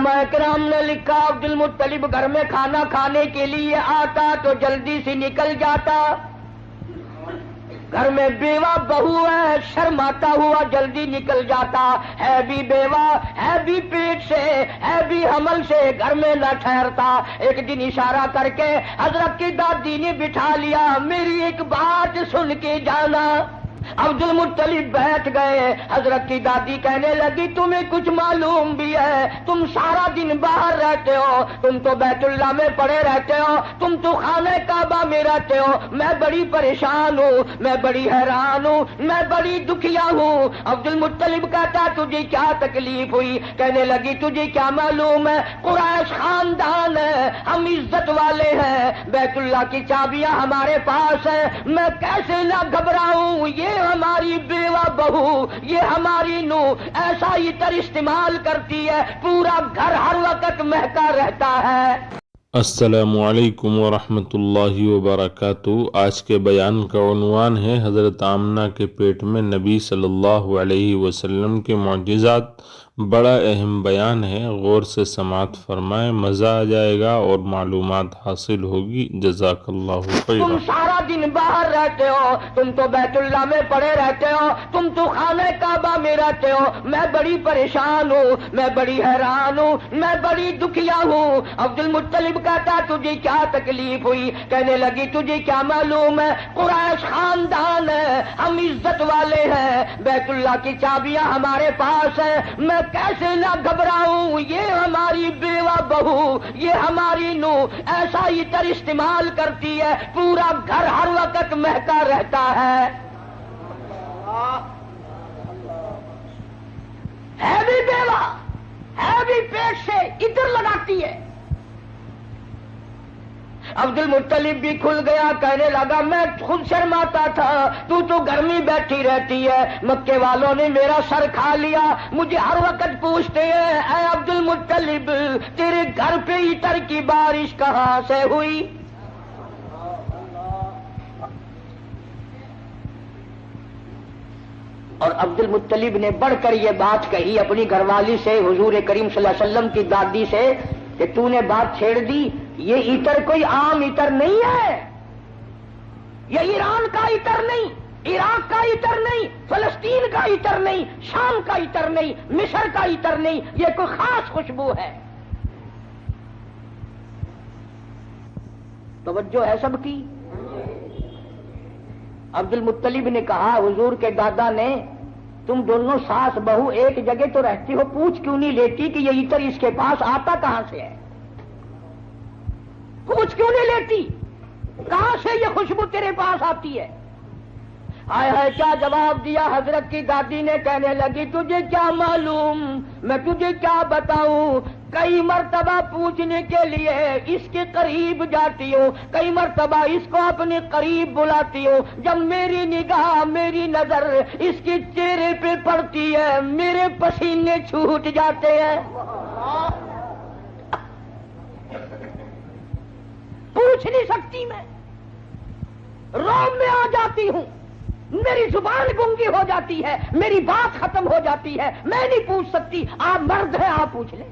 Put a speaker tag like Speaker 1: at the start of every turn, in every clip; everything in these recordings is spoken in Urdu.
Speaker 1: علماء کرام نے لکھا عبد المطلب گھر میں کھانا کھانے کے لیے آتا تو جلدی سے نکل جاتا. گھر میں بیوہ بہو ہے, شرماتا ہوا جلدی نکل جاتا. ہے بھی بیوہ, ہے بھی پیٹ سے, ہے بھی حمل سے, گھر میں نہ ٹھہرتا. ایک دن اشارہ کر کے حضرت کی دادی نے بٹھا لیا, میری ایک بات سن کے جانا. عبد المطلب بیٹھ گئے. حضرت کی دادی کہنے لگی تمہیں کچھ معلوم بھی ہے؟ تم سارا دن باہر رہتے ہو, تم تو بیت اللہ میں پڑے رہتے ہو, تم تو خانہ کعبہ میں رہتے ہو. میں بڑی پریشان ہوں, میں بڑی حیران ہوں, میں بڑی دکھیا ہوں. عبد المطلب کہتا تجھے کیا تکلیف ہوئی؟ کہنے لگی تجھے کیا معلوم ہے, قریش خاندان ہے, ہم عزت والے ہیں, بیت اللہ کی چابیاں ہمارے پاس ہیں, میں کیسے نہ گھبراؤں. یہ ہماری بیوہ بہو, یہ ہماری نو ایسا عطر استعمال کرتی ہے, پورا گھر ہر وقت مہکا رہتا ہے.
Speaker 2: السلام علیکم ورحمۃ اللہ وبرکاتہ. آج کے بیان کا عنوان ہے حضرت آمنہ کے پیٹ میں نبی صلی اللہ علیہ وسلم کے معجزات. بڑا اہم بیان ہے, غور سے سماعت فرمائیں, مزہ آ جائے گا اور معلومات حاصل ہوگی. جزاک اللہ خیر.
Speaker 1: تم سارا دن باہر رہتے ہو, تم تو بیت اللہ میں پڑے رہتے ہو, تم تو خانہ کعبہ میں رہتے ہو. میں بڑی پریشان ہوں, میں بڑی حیران ہوں, میں بڑی دکھیا ہوں. عبد المطلب کہتا تجھے کیا تکلیف ہوئی؟ کہنے لگی تجھے کیا معلوم ہے, قریش خاندان ہے, ہم عزت والے ہیں, بیت اللہ کی چابیاں ہمارے پاس ہیں, میں کیسے نہ گھبراؤں. یہ ہماری بیوہ بہو, یہ ہماری نو ایسا عطر استعمال کرتی ہے, پورا گھر ہر وقت مہکا رہتا ہے. ہے بھی بیوہ, ہے بھی پیٹ سے, عطر لگاتی ہے. عبد المطلب بھی کھل گیا, کہنے لگا میں خود شرماتا تھا, تو گھر میں بیٹھی رہتی ہے. مکے والوں نے میرا سر کھا لیا, مجھے ہر وقت پوچھتے ہیں اے عبد المطلب تیرے گھر پہ عطر کی بارش کہاں سے ہوئی؟ اور عبد المطلب نے بڑھ کر یہ بات کہی اپنی گھر والی سے, حضور کریم صلی اللہ علیہ وسلم کی دادی سے, کہ تو نے بات چھیڑ دی. یہ عطر کوئی عام عطر نہیں ہے, یہ ایران کا عطر نہیں, عراق کا عطر نہیں, فلسطین کا عطر نہیں, شام کا عطر نہیں, مصر کا عطر نہیں, یہ کوئی خاص خوشبو ہے. توجہ ہے سب کی؟ عبد المطلب نے کہا حضور کے دادا نے, تم دونوں ساس بہو ایک جگہ تو رہتی ہو, پوچھ کیوں نہیں لیتی کہ یہ عطر اس کے پاس آتا کہاں سے ہے؟ پوچھ کیوں نہیں لیتی کہاں سے یہ خوشبو تیرے پاس آتی ہے؟ ہائے ہائے کیا جواب دیا حضرت کی دادی نے. کہنے لگی تجھے کیا معلوم, میں تجھے کیا بتاؤں. کئی مرتبہ پوچھنے کے لیے اس کے قریب جاتی ہوں, کئی مرتبہ اس کو اپنے قریب بلاتی ہوں. جب میری نگاہ, میری نظر اس کے چہرے پہ پڑتی ہے, میرے پسینے چھوٹ جاتے ہیں. پوچھ نہیں سکتی میں, روم میں آ جاتی ہوں, میری زبان گنگی ہو جاتی ہے, میری بات ختم ہو جاتی ہے, میں نہیں پوچھ سکتی. آپ مرد ہیں, آپ پوچھ لیں.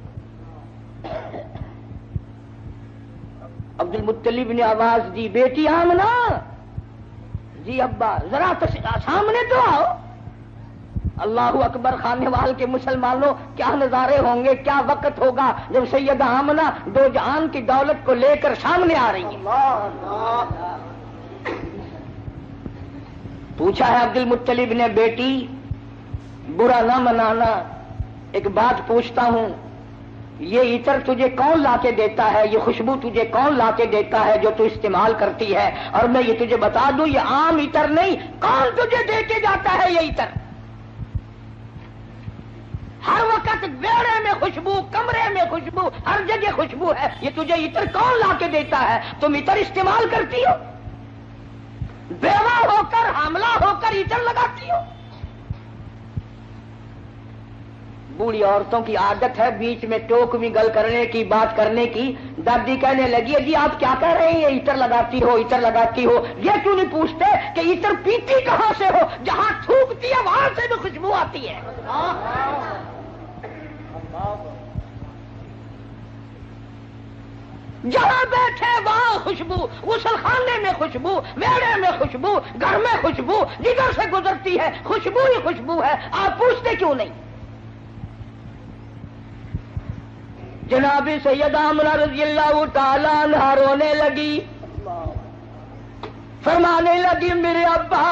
Speaker 1: عبد المطلب نے آواز دی, بیٹی آمنہ. جی ابا, ذرا سامنے تو آؤ. اللہ اکبر, خانے وال کے مسلمانوں کیا نظارے ہوں گے, کیا وقت ہوگا جب سیدہ آمنہ دو جہان کی دولت کو لے کر سامنے آ رہی ہے. پوچھا ہے عبد المطلب نے, بیٹی برا نہ منانا, ایک بات پوچھتا ہوں, یہ عطر تجھے کون لا کے دیتا ہے, یہ خوشبو تجھے کون لا کے دیتا ہے جو تو استعمال کرتی ہے؟ اور میں یہ تجھے بتا دوں یہ عام عطر نہیں, کون تجھے دے کے جاتا ہے یہ عطر؟ ہر وقت بیڑے میں خوشبو, کمرے میں خوشبو, ہر جگہ خوشبو ہے. یہ تجھے عطر کون لا کے دیتا ہے؟ تم عطر استعمال کرتی ہو, بیوہ ہو کر, حاملہ ہو کر عطر لگاتی ہو. بوڑھی عورتوں کی عادت ہے بیچ میں ٹوک بھی گل کرنے کی, بات کرنے کی. دادی کہنے لگی جی آپ کیا کہہ رہے ہیں, عطر لگاتی ہو, عطر لگاتی ہو. یہ کیوں نہیں پوچھتے کہ عطر پیتی کہاں سے ہو؟ جہاں تھوکتی ہے وہاں سے بھی خوشبو آتی ہے. جہاں بیٹھے وہاں خوشبو، غسل خانے میں خوشبو، میڑے میں خوشبو، گھر میں خوشبو، جدھر سے گزرتی ہے خوشبو ہی خوشبو ہے. آپ پوچھتے کیوں نہیں؟ جناب سیدہ آمنہ رضی اللہ تعالیٰ عنہا رونے لگی، فرمانے لگی میرے ابا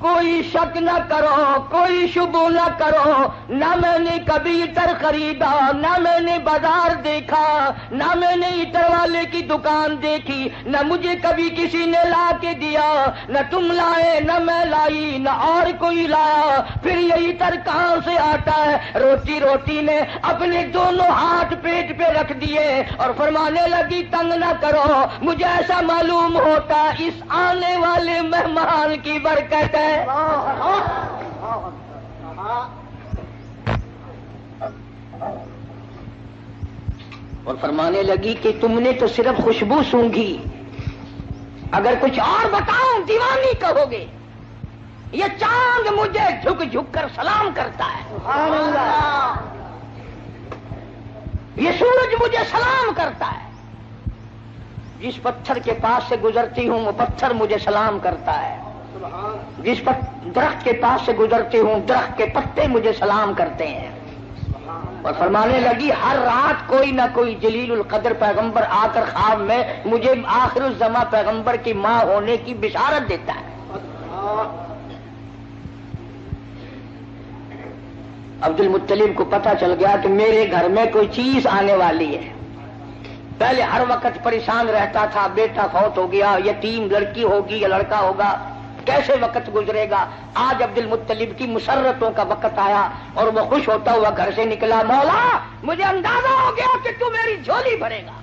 Speaker 1: کوئی شک نہ کرو، کوئی شبہ نہ کرو، نہ میں نے کبھی عطر خریدا، نہ میں نے بازار دیکھا، نہ میں نے عطر والے کی دکان دیکھی، نہ مجھے کبھی کسی نے لا کے دیا، نہ تم لائے نہ میں لائی نہ اور کوئی لایا، پھر یہ عطر کہاں سے آتا ہے؟ روتی روتی نے اپنے دونوں ہاتھ پیٹ پہ رکھ دیے اور فرمانے لگی تنگ نہ کرو، مجھے ایسا معلوم ہوتا اس آنے والے مہمان کی برکت ہے. اور فرمانے لگی کہ تم نے تو صرف خوشبو سونگھی، اگر کچھ اور بتاؤں دیوانی کہو گے. یہ چاند مجھے جھک جھک کر سلام کرتا ہے، سبحان اللہ. یہ سورج مجھے سلام کرتا ہے، جس پتھر کے پاس سے گزرتی ہوں وہ پتھر مجھے سلام کرتا ہے، جس پر درخت کے پاس سے گزرتی ہوں درخت کے پتے مجھے سلام کرتے ہیں. اور فرمانے لگی ہر رات کوئی نہ کوئی جلیل القدر پیغمبر آ کر خواب میں مجھے آخر الزماں پیغمبر کی ماں ہونے کی بشارت دیتا ہے. عبد المطلب کو پتہ چل گیا کہ میرے گھر میں کوئی چیز آنے والی ہے. پہلے ہر وقت پریشان رہتا تھا، بیٹا فوت ہو گیا، یتیم لڑکی ہوگی یا لڑکا ہوگا، کیسے وقت گزرے گا. آج عبد المطلب کی مسرتوں کا وقت آیا اور وہ خوش ہوتا ہوا گھر سے نکلا، مولا مجھے اندازہ ہو گیا کہ تو میری جھولی بھرے گا.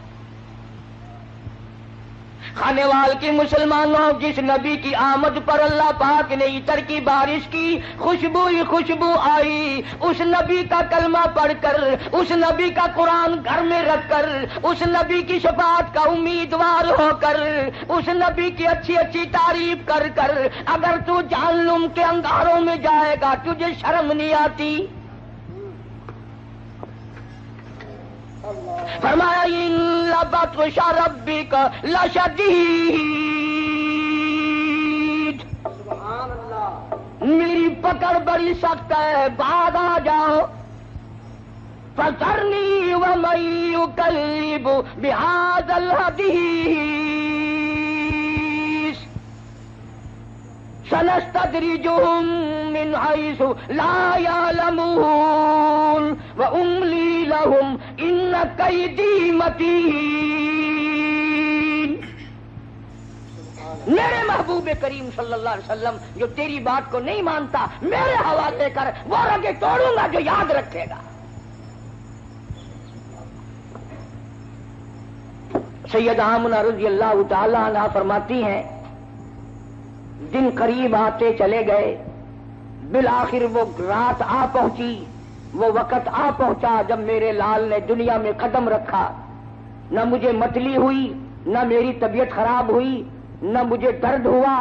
Speaker 1: خانے وال کی مسلمانوں، جس نبی کی آمد پر اللہ پاک نے عطر کی بارش کی، خوشبو ہی خوشبو آئی. اس نبی کا کلمہ پڑھ کر، اس نبی کا قرآن گھر میں رکھ کر، اس نبی کی شفاعت کا امیدوار ہو کر، اس نبی کی اچھی اچھی تعریف کر کر اگر تو جہنم کے انگاروں میں جائے گا تجھے شرم نہیں آتی؟ فرمایا ان بطش ربک لشدید، میری پکڑ بڑی سخت ہے، بعد آ جاؤ. فذرنی ومن یکذب بہذا الحدیث سنستدرجهم من حيث لا يعلمون وأملي لهم إن كيدي متين. میرے محبوب کریم صلی اللہ علیہ وسلم جو تیری بات کو نہیں مانتا میرے حوالے کر، وہ رگے توڑوں گا جو یاد رکھے گا. سیدہ آمنہ رضی اللہ تعالی عنہا فرماتی ہیں دن قریب آتے چلے گئے، بالآخر وہ رات آ پہنچی، وہ وقت آ پہنچا جب میرے لال نے دنیا میں قدم رکھا. نہ مجھے متلی ہوئی، نہ میری طبیعت خراب ہوئی، نہ مجھے درد ہوا.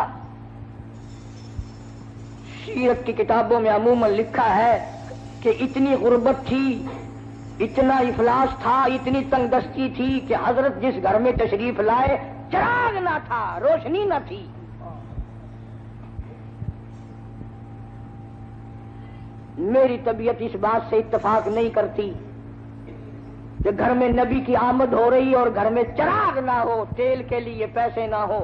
Speaker 1: سیرت کی کتابوں میں عموماً لکھا ہے کہ اتنی غربت تھی، اتنا افلاس تھا، اتنی تنگ دستی تھی کہ حضرت جس گھر میں تشریف لائے چراغ نہ تھا، روشنی نہ تھی. میری طبیعت اس بات سے اتفاق نہیں کرتی کہ گھر میں نبی کی آمد ہو رہی اور گھر میں چراغ نہ ہو، تیل کے لیے پیسے نہ ہو.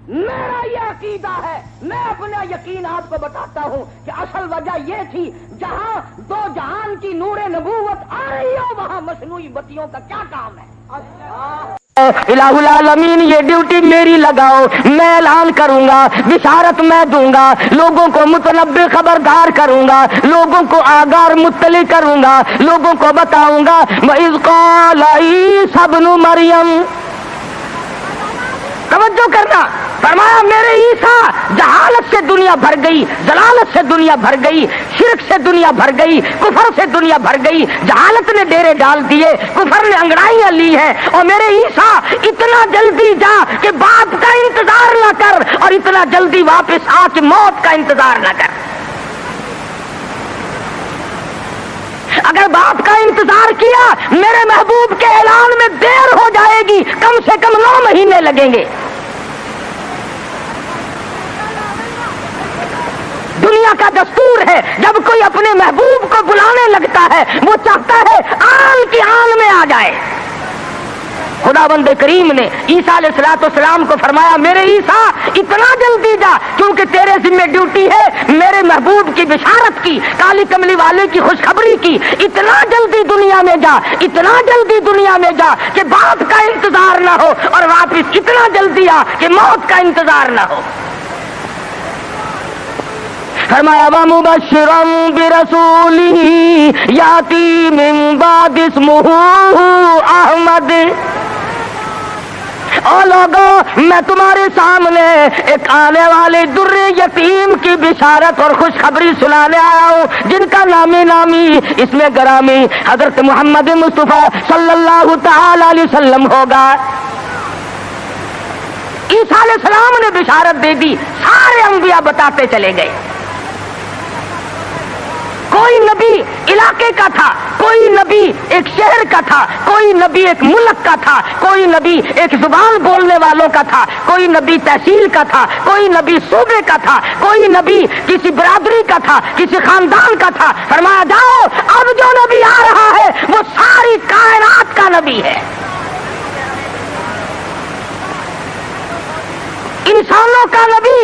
Speaker 1: میرا یہ عقیدہ ہے، میں اپنا یقین آپ کو بتاتا ہوں کہ اصل وجہ یہ تھی جہاں دو جہان کی نور نبوت آ رہی ہو وہاں مصنوعی بتیوں کا کیا کام ہے؟ الہ العالمین یہ ڈیوٹی میری لگاؤ، میں اعلان کروں گا، بشارت میں دوں گا، لوگوں کو متنبع خبردار کروں گا، لوگوں کو آگار مطلع کروں گا، لوگوں کو بتاؤں گا. وَإِذْ قَالَ عِيسَى ابْنُ مَرْيَمَ، توجہ کرنا، فرمایا میرے عیسیٰ جہالت سے دنیا بھر گئی، ضلالت سے دنیا بھر گئی، شرک سے دنیا بھر گئی، کفر سے دنیا بھر گئی. جہالت نے ڈیرے ڈال دیے، کفر نے انگڑائیاں لی ہیں. اور میرے عیسیٰ اتنا جلدی جا کہ باپ کا انتظار نہ کر، اور اتنا جلدی واپس آ کے موت کا انتظار نہ کر. اگر باپ کا انتظار کیا میرے محبوب کے اعلان میں دیر ہو جائے بھی کم سے کم 9 مہینے لگیں گے۔ دنیا کا دستور ہے جب کوئی اپنے محبوب کو بلانے لگتا ہے وہ چاہتا ہے آن کی آن میں آ جائے۔ خداوند کریم نے عیسیٰ علیہ السلام کو فرمایا میرے عیسیٰ اتنا جلدی جا کیونکہ تیرے ذمہ ڈیوٹی ہے میرے محبوب کی بشارت کی، کالی کملی والے کی خوشخبری کی۔ اتنا جلدی دنیا میں جا، اتنا جلدی دنیا میں جا کہ باپ کا انتظار نہ ہو، اور واپس اتنا جلدی آ کہ موت کا انتظار نہ ہو۔ فرمایا وَمُبَشِّرًا بِرَسُولٍ يَأْتِي مِن بَعْدِهِ اسْمُهُ أَحْمَدُ۔ او لوگوں میں تمہارے سامنے ایک آنے والے در یتیم کی بشارت اور خوشخبری سنانے آیا ہوں جن کا نامی اس میں گرامی حضرت محمد مصطفیٰ صلی اللہ تعالی علیہ وسلم ہوگا۔ عیسیٰ علیہ السلام نے بشارت دے دی، سارے انبیاء بتاتے چلے گئے۔ کوئی نبی علاقے کا تھا، کوئی نبی ایک شہر کا تھا، کوئی نبی ایک ملک کا تھا، کوئی نبی ایک زبان بولنے والوں کا تھا، کوئی نبی تحصیل کا تھا، کوئی نبی صوبے کا تھا، کوئی نبی کسی برادری کا تھا، کسی خاندان کا تھا۔ فرمایا جاؤ اب جو نبی آ رہا ہے وہ ساری کائنات کا نبی ہے، انسانوں کا نبی،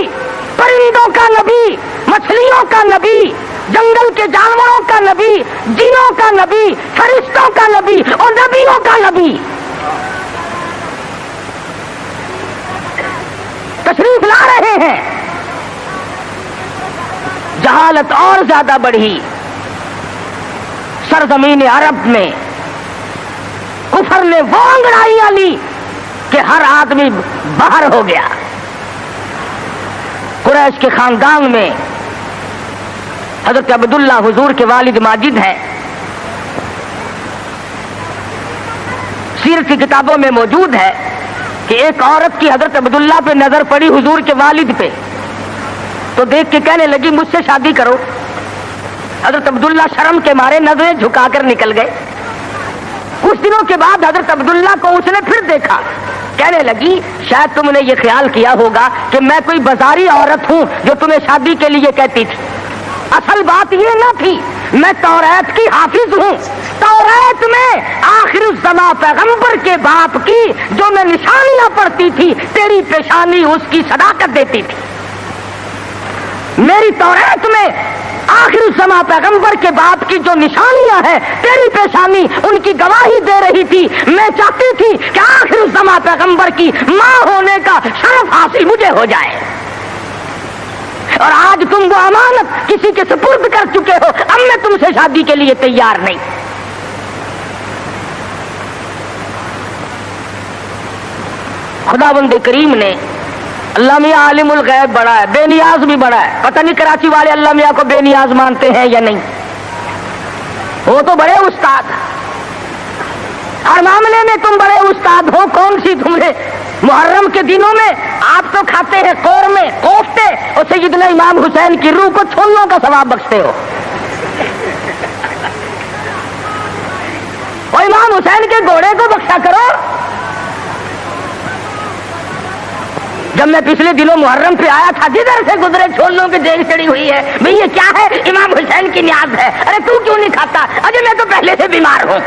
Speaker 1: پرندوں کا نبی، مچھلیوں کا نبی، جنگل کے جانوروں کا نبی، جنوں کا نبی، فرشتوں کا نبی اور نبیوں کا نبی۔ تشریف لا رہے ہیں۔ جہالت اور زیادہ بڑھی سرزمین عرب میں، کفر نے وہ انگڑائیاں لی کہ ہر آدمی باہر ہو گیا۔ قریش کے خاندان میں حضرت عبداللہ حضور کے والد ماجد ہیں، سیرت کی کتابوں میں موجود ہے کہ ایک عورت کی حضرت عبداللہ پہ نظر پڑی حضور کے والد پہ، تو دیکھ کے کہنے لگی مجھ سے شادی کرو۔ حضرت عبداللہ شرم کے مارے نظریں جھکا کر نکل گئے۔ کچھ دنوں کے بعد حضرت عبداللہ کو اس نے پھر دیکھا، کہنے لگی شاید تم نے یہ خیال کیا ہوگا کہ میں کوئی بازاری عورت ہوں جو تمہیں شادی کے لیے کہتی تھی۔ اصل بات یہ نہ تھی، میں توریت کی حافظ ہوں۔ توریت میں آخر الزمان پیغمبر کے باپ کی جو میں نشانیاں پڑھتی تھی تیری پیشانی اس کی صداقت دیتی تھی۔ میری توریت میں آخر الزمان پیغمبر کے باپ کی جو نشانیاں ہیں تیری پیشانی ان کی گواہی دے رہی تھی۔ میں چاہتی تھی کہ آخر الزمان پیغمبر کی ماں ہونے کا شرف حاصل مجھے ہو جائے، اور آج تم وہ امانت کسی کے سپرد کر چکے ہو، اب میں تم سے شادی کے لیے تیار نہیں۔ خداوند کریم نے اللہ میاں عالم الغیب بڑا ہے، بے نیاز بھی بڑا ہے۔ پتہ نہیں کراچی والے اللہ میاں کو بے نیاز مانتے ہیں یا نہیں، وہ تو بڑے استاد، ہر معاملے میں تم بڑے استاد ہو۔ کون سی تمہیں محرم کے دنوں میں آپ تو کھاتے ہیں قورمے کوفتے اور سیدنا امام حسین کی روح کو چھولوں کا ثواب بخشتے ہو۔ اور امام حسین کے گھوڑے کو بخشا کرو۔ جب میں پچھلے دنوں محرم پہ آیا تھا جدھر سے گزرے چھولوں کی دیگ چڑی ہوئی ہے، بھئی یہ کیا ہے؟ امام حسین کی نیاز ہے۔ ارے تو کیوں نہیں کھاتا؟ اجے میں تو پہلے سے بیمار ہوں۔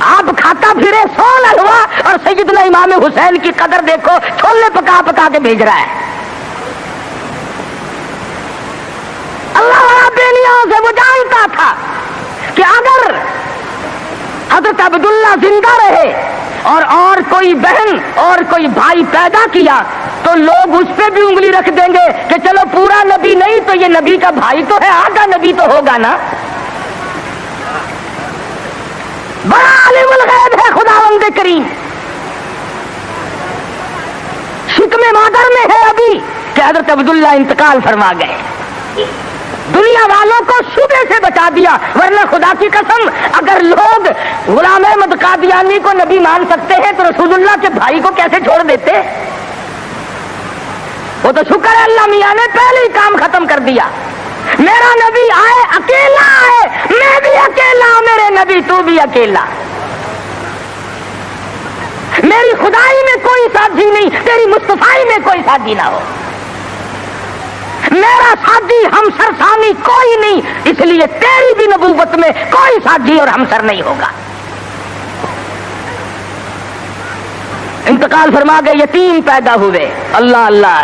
Speaker 1: آپ کھاتا پھرے سول حلوا اور سیدنا امام حسین کی قدر دیکھو، چھولے پکا پکا کے بھیج رہا ہے۔ اللہ والا بے نیاز ہے، وہ جانتا تھا کہ اگر حضرت عبداللہ زندہ رہے اور کوئی بہن اور کوئی بھائی پیدا کیا تو لوگ اس پہ بھی انگلی رکھ دیں گے کہ چلو پورا نبی نہیں تو یہ نبی کا بھائی تو ہے، آدھا نبی تو ہوگا نا۔ بڑا عالم الغیب ہے خداوند کریم۔ شکم مادر میں ہے ابھی کہ حضرت عبداللہ انتقال فرما گئے، دنیا والوں کو شبے سے بچا دیا، ورنہ خدا کی قسم اگر لوگ غلام احمد قادیانی کو نبی مان سکتے ہیں تو رسول اللہ کے بھائی کو کیسے چھوڑ دیتے؟ وہ تو شکر ہے اللہ میاں نے پہلے ہی کام ختم کر دیا۔ میرا نبی آئے اکیلا آئے، میں بھی اکیلا ہوں، میرے نبی تو بھی اکیلا، میری خدائی میں کوئی ساتھی نہیں، تیری مصطفائی میں کوئی ساتھی نہ ہو، میرا ساتھی ہمسر ثانی کوئی نہیں، اس لیے تیری بھی نبوت میں کوئی ساتھی اور ہمسر نہیں ہوگا۔ انتقال فرما گئے، یتیم پیدا ہوئے۔ اللہ اللہ،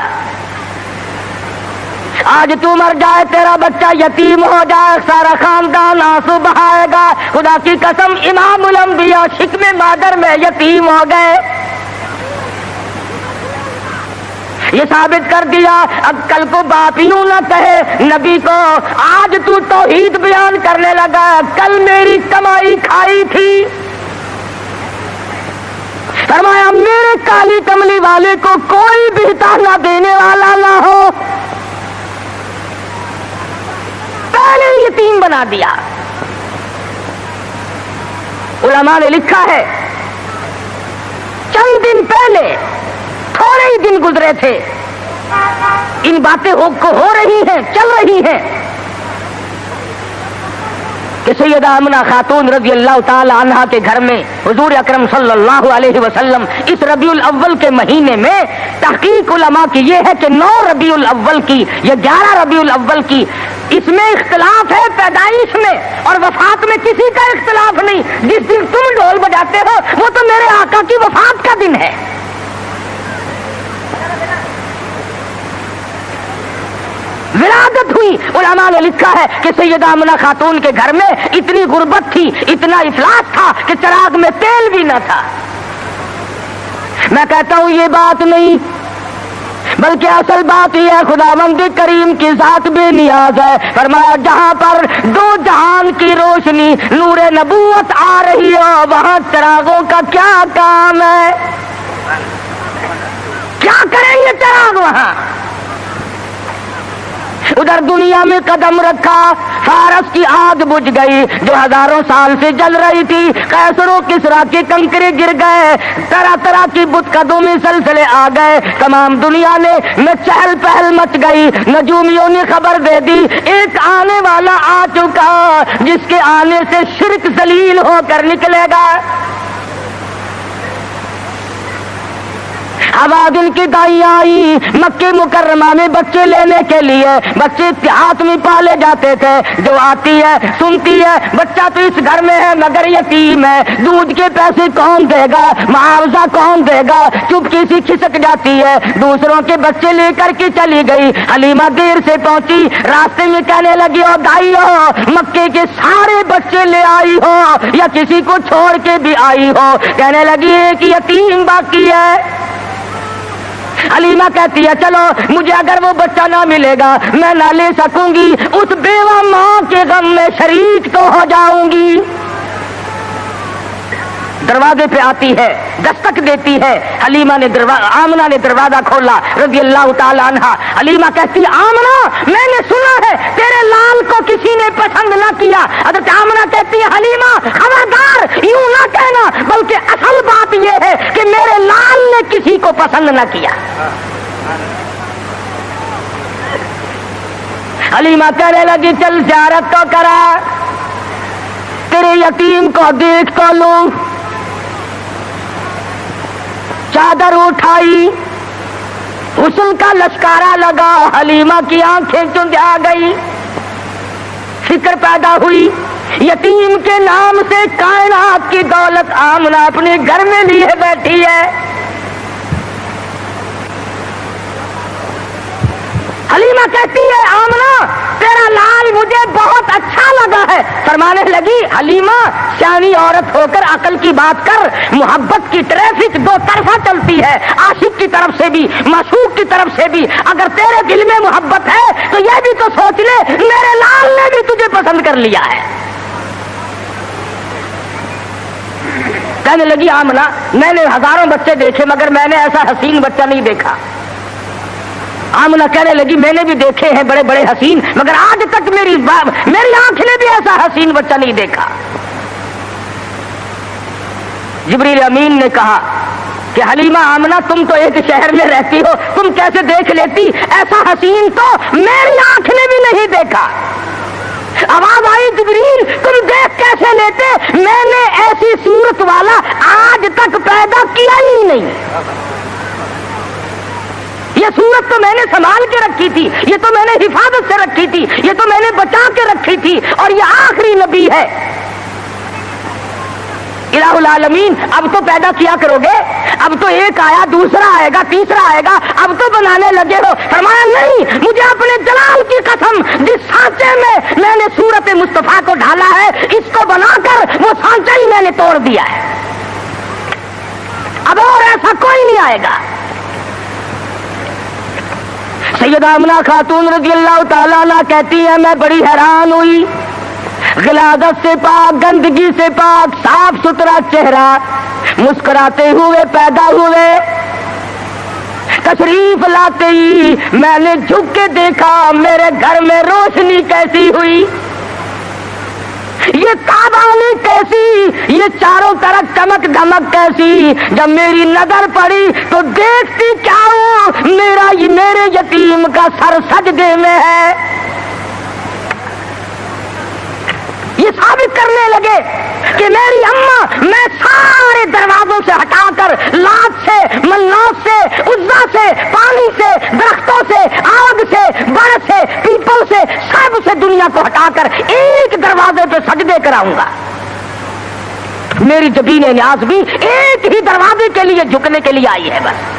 Speaker 1: آج تو مر جائے، تیرا بچہ یتیم ہو جائے، سارا خاندان آنسو بہائے گا۔ خدا کی قسم، امام الانبیاء شکم مادر میں یتیم ہو گئے۔ یہ ثابت کر دیا اب کل کو باپ یوں نہ کہے نبی کو، آج تو توحید بیان کرنے لگا، کل میری کمائی کھائی تھی۔ فرمایا میرے کالی کملی والے کو کوئی بھی تانا دینے والا نہ ہو، پہلے یتیم بنا دیا۔ علماء نے لکھا ہے چند دن پہلے، تھوڑے ہی دن گزرے تھے، ان باتیں ہو رہی ہیں، چل رہی ہیں کہ سیدہ آمنہ خاتون رضی اللہ تعالی عنہا کے گھر میں حضور اکرم صلی اللہ علیہ وسلم اس ربیع الاول کے مہینے میں، تحقیق علماء کی یہ ہے کہ 9 ربیع الاول کی یا 11 ربیع الاول کی، اس میں اختلاف ہے پیدائش میں، اور وفات میں کسی کا اختلاف نہیں۔ جس دن تم ڈھول بجاتے ہو وہ تو میرے آقا کی وفات کا دن ہے۔ ولادت ہوئی۔ علماء نے لکھا ہے کہ سیدہ آمنہ خاتون کے گھر میں اتنی غربت تھی، اتنا افلاس تھا کہ چراغ میں تیل بھی نہ تھا۔ میں کہتا ہوں یہ بات نہیں، بلکہ اصل بات یہ ہے خداوند کریم کی ذات بے نیاز ہے۔ فرمایا جہاں پر 2 جہان کی روشنی نور نبوت آ رہی ہو، وہاں چراغوں کا کیا کام ہے؟ کیا کریں گے چراغ وہاں؟ ادھر دنیا میں قدم رکھا، فارس کی آگ بجھ گئی جو ہزاروں سال سے جل رہی تھی، قیصر و کسریٰ کے کنکرے گر گئے، طرح طرح کی بت قدوں میں سلسلے آ گئے، تمام دنیا میں چہل پہل مچ گئی۔ نجومیوں نے خبر دے دی ایک آنے والا آ چکا جس کے آنے سے شرک ذلیل ہو کر نکلے گا۔ آبادن کی دائی آئی مکہ مکرمہ میں بچے لینے کے لیے، بچے ہاتھ میں پالے جاتے تھے، جو آتی ہے سنتی ہے بچہ تو اس گھر میں ہے مگر یتیم ہے، دودھ کے پیسے کون دے گا، معاوضہ کون دے گا، چپکی سی کھسک جاتی ہے، دوسروں کے بچے لے کر کے چلی گئی۔ حلیمہ دیر سے پہنچی، راستے میں کہنے لگی او دائی ہو، مکے کے سارے بچے لے آئی ہو یا کسی کو چھوڑ کے بھی آئی ہو؟ کہنے لگی ایک یتیم باقی ہے۔ حلیمہ کہتی ہے چلو مجھے اگر وہ بچہ نہ ملے گا میں نہ لے سکوں گی، اس بیوہ ماں کے غم میں شریک تو ہو جاؤں گی۔ دروازے پہ آتی ہے، دستک دیتی ہے، حلیمہ نے آمنہ نے دروازہ کھولا رضی اللہ تعالی عنہا۔ حلیمہ کہتی آمنہ میں نے سنا ہے تیرے لال کو کسی نے پسند نہ کیا۔ حضرت آمنہ کہتی ہے حلیمہ خبردار یوں نہ کہنا، بلکہ اصل بات یہ ہے کہ میرے لال نے کسی کو پسند نہ کیا۔ حلیمہ کہنے لگی چل زیارت تو کرا، تیرے یتیم کو دیکھ تو لوں۔ چادر اٹھائی، حسن کا لشکارا لگا، حلیمہ کی آنکھیں چند آ گئی، فکر پیدا ہوئی یتیم کے نام سے کائنات کی دولت آمنہ اپنے گھر میں لیے بیٹھی ہے۔ حلیمہ کہتی ہے آمنہ تیرا لال مجھے بہت اچھا لگا ہے۔ فرمانے لگی حلیمہ سیانی عورت ہو کر عقل کی بات کر، محبت کی ٹریفک 2 طرفہ چلتی ہے، عاشق کی طرف سے بھی معشوق کی طرف سے بھی۔ اگر تیرے دل میں محبت ہے تو یہ بھی تو سوچ لے میرے لال نے بھی تجھے پسند کر لیا ہے۔ کہنے لگی آمنہ میں نے ہزاروں بچے دیکھے مگر میں نے ایسا حسین بچہ نہیں دیکھا۔ آمنہ کہنے لگی میں نے بھی دیکھے ہیں بڑے بڑے حسین مگر آج تک میری آنکھ نے بھی ایسا حسین بچہ نہیں دیکھا۔ جبریل امین نے کہا کہ حلیمہ آمنہ تم تو ایک شہر میں رہتی ہو، تم کیسے دیکھ لیتی؟ ایسا حسین تو میری آنکھ نے بھی نہیں دیکھا۔ آواز آئی جبریل تم دیکھ کیسے لیتے؟ میں نے ایسی صورت والا آج تک پیدا کیا ہی نہیں. یہ صورت تو میں نے سنبھال کے رکھی تھی, یہ تو میں نے حفاظت سے رکھی تھی, یہ تو میں نے بچا کے رکھی تھی, اور یہ آخری نبی ہے. الہ العالمین اب تو پیدا کیا کرو گے, اب تو ایک آیا, دوسرا آئے گا, تیسرا آئے گا, اب تو بنانے لگے ہو. فرمایا نہیں, مجھے اپنے جلال کی قسم, جس سانچے میں نے صورت مصطفیٰ کو ڈالا ہے, اس کو بنا کر وہ سانچہ ہی میں نے توڑ دیا ہے. اب اور ایسا کوئی نہیں آئے گا. سیدہ آمنہ خاتون رضی اللہ تعالیٰ عنہ کہتی ہیں, میں بڑی حیران ہوئی, غلاظت سے پاک, گندگی سے پاک, صاف ستھرا چہرہ, مسکراتے ہوئے پیدا ہوئے. تشریف لاتے ہی میں نے جھک کے دیکھا, میرے گھر میں روشنی کیسی ہوئی, یہ تابانی کیسی, یہ چاروں طرف چمک دھمک کیسی. جب میری نظر پڑی تو دیکھتی کیا ہوں, میرے یتیم کا سر سجدے میں ہے. یہ ثابت کرنے لگے کہ میری اماں, میں سارے دروازوں سے ہٹا کر, لات سے, منات سے, عزا سے, پانی سے, درختوں سے, آگ سے, برف سے, پیپل سے, سب سے دنیا کو ہٹا کر ایک دروازے پہ سجدے کراؤں گا. میری جبین نیاز بھی ایک ہی دروازے کے لیے جھکنے کے لیے آئی ہے. بس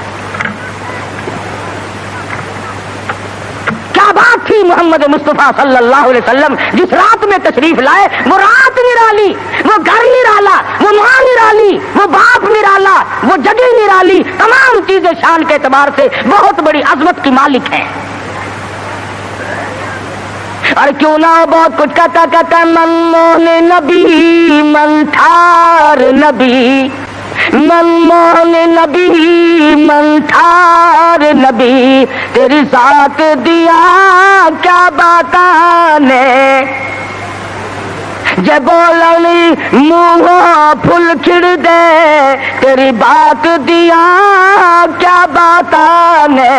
Speaker 1: کیا بات تھی محمد مصطفیٰ صلی اللہ علیہ وسلم جس رات میں تشریف لائے. وہ رات نرالی, وہ گھر نرالا, وہ ماں نرالی, وہ باپ نرالا, وہ جگہ نرالی, تمام چیزیں شان کے اعتبار سے بہت بڑی عظمت کی مالک ہیں. اور کیوں نہ بہت کچھ کہتا من موہن نبی, من ٹھار نبی, من موہن نبی, من ٹھار نبی, تیری ذات دیا کیا باتانے, جب بولنی منہ پھل کھڑ دے, تیری بات دیا کیا باتانے.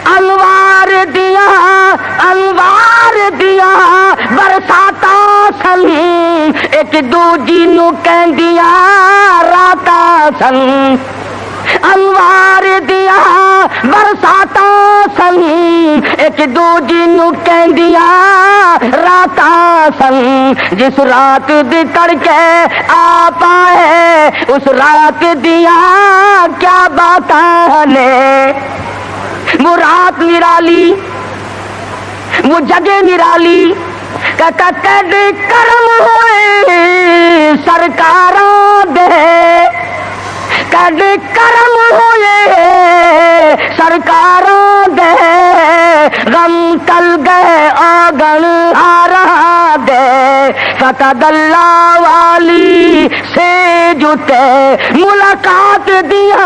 Speaker 1: انوار دیا, انوار دیا برساتا سن, ایک دوجی نو کہندیا راتا سن. انوار دیا برساتا سن, ایک دوجی نو کہندیا راتا سن. جس رات دی تڑکے آ پائے, اس رات دیا کیا باتاں نے. وہ رات نرالی, وہ جگہ نرالی, کہتا کد کرم ہوئے سرکاراں دے, کد کرم ہوئے سرکاراں دے, غم تل گئے آگن ہارا دے. فتح اللہ والی سے جتے ملاقات دیا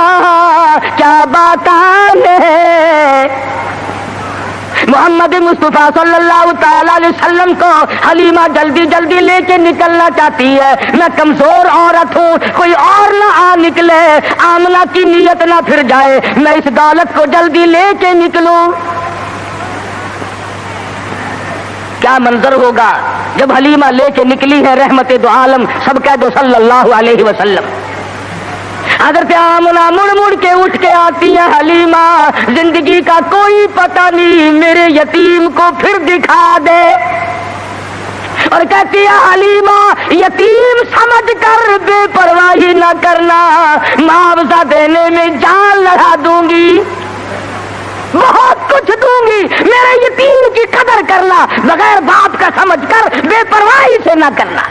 Speaker 1: کیا باتاں ہے. محمد مصطفیٰ صلی اللہ تعالی علیہ وسلم کو حلیمہ جلدی جلدی لے کے نکلنا چاہتی ہے. میں کمزور عورت ہوں, کوئی اور نہ آ نکلے, آمنہ کی نیت نہ پھر جائے, میں اس دولت کو جلدی لے کے نکلوں. کیا منظر ہوگا جب حلیمہ لے کے نکلی ہے رحمت دو عالم, سب کہہ دو صلی اللہ علیہ وسلم. حضرت آمنہ مڑ مڑ کے اٹھ کے آتی ہے, حلیمہ زندگی کا کوئی پتہ نہیں, میرے یتیم کو پھر دکھا دے. اور کہتی ہے حلیمہ یتیم سمجھ کر بے پرواہی نہ کرنا, معاوضہ دینے میں جان لڑا دوں گی, بہت کچھ دوں گی, میرے یتیم کی قدر کرنا, بغیر باپ کا سمجھ کر بے پرواہی سے نہ کرنا.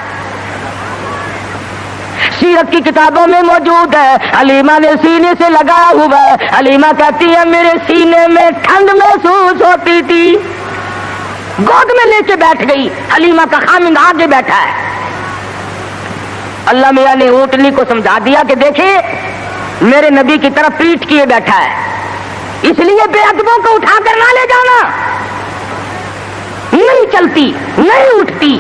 Speaker 1: سیرت کی کتابوں میں موجود ہے, حلیمہ نے سینے سے لگایا ہوا ہے. حلیمہ کہتی ہے میرے سینے میں ٹھنڈ محسوس ہوتی تھی, گود میں لے کے بیٹھ گئی. حلیمہ کا خامند آگے بیٹھا ہے. اللہ میاں نے اونٹنی کو سمجھا دیا کہ دیکھیں میرے نبی کی طرف پیٹھ کیے بیٹھا ہے, اس لیے بے ادبوں کو اٹھا کر نہ لے جانا. نہیں چلتی, نہیں اٹھتی.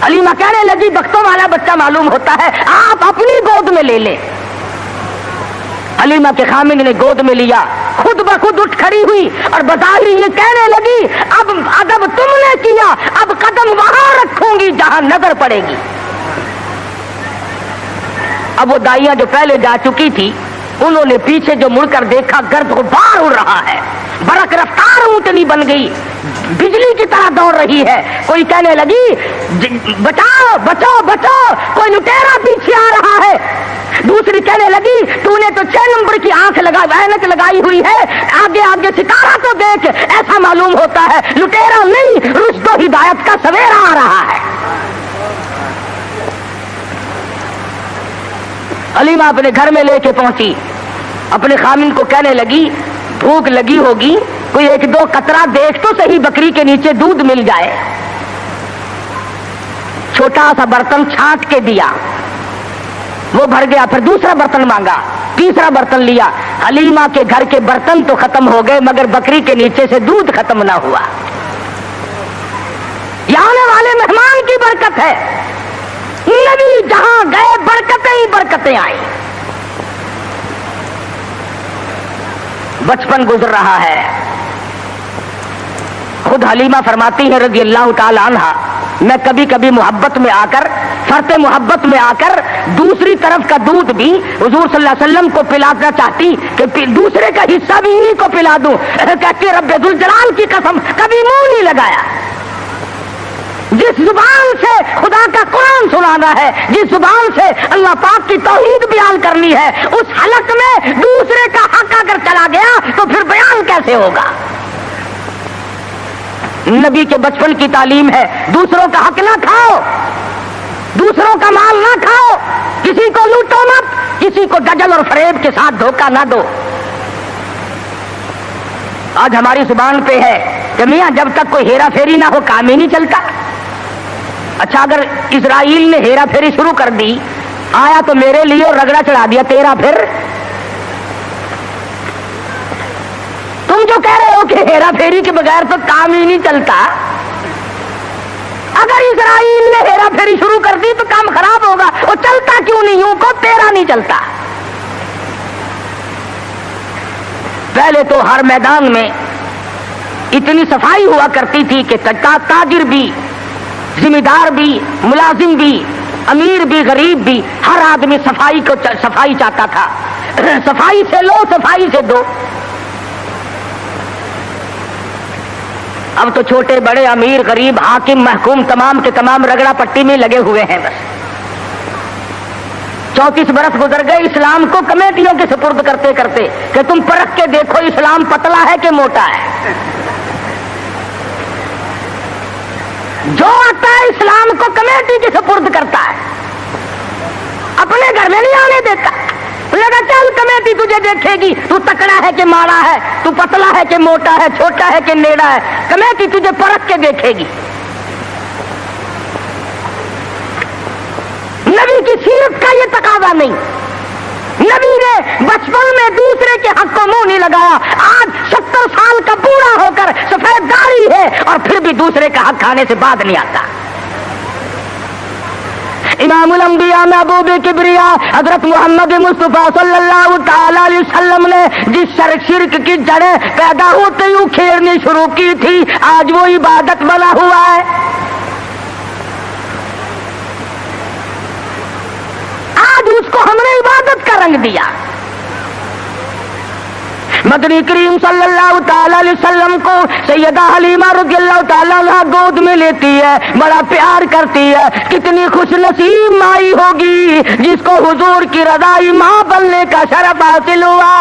Speaker 1: حلیمہ کہنے لگی بختوں والا بچہ معلوم ہوتا ہے, آپ اپنی گود میں لے لیں. حلیمہ کے خامند نے گود میں لیا, خود بخود اٹھ کھڑی ہوئی اور بظاہر یہ کہنے لگی اب ادب تم نے کیا, اب قدم وہاں رکھوں ہوگی جہاں نظر پڑے گی۔ اب وہ دائیاں جو پہلے جا چکی تھی انہوں نے پیچھے جو مڑ کر دیکھا، گرد غبار اڑ رہا ہے، برق رفتار اونٹنی بن گئی، بجلی کی طرح دوڑ رہی ہے۔ کوئی کہنے لگی بچاؤ بچاؤ بچاؤ، کوئی لٹیرا پیچھے آ رہا ہے۔ دوسری کہنے لگی تو نے تو 6 نمبر کی اینک لگائی ہوئی ہے، آگے آگے ستارہ تو دیکھ، ایسا معلوم ہوتا ہے لٹیرا نہیں، رشد و ہدایت کا سویرا آ رہا ہے۔ حلیمہ اپنے گھر میں لے کے پہنچی، اپنے خامن کو کہنے لگی بھوک لگی ہوگی، کوئی 1-2 قطرہ دیکھ تو صحیح بکری کے نیچے دودھ مل جائے۔ چھوٹا سا برتن چھانٹ کے دیا، وہ بھر گیا، پھر دوسرا برتن مانگا، تیسرا برتن لیا۔ حلیمہ کے گھر کے برتن تو ختم ہو گئے مگر بکری کے نیچے سے دودھ ختم نہ ہوا۔ یہ آنے والے مہمان کی برکت ہے، نبی جہاں گئے برکتیں ہی برکتیں آئی۔ بچپن گزر رہا ہے، خود حلیمہ فرماتی ہے رضی اللہ تعالی عنہا، میں کبھی کبھی محبت میں آ کر، فرط محبت میں آ کر دوسری طرف کا دودھ بھی حضور صلی اللہ علیہ وسلم کو پلانا چاہتی کہ دوسرے کا حصہ بھی انہیں کو پلا دوں، کہتی رب ذوالجلال کی قسم کبھی منہ نہیں لگایا۔ جس زبان سے خدا کا قرآن سنانا ہے، جس زبان سے اللہ پاک کی توحید بیان کرنی ہے، اس حلق میں دوسرے کا حق اگر چلا گیا تو پھر بیان کیسے ہوگا؟ نبی کے بچپن کی تعلیم ہے دوسروں کا حق نہ کھاؤ، دوسروں کا مال نہ کھاؤ، کسی کو لوٹو مت، کسی کو دجل اور فریب کے ساتھ دھوکہ نہ دو۔ آج ہماری زبان پہ ہے کہ میاں جب تک کوئی ہیرا پھیری نہ ہو کام ہی نہیں چلتا۔ اچھا اگر اسرائیل نے ہیرا پھیری شروع کر دی، آیا تو میرے لیے اور رگڑا چڑھا دیا تیرا، پھر تم جو کہہ رہے ہو کہ ہیرا پھیری کے بغیر تو کام ہی نہیں چلتا، اگر اسرائیل نے ہیرا پھیری شروع کر دی تو کام خراب ہوگا، وہ چلتا کیوں نہیں یوں کو تیرا نہیں چلتا۔ پہلے تو ہر میدان میں اتنی صفائی ہوا کرتی تھی کہ تاجر بھی، ذمہ دار بھی، ملازم بھی، امیر بھی، غریب بھی، ہر آدمی صفائی چاہتا تھا، صفائی سے لو صفائی سے دو۔ اب تو چھوٹے بڑے، امیر غریب، حاکم محکوم، تمام کے تمام رگڑا پٹی میں لگے ہوئے ہیں۔ بس 34 برس گزر گئے اسلام کو کمیٹیوں کے سپرد کرتے کرتے کہ تم پرکھ کے دیکھو اسلام پتلا ہے کہ موٹا ہے۔ جو آتا ہے اسلام کو کمیٹی کے سپرد کرتا ہے، اپنے گھر میں نہیں آنے دیتا۔ لگا چل کمیٹی تجھے دیکھے گی، تو تکڑا ہے کہ ماڑا ہے، تو پتلا ہے کہ موٹا ہے، چھوٹا ہے کہ نیڑا ہے، کمیٹی تجھے پرکھ کے دیکھے گی۔ نبی کی سیرت کا یہ تقاضا نہیں، نبی نے بچپن میں دوسرے کے حق کو منہ نہیں لگایا۔ آج 70 سال کا بوڑھا ہو کر سفید داڑھی ہے اور پھر بھی دوسرے کا حق کھانے سے بعد نہیں آتا۔ امام الانبیاء محبوب کبریا حضرت محمد مصطفیٰ صلی اللہ تعالی علیہ وسلم نے جس شرک کی جڑیں پیدا ہوتے ہی کھیڑنی شروع کی تھی، آج وہ عبادت بنا ہوا ہے۔ آج اس کو ہم نے عبادت کا رنگ دیا۔ مدنی کریم صلی اللہ تعالی علیہ وسلم کو سیدہ حلیمہ رضی اللہ تعالیٰ عنہ گود میں لیتی ہے، بڑا پیار کرتی ہے۔ کتنی خوش نصیب مائی ہوگی جس کو حضور کی رضائی ماں بننے کا شرف حاصل ہوا۔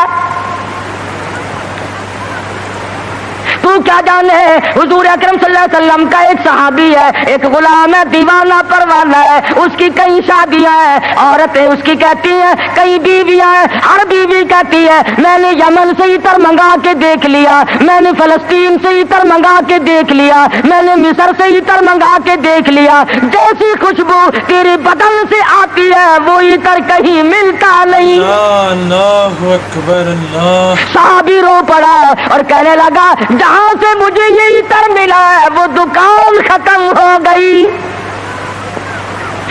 Speaker 1: تو کیا جانے حضور اکرم صلی اللہ علیہ وسلم کا ایک صحابی ہے، ایک غلام ہے، دیوانہ پروانہ ہے، اس کی کئی شادیاں ہیں، عورتیں اس کی کہتی ہیں، کئی بیویاں ہیں، ہر بیوی کہتی ہے میں نے یمن سے عطر منگا کے دیکھ لیا، میں نے فلسطین سے عطر منگا کے دیکھ لیا، میں نے مصر سے عطر منگا کے دیکھ لیا، جیسی خوشبو تیرے بدن سے آتی ہے وہ عطر کہیں ملتا نہیں۔
Speaker 2: اللہ اکبر، اللہ۔
Speaker 1: صحابی رو پڑا اور کہنے لگا جہاں سے مجھے یہ عطر ملا ہے وہ دکان ختم ہو گئی،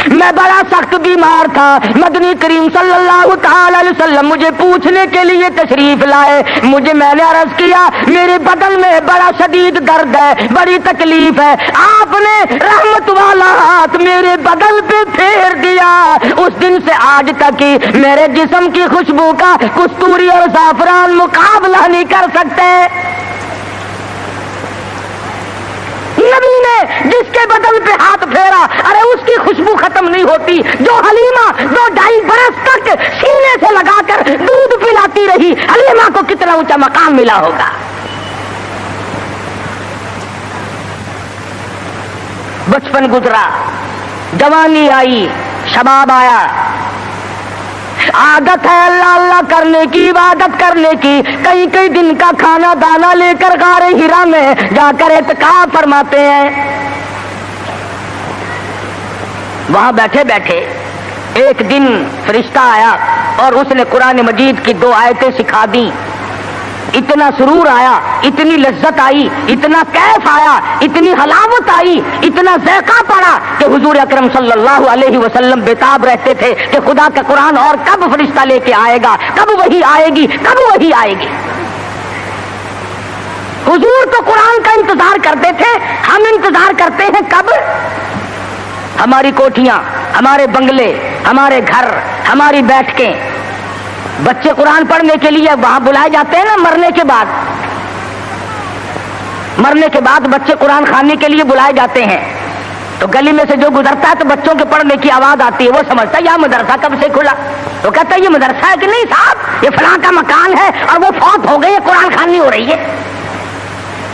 Speaker 1: میں بڑا سخت بیمار تھا، مدنی کریم صلی اللہ تعالی علیہ وسلم مجھے پوچھنے کے لیے تشریف لائے، میں نے عرض کیا میرے بدن میں بڑا شدید درد ہے، بڑی تکلیف ہے، آپ نے رحمت والا ہاتھ میرے بدن پہ پھیر دیا، اس دن سے آج تک کی میرے جسم کی خوشبو کا کستوری اور زعفران مقابلہ نہیں کر سکتے۔ نبی نے جس کے بدن پہ ہاتھ پھیرا، ارے اس کی خوشبو ختم نہیں ہوتی۔ جو حلیمہ 2-2.5 برس تک سینے سے لگا کر دودھ پلاتی رہی، حلیمہ کو کتنا اونچا مقام ملا ہوگا۔ بچپن گزرا، جوانی آئی، شباب آیا، عادت ہے اللہ اللہ کرنے کی، عبادت کرنے کی، کئی دن کا کھانا دانا لے کر غار ہرا میں جا کر اعتکاف فرماتے ہیں۔ وہاں بیٹھے بیٹھے ایک دن فرشتہ آیا اور اس نے قرآن مجید کی 2 آیتیں سکھا دیں۔ اتنا سرور آیا، اتنی لذت آئی، اتنا کیف آیا، اتنی حلاوت آئی، اتنا ذائقہ پڑا کہ حضور اکرم صلی اللہ علیہ وسلم بےتاب رہتے تھے کہ خدا کا قرآن اور کب فرشتہ لے کے آئے گا، کب وہی آئے گی، کب وہی آئے گی۔ حضور تو قرآن کا انتظار کرتے تھے، ہم انتظار کرتے ہیں کب؟ ہماری کوٹھیاں، ہمارے بنگلے، ہمارے گھر، ہماری بیٹھکیں، بچے قرآن پڑھنے کے لیے وہاں بلائے جاتے ہیں نا، مرنے کے بعد بچے قرآن خانے کے لیے بلائے جاتے ہیں، تو گلی میں سے جو گزرتا ہے تو بچوں کے پڑھنے کی آواز آتی ہے، وہ سمجھتا ہے یہ مدرسہ کب سے کھلا، وہ کہتا ہے یہ مدرسہ ہے کہ نہیں صاحب، یہ فلاں کا مکان ہے اور وہ فوت ہو گئی ہے، قرآن خوانی ہو رہی ہے۔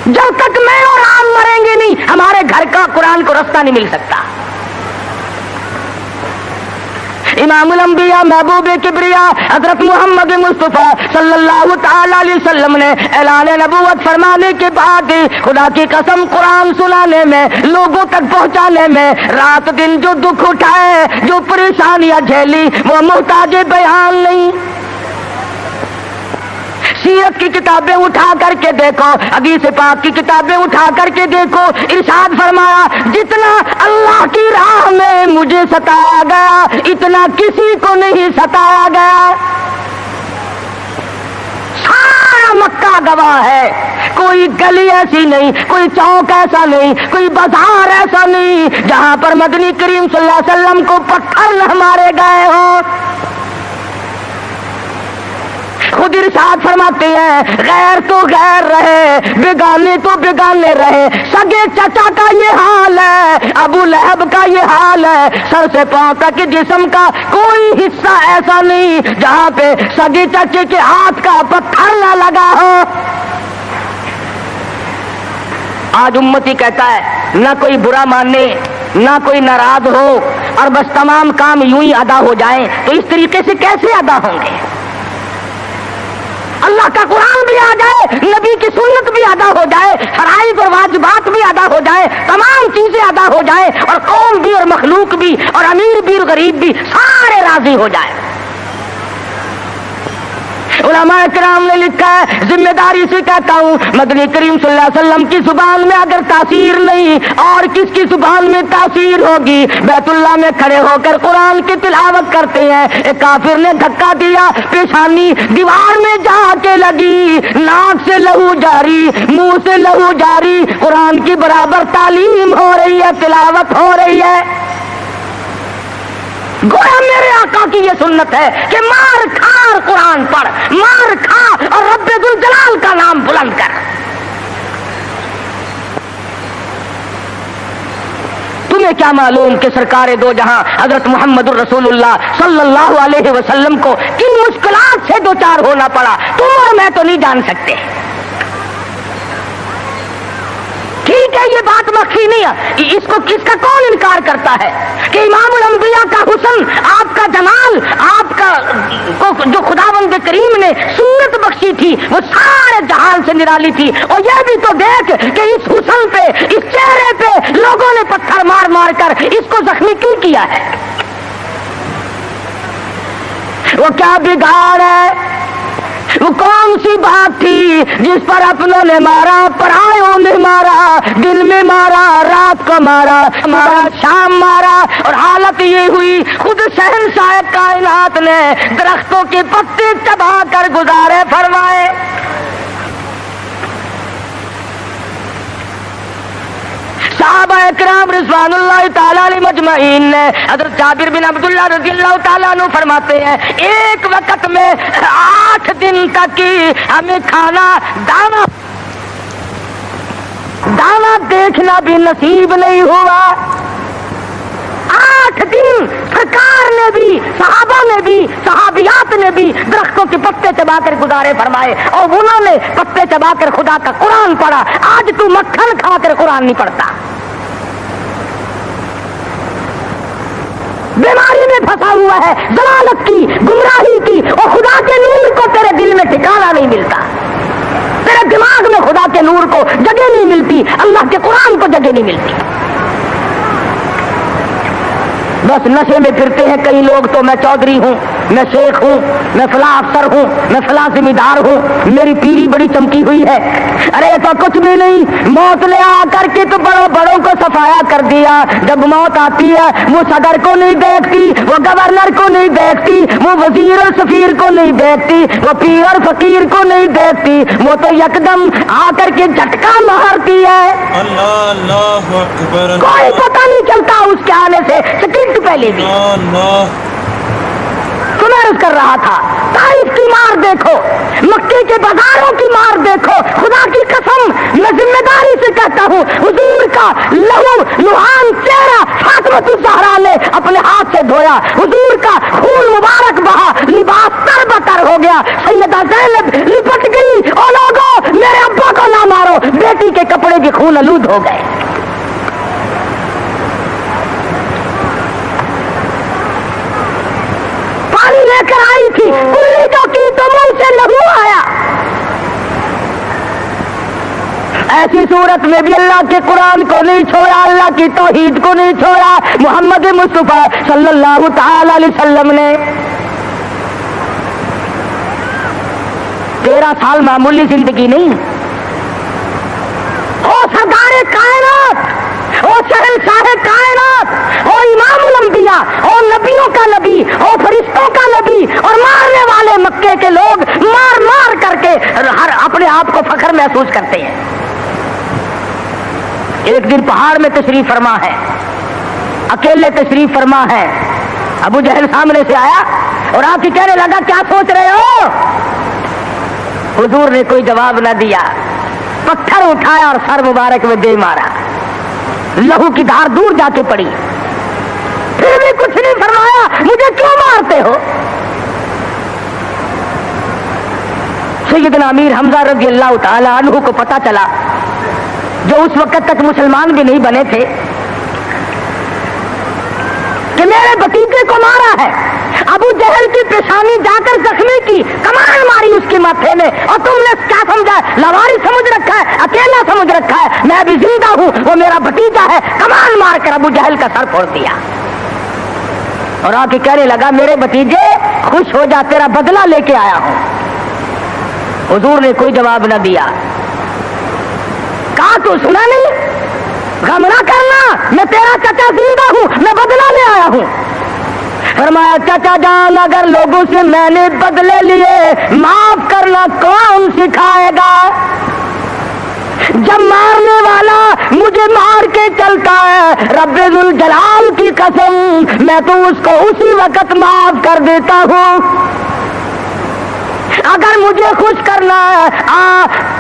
Speaker 1: جب تک میں اور آپ مریں گے نہیں، ہمارے گھر کا قرآن کو رستہ نہیں مل سکتا۔ امام الانبیاء محبوب کبریا حضرت محمد مصطفیٰ صلی اللہ تعالی علیہ وسلم نے اعلان نبوت فرمانے کے بعد خدا کی قسم قرآن سنانے میں، لوگوں تک پہنچانے میں رات دن جو دکھ اٹھائے، جو پریشانیاں جھیلی، وہ محتاج بیان نہیں۔ سیرت کی کتابیں اٹھا کر کے دیکھو، حدیث پاک کی کتابیں اٹھا کر کے دیکھو، ارشاد فرمایا جتنا اللہ کی راہ میں مجھے ستایا گیا اتنا کسی کو نہیں ستایا گیا۔ سارا مکہ گواہ ہے، کوئی گلی ایسی نہیں، کوئی چوک ایسا نہیں، کوئی بازار ایسا نہیں جہاں پر مدنی کریم صلی اللہ علیہ وسلم کو پتھر نہ مارے گئے ہوں۔ خود ارشاد فرماتے ہیں غیر تو غیر رہے، بیگانے تو بیگانے رہے، سگے چچا کا یہ حال ہے، ابو لہب کا یہ حال ہے، سر سے پاؤں تک جسم کا کوئی حصہ ایسا نہیں جہاں پہ سگے چچے کے ہاتھ کا پتھر نہ لگا ہو۔ آج امتی کہتا ہے نہ کوئی برا مانے، نہ کوئی ناراض ہو، اور بس تمام کام یوں ہی ادا ہو جائیں، تو اس طریقے سے کیسے ادا ہوں گے؟ اللہ کا قرآن بھی آ جائے، نبی کی سنت بھی ادا ہو جائے، فرائض اور واجبات بھی ادا ہو جائے، تمام چیزیں ادا ہو جائے، اور قوم بھی اور مخلوق بھی اور امیر بھی اور غریب بھی سارے راضی ہو جائے۔ علماء کرام نے لکھا ہے، ذمہ داری سے کہتا ہوں، مدنی کریم صلی اللہ علیہ وسلم کی زبان میں اگر تاثیر نہیں اور کس کی زبان میں تاثیر ہوگی؟ بیت اللہ میں کھڑے ہو کر قرآن کی تلاوت کرتے ہیں، ایک کافر نے دھکا دیا، پیشانی دیوار میں جا کے لگی، ناک سے لہو جاری، منہ سے لہو جاری، قرآن کی برابر تعلیم ہو رہی ہے، تلاوت ہو رہی ہے۔ گویا میرے آقا کی یہ سنت ہے کہ مار کھار قرآن پڑھ، مار کھا اور رب ذوالجلال کا نام بلند کر۔ تمہیں کیا معلوم کہ سرکار دو جہاں حضرت محمد الرسول اللہ صلی اللہ علیہ وسلم کو کن مشکلات سے دوچار ہونا پڑا، تم اور میں تو نہیں جان سکتے۔ ٹھیک ہے یہ بات مخفی نہیں ہے، اس کا کون انکار کرتا ہے کہ امام الانبیاء کا حسن، آپ کا جمال، آپ کا جو خداوند کریم نے سنت بخشی تھی وہ سارے جہان سے نرالی تھی، اور یہ بھی تو دیکھ کہ اس حسن پہ، اس چہرے پہ لوگوں نے پتھر مار مار کر اس کو زخمی کیوں کیا ہے؟ وہ کیا بگاڑ ہے؟ وہ کون سی بات تھی جس پر اپنوں نے مارا، پرایوں نے مارا، دن میں مارا، رات کو مارا، شام مارا، اور حالت یہ ہوئی خود شہنشاہ کائنات نے درختوں کے پتے چبا کر گزارے فرمائے۔ صحابہ اکرام رضوان اللہ تعالی علیہ مجمعین معین نے حضرت جابر بن عبداللہ رضی اللہ تعالیٰ عنہ فرماتے ہیں ایک وقت میں 8 دن تک ہمیں کھانا دانا دیکھنا بھی نصیب نہیں ہوا. 8 دن سرکار نے بھی، صحابہ نے بھی، صحابیات نے بھی درختوں کے پتے چبا کر گزارے فرمائے، اور انہوں نے پتے چبا کر خدا کا قرآن پڑھا. آج تو مکھن کھا کر قرآن نہیں پڑھتا، بیماری میں پھنسا ہوا ہے، ضلالت کی، گمراہی کی، اور خدا کے نور کو تیرے دل میں ٹھکانا نہیں ملتا، تیرے دماغ میں خدا کے نور کو جگہ نہیں ملتی، اللہ کے قرآن کو جگہ نہیں ملتی. بس نشے میں پھرتے ہیں کئی لوگ تو میں چودھری ہوں، میں شیخ ہوں، میں فلاں افسر ہوں، میں فلاں ذمہ دار ہوں، میری پیری بڑی چمکی ہوئی ہے. ارے تو کچھ بھی نہیں، موت نے آ کر کے تو بڑوں کو صفایا کر دیا. جب موت آتی ہے وہ صدر کو نہیں دیکھتی، وہ گورنر کو نہیں دیکھتی، وہ وزیر اور سفیر کو نہیں دیکھتی، وہ پیر اور فقیر کو نہیں دیکھتی، وہ تو یکدم آ کر کے جھٹکا مارتی ہے.
Speaker 3: اللہ اکبر.
Speaker 1: کوئی پتہ نہیں چلتا اس کے آنے سے سیکنڈ پہلے بھی. سمرس کر رہا تھا، طائف کی مار دیکھو، مکے کے بازاروں کی مار دیکھو. خدا کی قسم میں ذمہ داری سے کہتا ہوں، حضور کا لہو لہان چہرہ فاطمہ الزہرا نے اپنے ہاتھ سے دھویا، حضور کا خون مبارک بہا، لباس تر بتر ہو گیا. سیدہ زینب لپٹ گئی، او لوگوں میرے ابا کو نہ مارو، بیٹی کے کپڑے بھی خون آلود ہو گئے. لے کر آئی تھی، کلی جو کی تو منہ سے لہو آیا. ایسی صورت میں بھی اللہ کے قرآن کو نہیں چھوڑا، اللہ کی توحید کو نہیں چھوڑا. محمد مصطفیٰ صلی اللہ تعالی علیہ وسلم نے 13 سال معمولی زندگی نہیں. او سردار کائنات، او شہنشاہ کائنات، او امام الانبیاء، او نبیوں کا نبی، او فرشتوں کا نبی، اور مارنے والے مکے کے لوگ مار مار کر کے ہر اپنے آپ کو فخر محسوس کرتے ہیں. ایک دن پہاڑ میں تشریف فرما ہے، اکیلے تشریف فرما ہے. ابو جہل سامنے سے آیا اور آ کے کہنے لگا کیا سوچ رہے ہو؟ حضور نے کوئی جواب نہ دیا، پتھر اٹھایا اور سر مبارک میں دے مارا. لہو کی دھار دور جا کے پڑی، پھر بھی کچھ نہیں فرمایا. مجھے کیوں مارتے ہو؟ سیدنا امیر حمزہ رضی اللہ تعالی عنہ کو پتا چلا، جو اس وقت تک مسلمان بھی نہیں بنے تھے، کہ میرے بھتیجے کو مارا ہے. ابو جہل کی پیشانی جا کر زخمی کی، کمان ماری اس کے ماتھے میں، اور تم نے کیا سمجھا؟ لواری سمجھ رکھا ہے، اکیلا سمجھ رکھا ہے. میں بھی زندہ ہوں، وہ میرا بھتیجا ہے. کمان مار کر ابو جہل کا سر پھوڑ دیا اور آ کے کہنے لگا میرے بھتیجے خوش ہو جا، تیرا بدلہ لے کے آیا ہوں. حضور نے کوئی جواب نہ دیا. کہا تو سنا نہیں؟ غم نہ کرنا، میں تیرا چچا زندہ ہوں، میں بدلہ لے آیا ہوں. فرمایا چچا جان اگر لوگوں سے میں نے بدلے لیے معاف کرنا کون سکھائے گا؟ جب مارنے والا مجھے مار کے چلتا ہے، رب ذوالجلال کی قسم میں تو اس کو اسی وقت معاف کر دیتا ہوں. اگر مجھے خوش کرنا ہے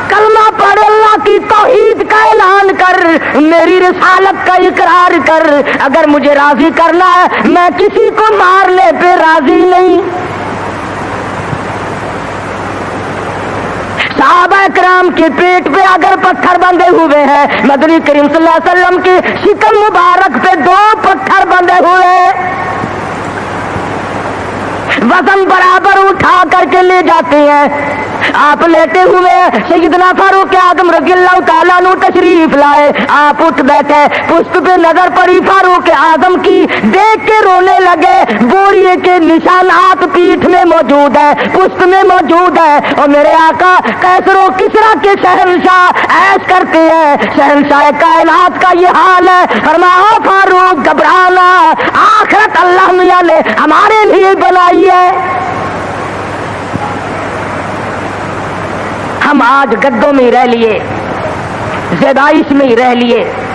Speaker 1: کلمہ پڑھ، اللہ کی توحید کا اعلان کر، میری رسالت کا اقرار کر. اگر مجھے راضی کرنا ہے میں کسی کو مارنے پہ راضی نہیں. صحابہ کرام کے پیٹ پہ اگر پتھر بندھے ہوئے ہیں، مدنی کریم صلی اللہ علیہ وسلم کی شکم مبارک پہ 2 پتھر بندھے ہوئے ہیں، وزن برابر اٹھا کر کے لے جاتے ہیں. آپ لیٹے ہوئے سیدنا فاروق اعظم رضی اللہ تعالیٰ عنہ تشریف لائے. آپ اٹھ بیٹھے، پشت پہ نظر پڑی فاروق اعظم کی، دیکھ کے رونے لگے. بوریے کے نشانات پیٹھ میں موجود ہے، پشت میں موجود ہے. اور میرے آقا کیسر و کسرا کے شہنشاہ ایش کرتے ہیں، شہنشاہ کائنات کا یہ حال ہے. فرمایا فاروق گھبرانا، آخرت اللہ میاں نے ہمارے لیے بنائی ہے. ہم آج گدوں میں رہ لیے، زیبائش میں ہی رہ لیے،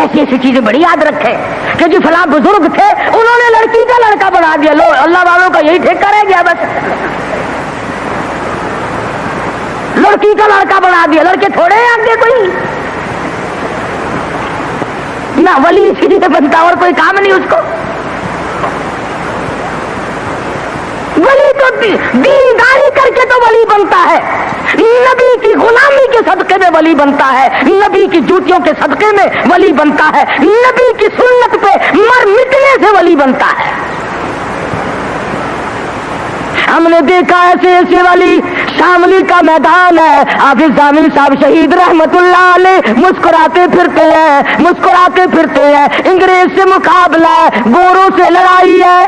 Speaker 1: ایسی ایسی چیزیں بڑی یاد رکھے کہ جو فلاں بزرگ تھے انہوں نے لڑکی کا لڑکا بنا دیا، لو اللہ والوں کا یہی ٹھیکہ رہ گیا، بس لڑکی کا لڑکا بنا دیا، لڑکے تھوڑے ہیں آگے کوئی نہ، ولی اسی لیے بنتا اور کوئی کام نہیں اس کو، ولی تو دینداری کر کے تو ولی بنتا ہے، نبی کی غلامی کے صدقے میں ولی بنتا ہے، نبی کی جوتیوں کے صدقے میں ولی بنتا ہے، نبی کی سنت پہ مر مٹنے سے ولی بنتا ہے۔ ہم نے دیکھا ایسے ایسے ولی، شاملی کا میدان ہے، حافظ ضامن صاحب شہید رحمت اللہ علیہ مسکراتے پھرتے ہیں، مسکراتے پھرتے ہیں، انگریز سے مقابلہ ہے، گوروں سے لڑائی ہے،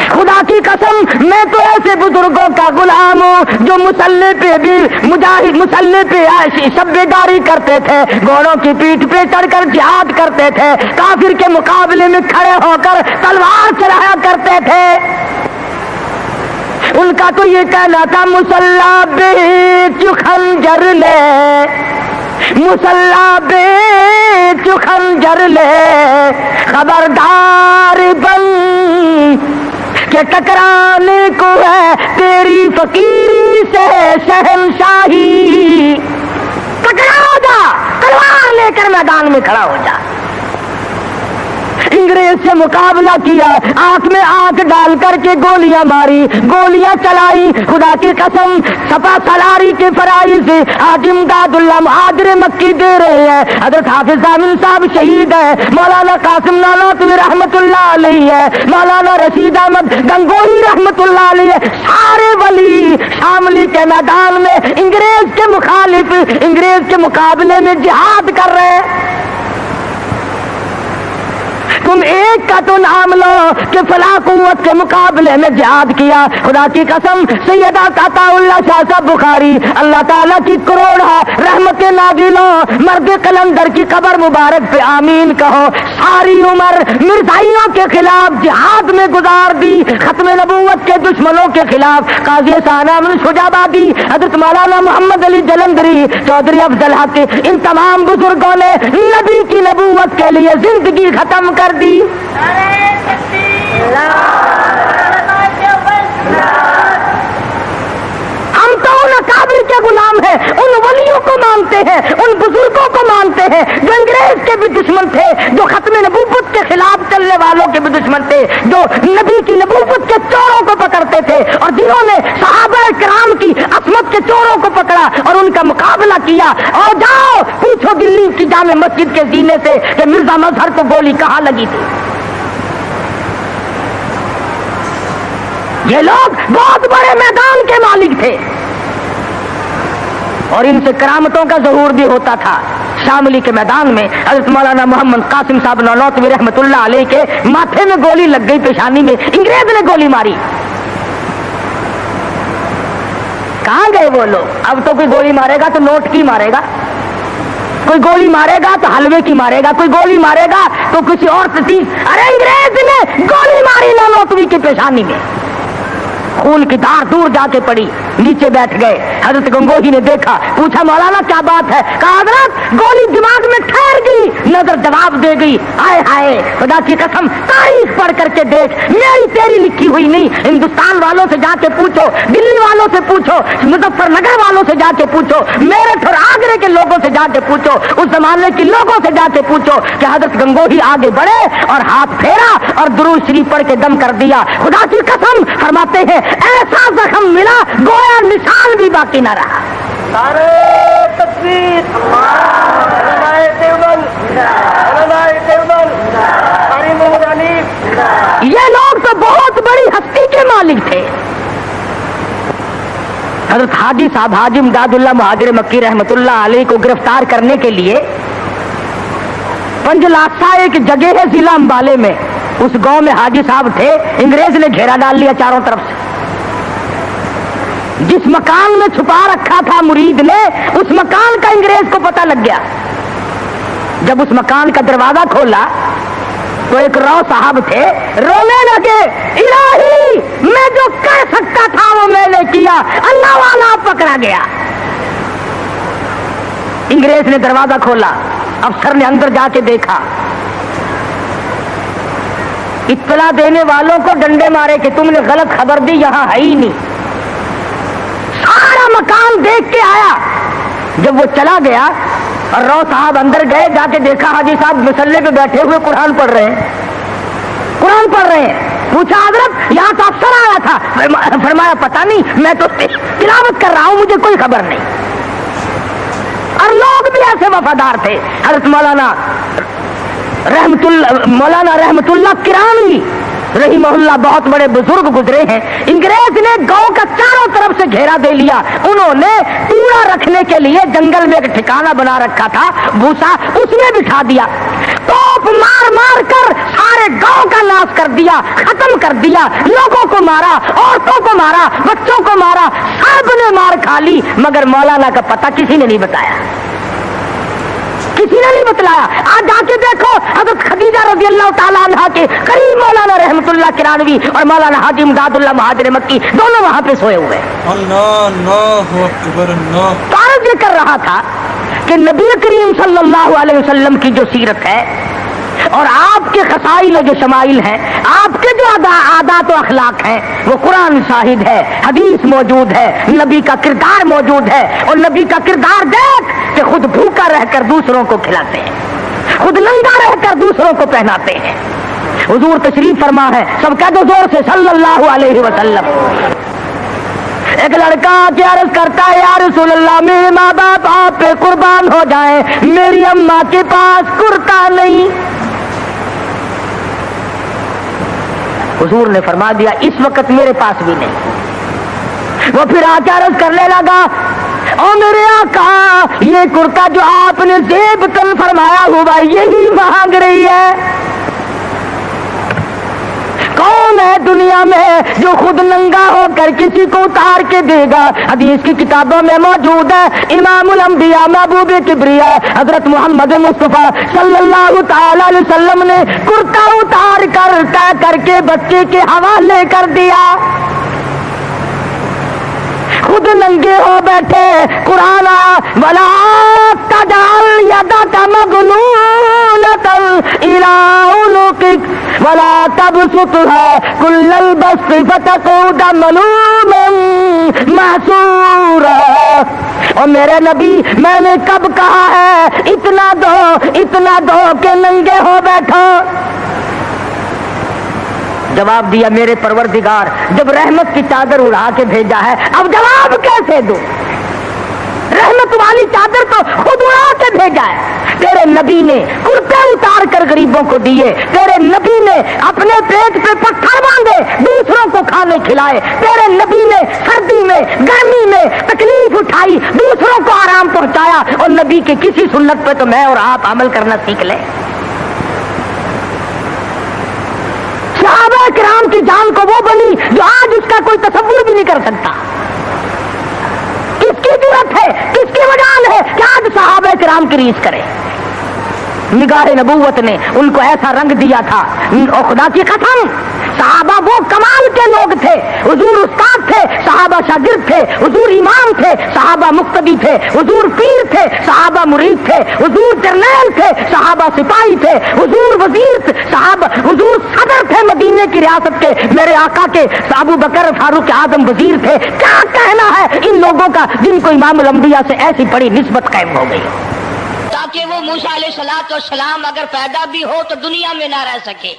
Speaker 1: خدا کی قسم میں تو ایسے بزرگوں کا غلام ہوں جو مسلح پہ بھی مجاہد، مسلح پہ شب بیداری کرتے تھے، گھوڑوں کی پیٹھ پہ چڑھ کر جہاد کرتے تھے، کافر کے مقابلے میں کھڑے ہو کر تلوار چلایا کرتے تھے۔ ان کا تو یہ کہنا تھا مسلح بیچ خنجر لے، مسلح بیچ خنجر لے، خبردار بن کہ ٹکرانے کو ہے تیری فقیری سے شہنشاہی، ٹکرا ہو جا، تلوار لے کر میدان میں کھڑا ہو جا۔ انگریز سے مقابلہ کیا، آنکھ میں آنکھ ڈال کر کے گولیاں ماری، گولیاں چلائی، خدا کی قسم سپا سالاری کے فرائی سے حاجی امداد اللہ مہاجر مکی دے رہے ہیں، حضرت حافظ ضامن صاحب شہید ہے، مولانا قاسم نانوتوی رحمت اللہ علیہ ہے، مولانا رشید احمد گنگوہی رحمت اللہ علیہ ہے، سارے ولی شاملی کے میدان میں انگریز کے مخالف، انگریز کے مقابلے میں جہاد کر رہے ہیں۔ تم ایک کا تو نام لو کہ فلاں قوت کے مقابلے میں جہاد کیا، خدا کی قسم سیدہ عطا اللہ شاہ صاحب بخاری اللہ تعالیٰ کی کروڑ رحمت نازلوں، مرد قلندر کی قبر مبارک پہ آمین کہو، ساری عمر مرزائیوں کے خلاف جہاد میں گزار دی، ختم نبوت کے دشمنوں کے خلاف، قاضی ثانوی شجابادی، حضرت مولانا محمد علی جلندری، چودھری افضل حق، ان تمام بزرگوں نے نبی کی نبوت کے لیے زندگی ختم کر دی۔ ہم تو ان اکابر کے غلام ہیں، ان ولیوں کو مانتے ہیں، ان بزرگوں کو مانتے ہیں جو انگریز کے بھی دشمن تھے، جو ختم نبوت کے خلاف چلنے والوں کے بھی دشمن تھے، جو نبی کی نبوت کے چوروں کو پکڑتے تھے، اور جنہوں نے صحابہ کرام کی عصمت کے چوروں کو پکڑا اور ان کا مقابلہ کیا۔ اور جاؤ پوچھو دلی کی جامع مسجد کے زینے سے کہ مرزا مظہر کو گولی کہاں لگی تھی۔ یہ لوگ بہت بڑے میدان کے مالک تھے اور ان سے کرامتوں کا ظہور بھی ہوتا تھا۔ شاملی کے میدان میں حضرت مولانا محمد قاسم صاحب نانوتوی رحمت اللہ علیہ کے ماتھے میں گولی لگ گئی، پیشانی میں انگریز نے گولی ماری۔ کہاں گئے وہ لوگ؟ اب تو کوئی گولی مارے گا تو نوٹ کی مارے گا، کوئی گولی مارے گا تو حلوے کی مارے گا، کوئی گولی مارے گا تو کسی اور چیز۔ ارے انگریز نے گولی ماری نانوتوی کی پیشانی میں، خون کی دھار دور جا کے پڑی، نیچے بیٹھ گئے۔ حضرت گنگوہی نے دیکھا، پوچھا مولانا کیا بات ہے؟ کہا حضرت گولی دماغ میں ٹھہر گئی، نظر جواب دے گئی، ہائے ہائے خدا کی قسم تاریخ پڑھ کر کے دیکھ، میری تیری لکھی ہوئی نہیں، ہندوستان والوں سے جا کے پوچھو، دلی والوں سے پوچھو، مظفر نگر والوں سے جا کے پوچھو، میرٹھ اور آگرے کے لوگوں سے جا کے پوچھو، اس زمانے کے لوگوں سے جا کے پوچھو کہ حضرت گنگوہی آگے بڑھے اور ہاتھ پھیرا اور درود شریف پڑھ کے دم کر دیا۔ خدا کی قسم فرماتے ہیں ایسا زخم ملا گویا نشان بھی باقی نہ رہا۔
Speaker 3: سارے تکبیر،
Speaker 1: یہ لوگ تو بہت بڑی ہستی کے مالک تھے۔ حضرت حاجی صاحب حاجی امداد اللہ مہاجر مکی رحمت اللہ علیہ کو گرفتار کرنے کے لیے پنجلاسا ایک جگہ ہے ضلع امبالے میں، اس گاؤں میں حاجی صاحب تھے، انگریز نے گھیرا ڈال لیا چاروں طرف سے۔ جس مکان میں چھپا رکھا تھا مرید نے، اس مکان کا انگریز کو پتہ لگ گیا۔ جب اس مکان کا دروازہ کھولا تو ایک رو صاحب تھے، رونے لگے، الہی میں جو کہہ سکتا تھا وہ میں نے کیا، اللہ والا پکڑا گیا۔ انگریز نے دروازہ کھولا، افسر نے اندر جا کے دیکھا، اطلاع دینے والوں کو ڈنڈے مارے کہ تم نے غلط خبر دی، یہاں ہے ہی نہیں۔ سارا مکان دیکھ کے آیا۔ جب وہ چلا گیا اور رو صاحب اندر گئے، جا کے دیکھا حاجی صاحب مصلے پہ بیٹھے ہوئے قرآن پڑھ رہے ہیں، قرآن پڑھ رہے ہیں۔ پوچھا حضرت یہاں تو افسر آیا تھا؟ فرمایا پتہ نہیں، میں تو تلاوت کر رہا ہوں، مجھے کوئی خبر نہیں۔ اور لوگ بھی ایسے وفادار تھے۔ حضرت مولانا رحمت اللہ کرانوی رحمہ اللہ بہت بڑے بزرگ گزرے ہیں۔ انگریز نے گاؤں کا چاروں طرف سے گھیرا دے لیا، انہوں نے کوڑا رکھنے کے لیے جنگل میں ایک ٹھکانہ بنا رکھا تھا، بھوسا اس میں بٹھا دیا، توپ مار مار کر سارے گاؤں کا ناش کر دیا، ختم کر دیا، لوگوں کو مارا، عورتوں کو مارا، بچوں کو مارا، سب نے مار کھا لی، مگر مولانا کا پتہ کسی نے نہیں بتایا، کسی نے نہیں بتلایا۔ آج جا کے دیکھو حضرت خدیجہ رضی اللہ تعالیٰ عنہ کے قریب مولانا رحمت اللہ کرانوی اور مولانا حاجی امداد اللہ مہاجر مکی دونوں وہاں پہ سوئے ہوئے۔
Speaker 4: اللہ اکبر اللہ۔
Speaker 1: تو عرض یہ کر رہا تھا کہ نبی کریم صلی اللہ علیہ وسلم کی جو سیرت ہے اور آپ کے خصائل و جو شمائل ہیں، آپ کے جو عادات و اخلاق ہیں، وہ قرآن شاہد ہے، حدیث موجود ہے، نبی کا کردار موجود ہے۔ اور نبی کا کردار دیکھ کہ خود بھوکا رہ کر دوسروں کو کھلاتے ہیں، خود ننگا رہ کر دوسروں کو پہناتے ہیں۔ حضور تشریف فرما ہے، سب کہہ دو زور سے صلی اللہ علیہ وسلم۔ ایک لڑکا کے عرض کرتا ہے یا رسول اللہ میرے ماں باپ آپ پہ قربان ہو جائیں، میری اماں کے پاس کرتا نہیں۔ حضور نے فرما دیا اس وقت میرے پاس بھی نہیں۔ وہ پھر آ کے عرض کرنے لگا او میرے آقا یہ کرتا جو آپ نے زیب تن فرمایا ہوا یہی مانگ رہی ہے، کون ہے دنیا میں جو خود ننگا ہو کر کسی کو اتار کے دے گا؟ حدیث کی کتابوں میں موجود ہے، امام الانبیاء محبوب کبریا حضرت محمد مصطفیٰ صلی اللہ تعالی علیہ وسلم نے کرتا اتار کر طے کر کے بچے کے حوالے کر دیا، خود ننگے ہو بیٹھے۔ قرآن ولا تجعل یدک مغلولۃ الی عنقک ولا تبسطها کل البسط فتقعد ملوما محسورا۔ اور میرے نبی میں نے کب کہا ہے اتنا دو کہ ننگے ہو بیٹھو؟ جواب دیا میرے پروردگار جب رحمت کی چادر اڑا کے بھیجا ہے اب جواب کیسے دوں؟ رحمت والی چادر تو خود اڑا کے بھیجا ہے۔ تیرے نبی نے کرتے اتار کر غریبوں کو دیے، تیرے نبی نے اپنے پیٹ پہ پتھر باندھے دوسروں کو کھانے کھلائے، تیرے نبی نے سردی میں گرمی میں تکلیف اٹھائی دوسروں کو آرام پہنچایا، اور نبی کی کسی سنت پہ تو میں اور آپ عمل کرنا سیکھ لیں۔ صحابہ کرام کی جان کو وہ بنی جو آج اس کا کوئی تصور بھی نہیں کر سکتا۔ کس کی ضرورت ہے، کس کی وجہ ہے کہ آج صحابہ کرام کی ریس کرے؟ نگاہ نبوت نے ان کو ایسا رنگ دیا تھا، اور خدا کی قسم صحابہ وہ کمال کے لوگ تھے، حضور استاد تھے، صحابہ شاگرد تھے، حضور امام تھے، صحابہ مقتدی تھے، حضور پیر تھے، صحابہ مرید تھے، حضور جرنیل تھے، صحابہ سپاہی تھے، حضور وزیر تھے، صحابہ حضور صدر تھے مدینے کی ریاست کے، میرے آقا کے ابو بکر فاروق اعظم وزیر تھے۔ کیا کہنا ہے ان لوگوں کا جن کو امام الانبیاء سے ایسی بڑی نسبت قائم ہو گئی؟
Speaker 5: تاکہ وہ موسیٰ علیہ الصلوۃ والسلام اگر پیدا بھی ہو تو دنیا میں نہ رہ سکے،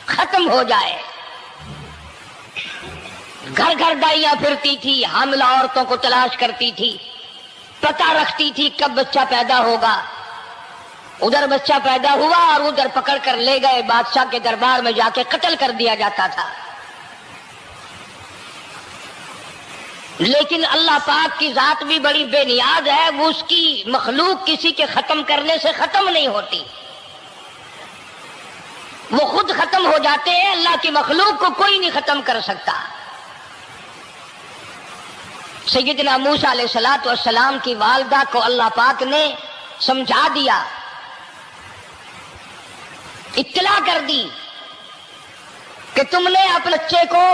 Speaker 5: ختم ہو جائے۔ گھر گھر دائیاں پھرتی تھی، حاملہ عورتوں کو تلاش کرتی تھی، پتہ رکھتی تھی کب بچہ پیدا ہوگا۔ ادھر بچہ پیدا ہوا اور ادھر پکڑ کر لے گئے، بادشاہ کے دربار میں جا کے قتل کر دیا جاتا تھا۔ لیکن اللہ پاک کی ذات بھی بڑی بے نیاز ہے، وہ اس کی مخلوق کسی کے ختم کرنے سے ختم نہیں ہوتی، وہ خود ختم ہو جاتے ہیں۔ اللہ کی مخلوق کو کوئی نہیں ختم کر سکتا۔ سیدنا موسیٰ علیہ الصلوۃ والسلام کی والدہ کو اللہ پاک نے سمجھا دیا، اطلاع کر دی کہ تم نے اپنے بچے کو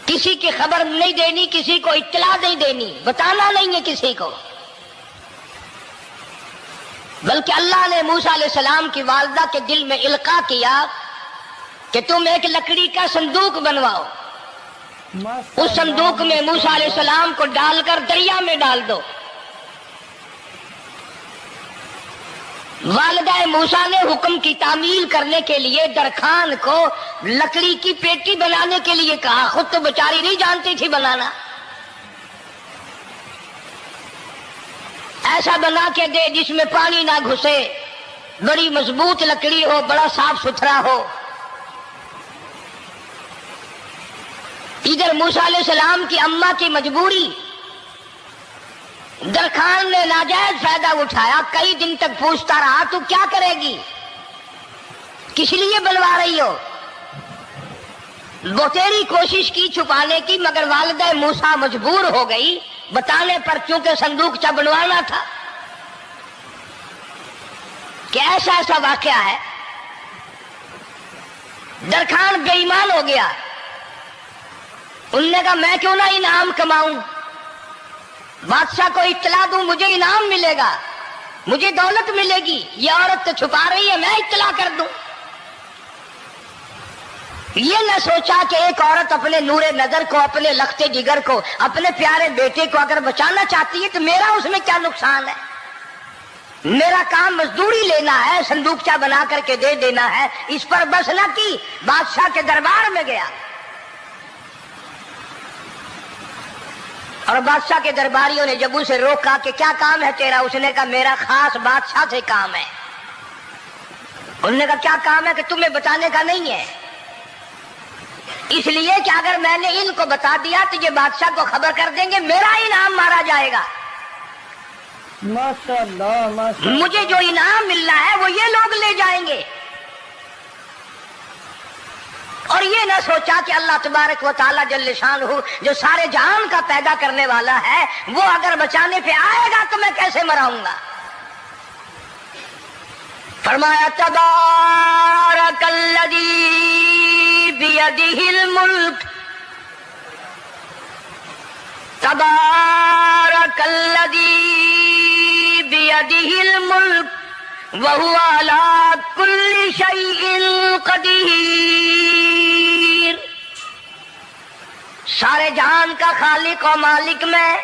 Speaker 5: کسی کی خبر نہیں دینی، کسی کو اطلاع نہیں دینی، بتانا نہیں ہے کسی کو۔ بلکہ اللہ نے موسیٰ علیہ السلام کی والدہ کے دل میں القاء کیا کہ تم ایک لکڑی کا صندوق بنواؤ، اس صندوق میں موسیٰ علیہ السلام کو ڈال کر دریا میں ڈال دو۔ والدہ موسیٰ نے حکم کی تعمیل کرنے کے لیے درخان کو لکڑی کی پیٹی بنانے کے لیے کہا، خود تو بیچاری نہیں جانتی تھی بنانا۔ ایسا بنا کے دے جس میں پانی نہ گھسے، بڑی مضبوط لکڑی ہو، بڑا صاف ستھرا ہو۔ ادھر موسیٰ علیہ السلام کی اماں کی مجبوری، درخان نے ناجائز فائدہ اٹھایا، کئی دن تک پوچھتا رہا تو کیا کرے گی، کس لیے بلوا رہی ہو؟ بہتری کوشش کی چھپانے کی، مگر والدہ موسیٰ مجبور ہو گئی بتانے پر، کیونکہ صندوق چا بنوانا تھا۔ کہ ایسا واقعہ ہے، درخان بے ایمان ہو گیا۔ انہوں نے کہا میں کیوں نہ انعام کماؤں، بادشاہ کو اطلاع دوں، مجھے انعام ملے گا، مجھے دولت ملے گی، یہ عورت تو چھپا رہی ہے، میں اطلاع کر دوں۔ یہ نہ سوچا کہ ایک عورت اپنے نور نظر کو، اپنے لخت جگر کو، اپنے پیارے بیٹے کو اگر بچانا چاہتی ہے تو میرا اس میں کیا نقصان ہے؟ میرا کام مزدوری لینا ہے، صندوقچہ بنا کر کے دے دینا ہے۔ اس پر بس نہ کی، بادشاہ کے دربار میں گیا اور بادشاہ کے درباریوں نے جب اسے روکا کہ کیا کام ہے تیرا، اس نے کہا میرا خاص بادشاہ سے کام ہے۔ انہوں نے کہا کیا کام ہے؟ کہ تمہیں بتانے کا نہیں ہے، اس لیے کہ اگر میں نے ان کو بتا دیا تو یہ بادشاہ کو خبر کر دیں گے، میرا انعام مارا جائے گا۔ ماشاءاللہ، مجھے جو انعام ملنا ہے وہ یہ لوگ لے جائیں گے۔ اور یہ نہ سوچا کہ اللہ تبارک و تعالیٰ جل شانہ جو سارے جہان کا پیدا کرنے والا ہے، وہ اگر بچانے پہ آئے گا تو میں کیسے مراؤں گا۔ فرمایا تبارک الذی بیدہ الملک، تبارک الذی بیدہ الملک وَهُوَ عَلَىٰ كُلِّ شَيْءٍ قَدِيرٌ۔ سارے جہان کا خالق و مالک میں،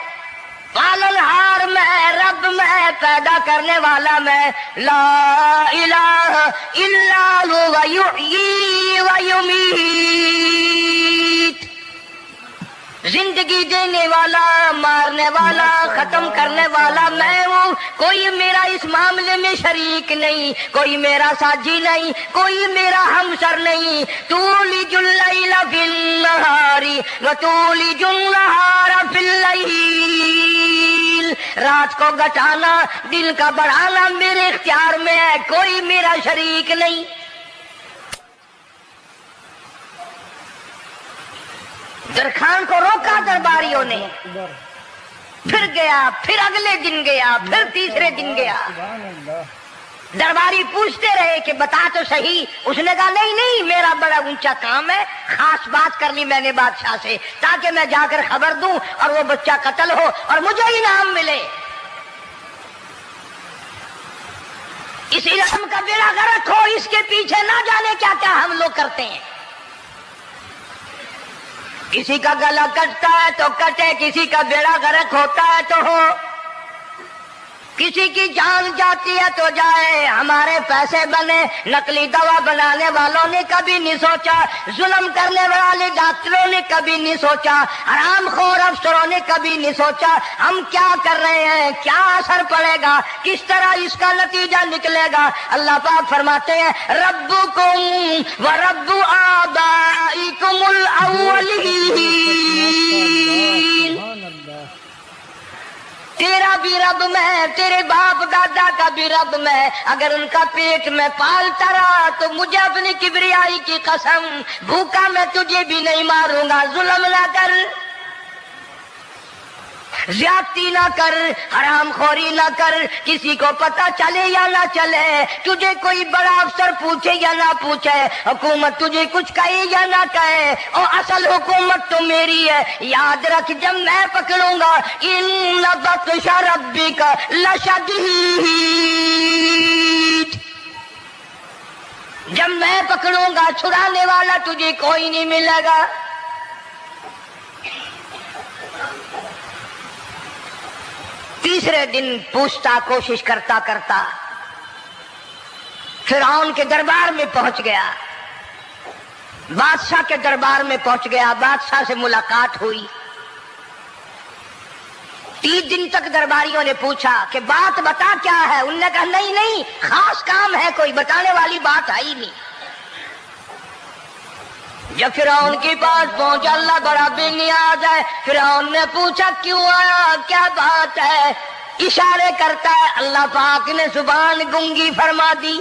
Speaker 5: پالنہار میں، رب میں، پیدا کرنے والا میں، لا الہ الا هو یحیی و یمیت، زندگی دینے والا، مارنے والا، ختم کرنے والا میں ہوں۔ کوئی میرا اس معاملے میں شریک نہیں، کوئی میرا ساجی نہیں، کوئی میرا ہمسر نہیں۔ تولج اللیل فی النہار وتولج النہار فی اللیل، رات کو گھٹانا، دن کا بڑھانا میرے اختیار میں ہے، کوئی میرا شریک نہیں۔ درخان کو روکا درباریوں نے، پھر گیا، پھر اگلے دن گیا، پھر تیسرے دن گیا۔ درباری پوچھتے رہے کہ بتا تو صحیح۔ اس نے کہا نہیں نہیں، میرا بڑا اونچا کام ہے، خاص بات کر لی میں نے بادشاہ سے تاکہ میں جا کر خبر دوں اور وہ بچہ قتل ہو اور مجھے انعام ملے۔ اس علم کا بیڑا غرق ہو، اس کے پیچھے نہ جانے کیا کیا ہم لوگ کرتے ہیں۔ کسی کا گلا کٹتا ہے تو کٹے، کسی کا بیڑا غرق ہوتا ہے تو ہو، کسی کی جان جاتی ہے تو جائے، ہمارے پیسے بنے۔ نقلی دوا بنانے والوں نے کبھی نہیں سوچا، ظلم کرنے والے ڈاکٹروں نے کبھی نہیں سوچا، حرام خور افسروں نے کبھی نہیں سوچا ہم کیا کر رہے ہیں، کیا اثر پڑے گا، کس طرح اس کا نتیجہ نکلے گا۔ اللہ پاک فرماتے ہیں ربکم و رب آبائکم الاولین، تیرا بھی رب میں، تیرے باپ دادا کا بھی رب میں، اگر ان کا پیٹ میں پالتا رہا تو مجھے اپنی کبریائی کی قسم، بھوکا میں تجھے بھی نہیں ماروں گا، ظلم نہ کر۔ زیادتی نہ کر، حرام خوری نہ کر، کسی کو پتہ چلے یا نہ چلے، تجھے کوئی بڑا افسر پوچھے یا نہ پوچھے، حکومت تجھے کچھ کہے یا نہ کہے، اور اصل حکومت تو میری ہے۔ یاد رکھ جب میں پکڑوں گا، ان بطش ربک لشدید، جب میں پکڑوں گا چھڑانے والا تجھے کوئی نہیں ملے گا۔ تیسرے دن پوچھتا، کوشش کرتا کرتا فرعون کے دربار میں پہنچ گیا، بادشاہ کے دربار میں پہنچ گیا، بادشاہ سے ملاقات ہوئی۔ 3 دن تک درباریوں نے پوچھا کہ بات بتا کیا ہے، انہوں نے کہا نہیں نہیں خاص کام ہے، کوئی بتانے والی بات ہے ہی نہیں۔ جب فرعون کے پاس پہنچا، اللہ بڑا بے نیاز ہے، فرعون نے پوچھا کیوں آیا، کیا بات ہے، اشارے کرتا ہے، اللہ پاک نے زبان گنگی فرما دی۔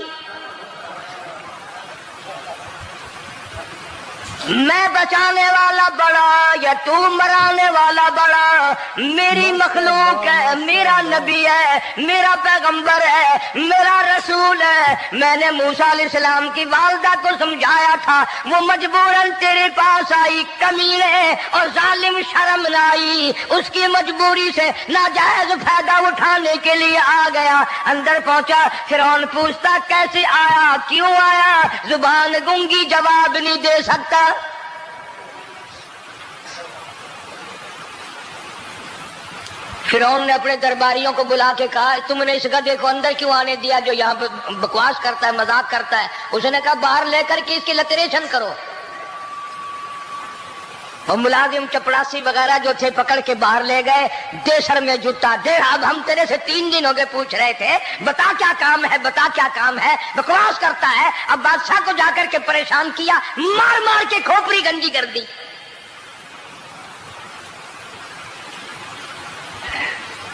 Speaker 5: میں بچانے والا بڑا یا تو مرانے والا بڑا، میری مخلوق ہے، میرا نبی ہے، میرا پیغمبر ہے، میرا رسول ہے۔ میں نے موسیٰ علیہ السلام کی والدہ کو سمجھایا تھا، وہ مجبوراً تیرے پاس آئی، کمینے اور ظالم شرم نہ آئی، اس کی مجبوری سے ناجائز فائدہ اٹھانے کے لیے آ گیا۔ اندر پہنچا، فرعون پوچھتا کیسے آیا، کیوں آیا، زبان گنگی جواب نہیں دے سکتا۔ فرعون نے اپنے درباریوں کو بلا کے کہا تم نے اس گدھے کو اندر کیوں آنے دیا جو یہاں پہ بکواس کرتا ہے، مذاق کرتا ہے؟ اس نے کہا باہر لے کر کے اس کی لتریشن کرو۔ اور ملازم چپڑاسی وغیرہ جو تھے پکڑ کے باہر لے گئے، دے سر میں جوتا دے، اب ہم تیرے سے 3 دن ہو گئے پوچھ رہے تھے، بتا کیا کام ہے، بتا کیا کام ہے، بکواس کرتا ہے۔ اب بادشاہ کو جا کر کے پریشان کیا، مار مار کے کھوپڑی گنجی کر دی۔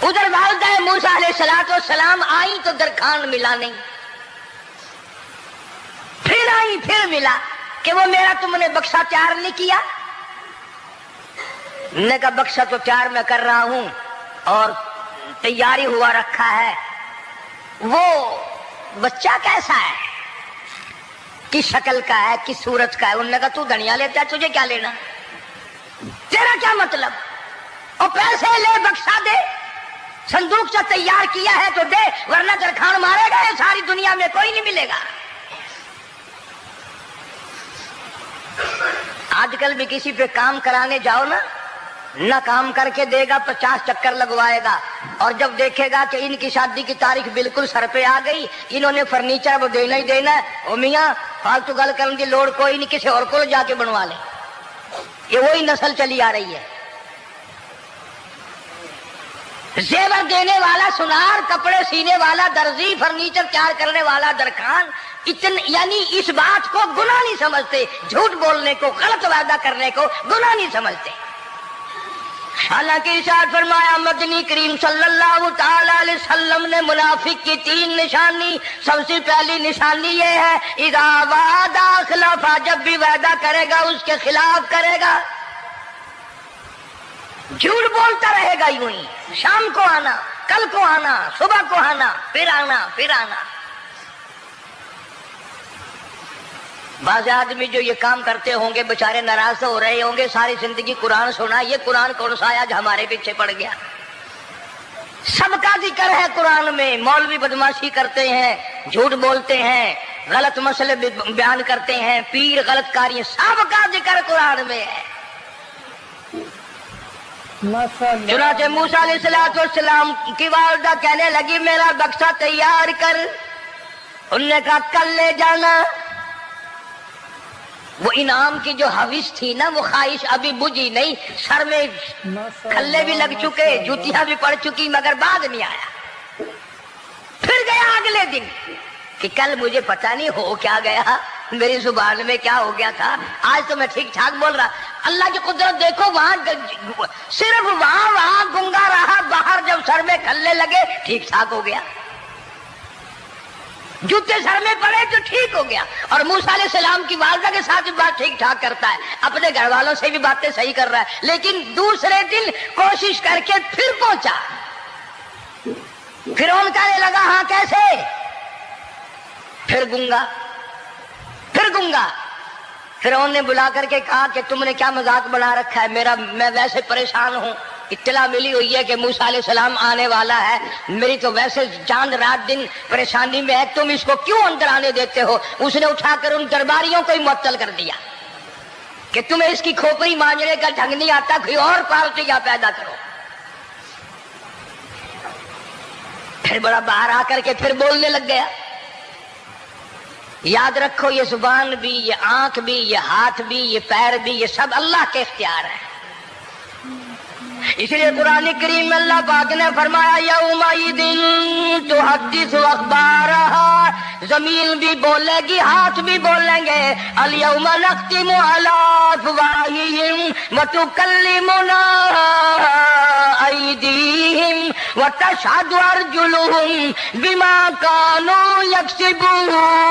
Speaker 5: ادھر والدہ موسیٰ علیہ السلام آئی تو درخان ملا نہیں، پھر آئی پھر ملا کہ وہ میرا تم نے بکسا تیار نہیں کیا۔ نے کہا بکسا تو تیار میں کر رہا ہوں اور تیاری ہوا رکھا ہے، وہ بچہ کیسا ہے، کس شکل کا ہے، کس صورت کا ہے؟ انہوں نے کہا تو دنیا لیتا ہے، تجھے کیا لینا، تیرا کیا مطلب، اور پیسے لے بکسا دے، صندوق سے تیار کیا ہے تو دے، ورنہ درخان مارے گا ساری دنیا میں کوئی نہیں ملے گا۔ آج کل بھی کسی پہ کام کرانے جاؤ نا، نہ کام کر کے دے گا 50 چکر لگوائے گا، اور جب دیکھے گا کہ ان کی شادی کی تاریخ بالکل سر پہ آ گئی، انہوں نے فرنیچر وہ دینا ہی دینا ہے، او میاں فالتو گل کرنے کی لوڑ کوئی نہیں، کسی اور کو جا کے بنوا لے۔ یہ وہی نسل چلی آ رہی ہے، زیور دینے والا سنار، کپڑے سینے والا درزی، فرنیچر تیار کرنے والا درخان، یعنی اس بات کو گناہ نہیں سمجھتے، جھوٹ بولنے کو، غلط وعدہ کرنے کو گناہ نہیں سمجھتے۔ حالانکہ ارشاد فرمایا مدنی کریم صلی اللہ تعالی علیہ وسلم نے منافق کی 3 نشانی، سب سے پہلی نشانی یہ ہے اذا وعد اخلف، جب بھی وعدہ کرے گا اس کے خلاف کرے گا، جھوٹ بولتا رہے گا، یوں ہی شام کو آنا، کل کو آنا، صبح کو آنا، پھر آنا پھر آنا۔ بعض آدمی جو یہ کام کرتے ہوں گے بےچارے ناراض ہو رہے ہوں گے، ساری زندگی قرآن سنا، یہ قرآن کون سا آج ہمارے پیچھے پڑ گیا؟ سب کا ذکر ہے قرآن میں، مولوی بدماشی کرتے ہیں، جھوٹ بولتے ہیں، غلط مسئلے بیان کرتے ہیں، پیر غلط کاری، سب کا ذکر قرآن میں ہے۔ چنانچہ موسیٰ علیہ السلام کی والدہ کہنے لگی میرا بکسا تیار کر، انہوں نے کہا کل لے جانا۔ وہ انعام کی جو حوث تھی نا، وہ خواہش ابھی بجھی نہیں، سر میں کھلے بھی لگ چکے، جوتیاں بھی پڑ چکی، مگر بعد نہیں آیا۔ پھر گیا اگلے دن کہ کل مجھے پتہ نہیں ہو کیا گیا، میری زبان میں کیا ہو گیا تھا، آج تو میں ٹھیک ٹھاک بول رہا۔ اللہ کی قدرت دیکھو، وہاں صرف وہاں گنگا رہا، باہر جب سر میں کھلنے لگے ٹھیک ٹھاک ہو گیا۔ جوتے سر میں پڑے تو ٹھیک ہو گیا. اور موسیٰ علیہ السلام کی والدہ کے ساتھ بھی بات ٹھیک ٹھاک کرتا ہے, اپنے گھر والوں سے بھی باتیں صحیح کر رہا ہے, لیکن دوسرے دن کوشش کر کے پھر پہنچا. فرعون کہنے لگا ہاں کیسے؟ پھر گنگا. فرعون نے بلا کر کے کہا کہ تم نے کیا مذاق بنا رکھا ہے, میں ویسے پریشان ہوں, اطلاع ملی ہوئی ہے کہ موسیٰ علیہ السلام آنے والا ہے, میری تو ویسے چاند رات دن پریشانی میں ہے, تم اس کو کیوں اندر آنے دیتے ہو؟ اس نے اٹھا کر ان درباریوں کو ہی معطل کر دیا کہ تمہیں اس کی کھوپڑی مانجنے کا ڈھنگ نہیں آتا, کوئی اور پارٹیاں پیدا کرو. پھر بڑا باہر آ کر کے پھر بولنے لگ گیا. یاد رکھو یہ زبان بھی, یہ آنکھ بھی, یہ ہاتھ بھی, یہ پیر بھی, یہ سب اللہ کے اختیار ہے. اس لیے قرآن کریم میں اللہ پاک نے فرمایا یومئذ تحدث اخبارہا, زمین بھی بولے گی, ہاتھ بھی بولیں گے. الیوم نختم علی افواہہم وتکلمنا ایدیہم وتشہد ارجلہم بما کانوا یکسبون.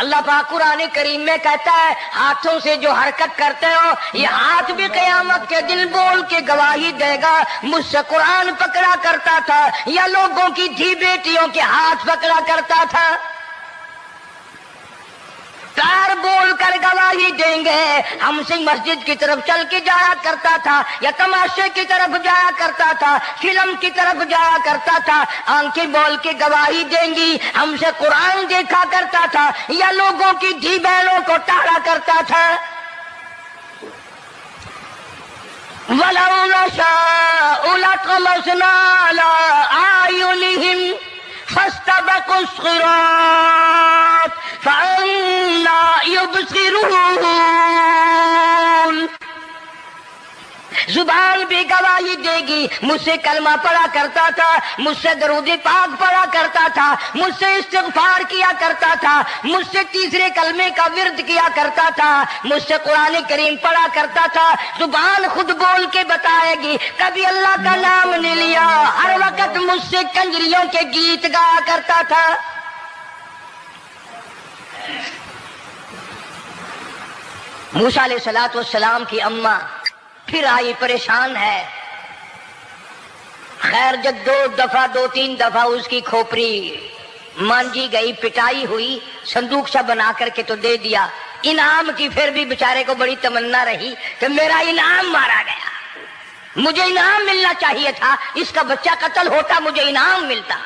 Speaker 5: اللہ پاک قرآن کریم میں کہتا ہے ہاتھوں سے جو حرکت کرتے ہو یہ ہاتھ بھی قیامت کے دن بول کے گواہی دے گا, مجھ سے قرآن پکڑا کرتا تھا یا لوگوں کی دھی بیٹیوں کے ہاتھ پکڑا کرتا تھا. پیر بول کر گواہی دیں گے, ہم سے مسجد کی طرف چل کے جایا کرتا تھا یا تماشے کی طرف جایا کرتا تھا, فلم کی طرف جایا کرتا تھا. آنکھیں بول کے گواہی دیں گی, ہم سے قرآن دیکھا کرتا تھا یا لوگوں کی دھی بہنوں کو ٹالا کرتا تھا. وَلَوْ نَشَاءُ لَطَمَسْنَا عَلَىٰ أَعْيُنِهِمْ فَاسْتَبَقُوا الصِّرَاطَ فَأَنَّىٰ يُبْصِرُونَ. زبان بھی گواہی دے گی, مجھ سے کلمہ پڑھا کرتا تھا, مجھ سے درود پاک پڑھا کرتا تھا, مجھ سے استغفار کیا کرتا تھا, مجھ سے تیسرے کلمے کا ورد کیا کرتا تھا, مجھ سے قرآن کریم پڑھا کرتا تھا. زبان خود بول کے بتائے گی, کبھی اللہ کا نام نہیں لیا, ہر وقت مجھ سے کنجریوں کے گیت گایا کرتا تھا. موسیٰ علیہ السلام کی اماں پھر آئی, پریشان ہے. خیر جب دو تین دفعہ اس کی کھوپڑی مانجی گئی, پٹائی ہوئی, صندوق سا بنا کر کے تو دے دیا. انعام کی پھر بھی بیچارے کو بڑی تمنا رہی کہ میرا انعام مارا گیا, مجھے انعام ملنا چاہیے تھا, اس کا بچہ قتل ہوتا مجھے انعام ملتا.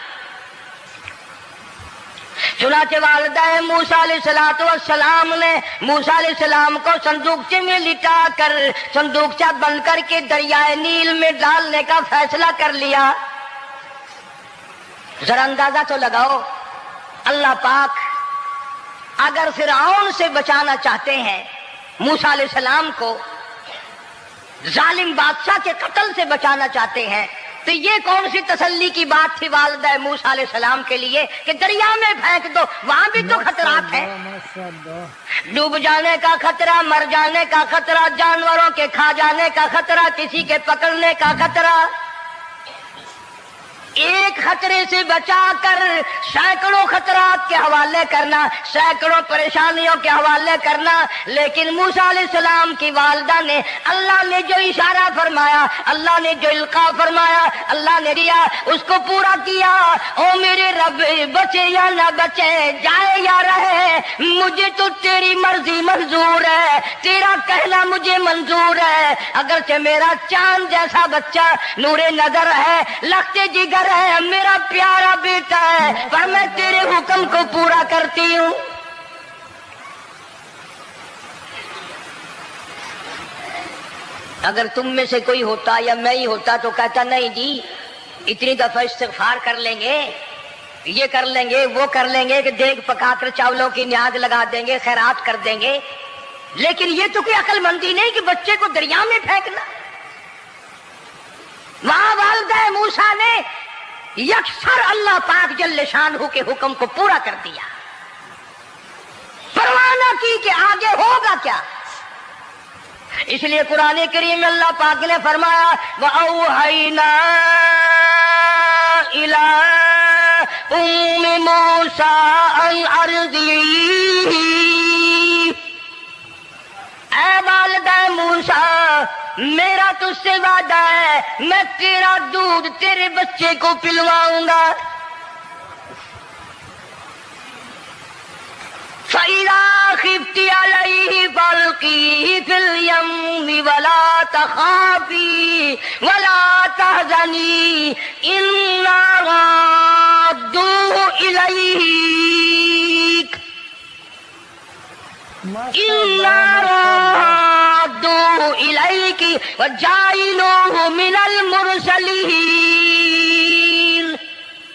Speaker 5: چنانچہ والدہ موسیٰ علیہ السلام نے موسیٰ علیہ السلام کو صندوقچے میں لٹا کر صندوقچہ بند کر کے دریائے نیل میں ڈالنے کا فیصلہ کر لیا. ذرا اندازہ تو لگاؤ, اللہ پاک اگر فرعون سے بچانا چاہتے ہیں, موسیٰ علیہ السلام کو ظالم بادشاہ کے قتل سے بچانا چاہتے ہیں, تو یہ کون سی تسلی کی بات تھی والدہ موسیٰ علیہ السلام کے لیے کہ دریا میں پھینک دو, وہاں بھی تو خطرات ہیں, ڈوب جانے کا خطرہ, مر جانے کا خطرہ, جانوروں کے کھا جانے کا خطرہ, کسی کے پکڑنے کا خطرہ. ایک خطرے سے بچا کر سینکڑوں خطرات کے حوالے کرنا, سینکڑوں پریشانیوں کے حوالے کرنا. لیکن موسیٰ علیہ السلام کی والدہ نے اللہ نے جو اشارہ فرمایا, اللہ نے جو القاء فرمایا, اللہ نے دیا, اس کو پورا کیا. او میرے رب, بچے یا نہ بچے, جائے یا رہے, مجھے تو تیری مرضی منظور ہے, تیرا کہنا مجھے منظور ہے. اگرچہ میرا چاند جیسا بچہ نور نظر ہے, لخت جگر ہے, میرا پیارا بیٹا ہے, پر میں تیرے حکم کو پورا کرتی ہوں. اگر تم میں سے کوئی ہوتا یا میں ہی ہوتا تو کہتا نہیں جی اتنی دفعہ استغفار کر لیں گے, یہ کر لیں گے, وہ کر لیں گے, کہ دیگ پکا کر چاولوں کی نیاز لگا دیں گے, خیرات کر دیں گے. لیکن یہ تو کوئی عقل مندی نہیں کہ بچے کو دریا میں پھینکنا. وہاں والدہ موسیٰ نے یکسر اللہ پاک جل شانہ کے حکم کو پورا کر دیا, پرواہ نہ کی کہ آگے ہوگا کیا. اس لیے قرآن کریم میں اللہ پاک نے فرمایا وَأَوْحَيْنَا إِلَىٰ موسیٰ ان ارضعیہ، اے والدہ موسیٰ میرا تجھ سے وعدہ ہے میں تیرا دودھ تیرے بچے کو پلواؤں گا۔ فَإِذَا خِفْتِ عَلَيْهِ فَأَلْقِيهِ فِي الْيَمِّ وَلَا تَخَافِي وَلَا تَحْزَنِي إِنَّا رَادُّوهُ إِلَيْكَ وَجَاعِلُوهُ مِنَ الْمُرْسَلِينَ۔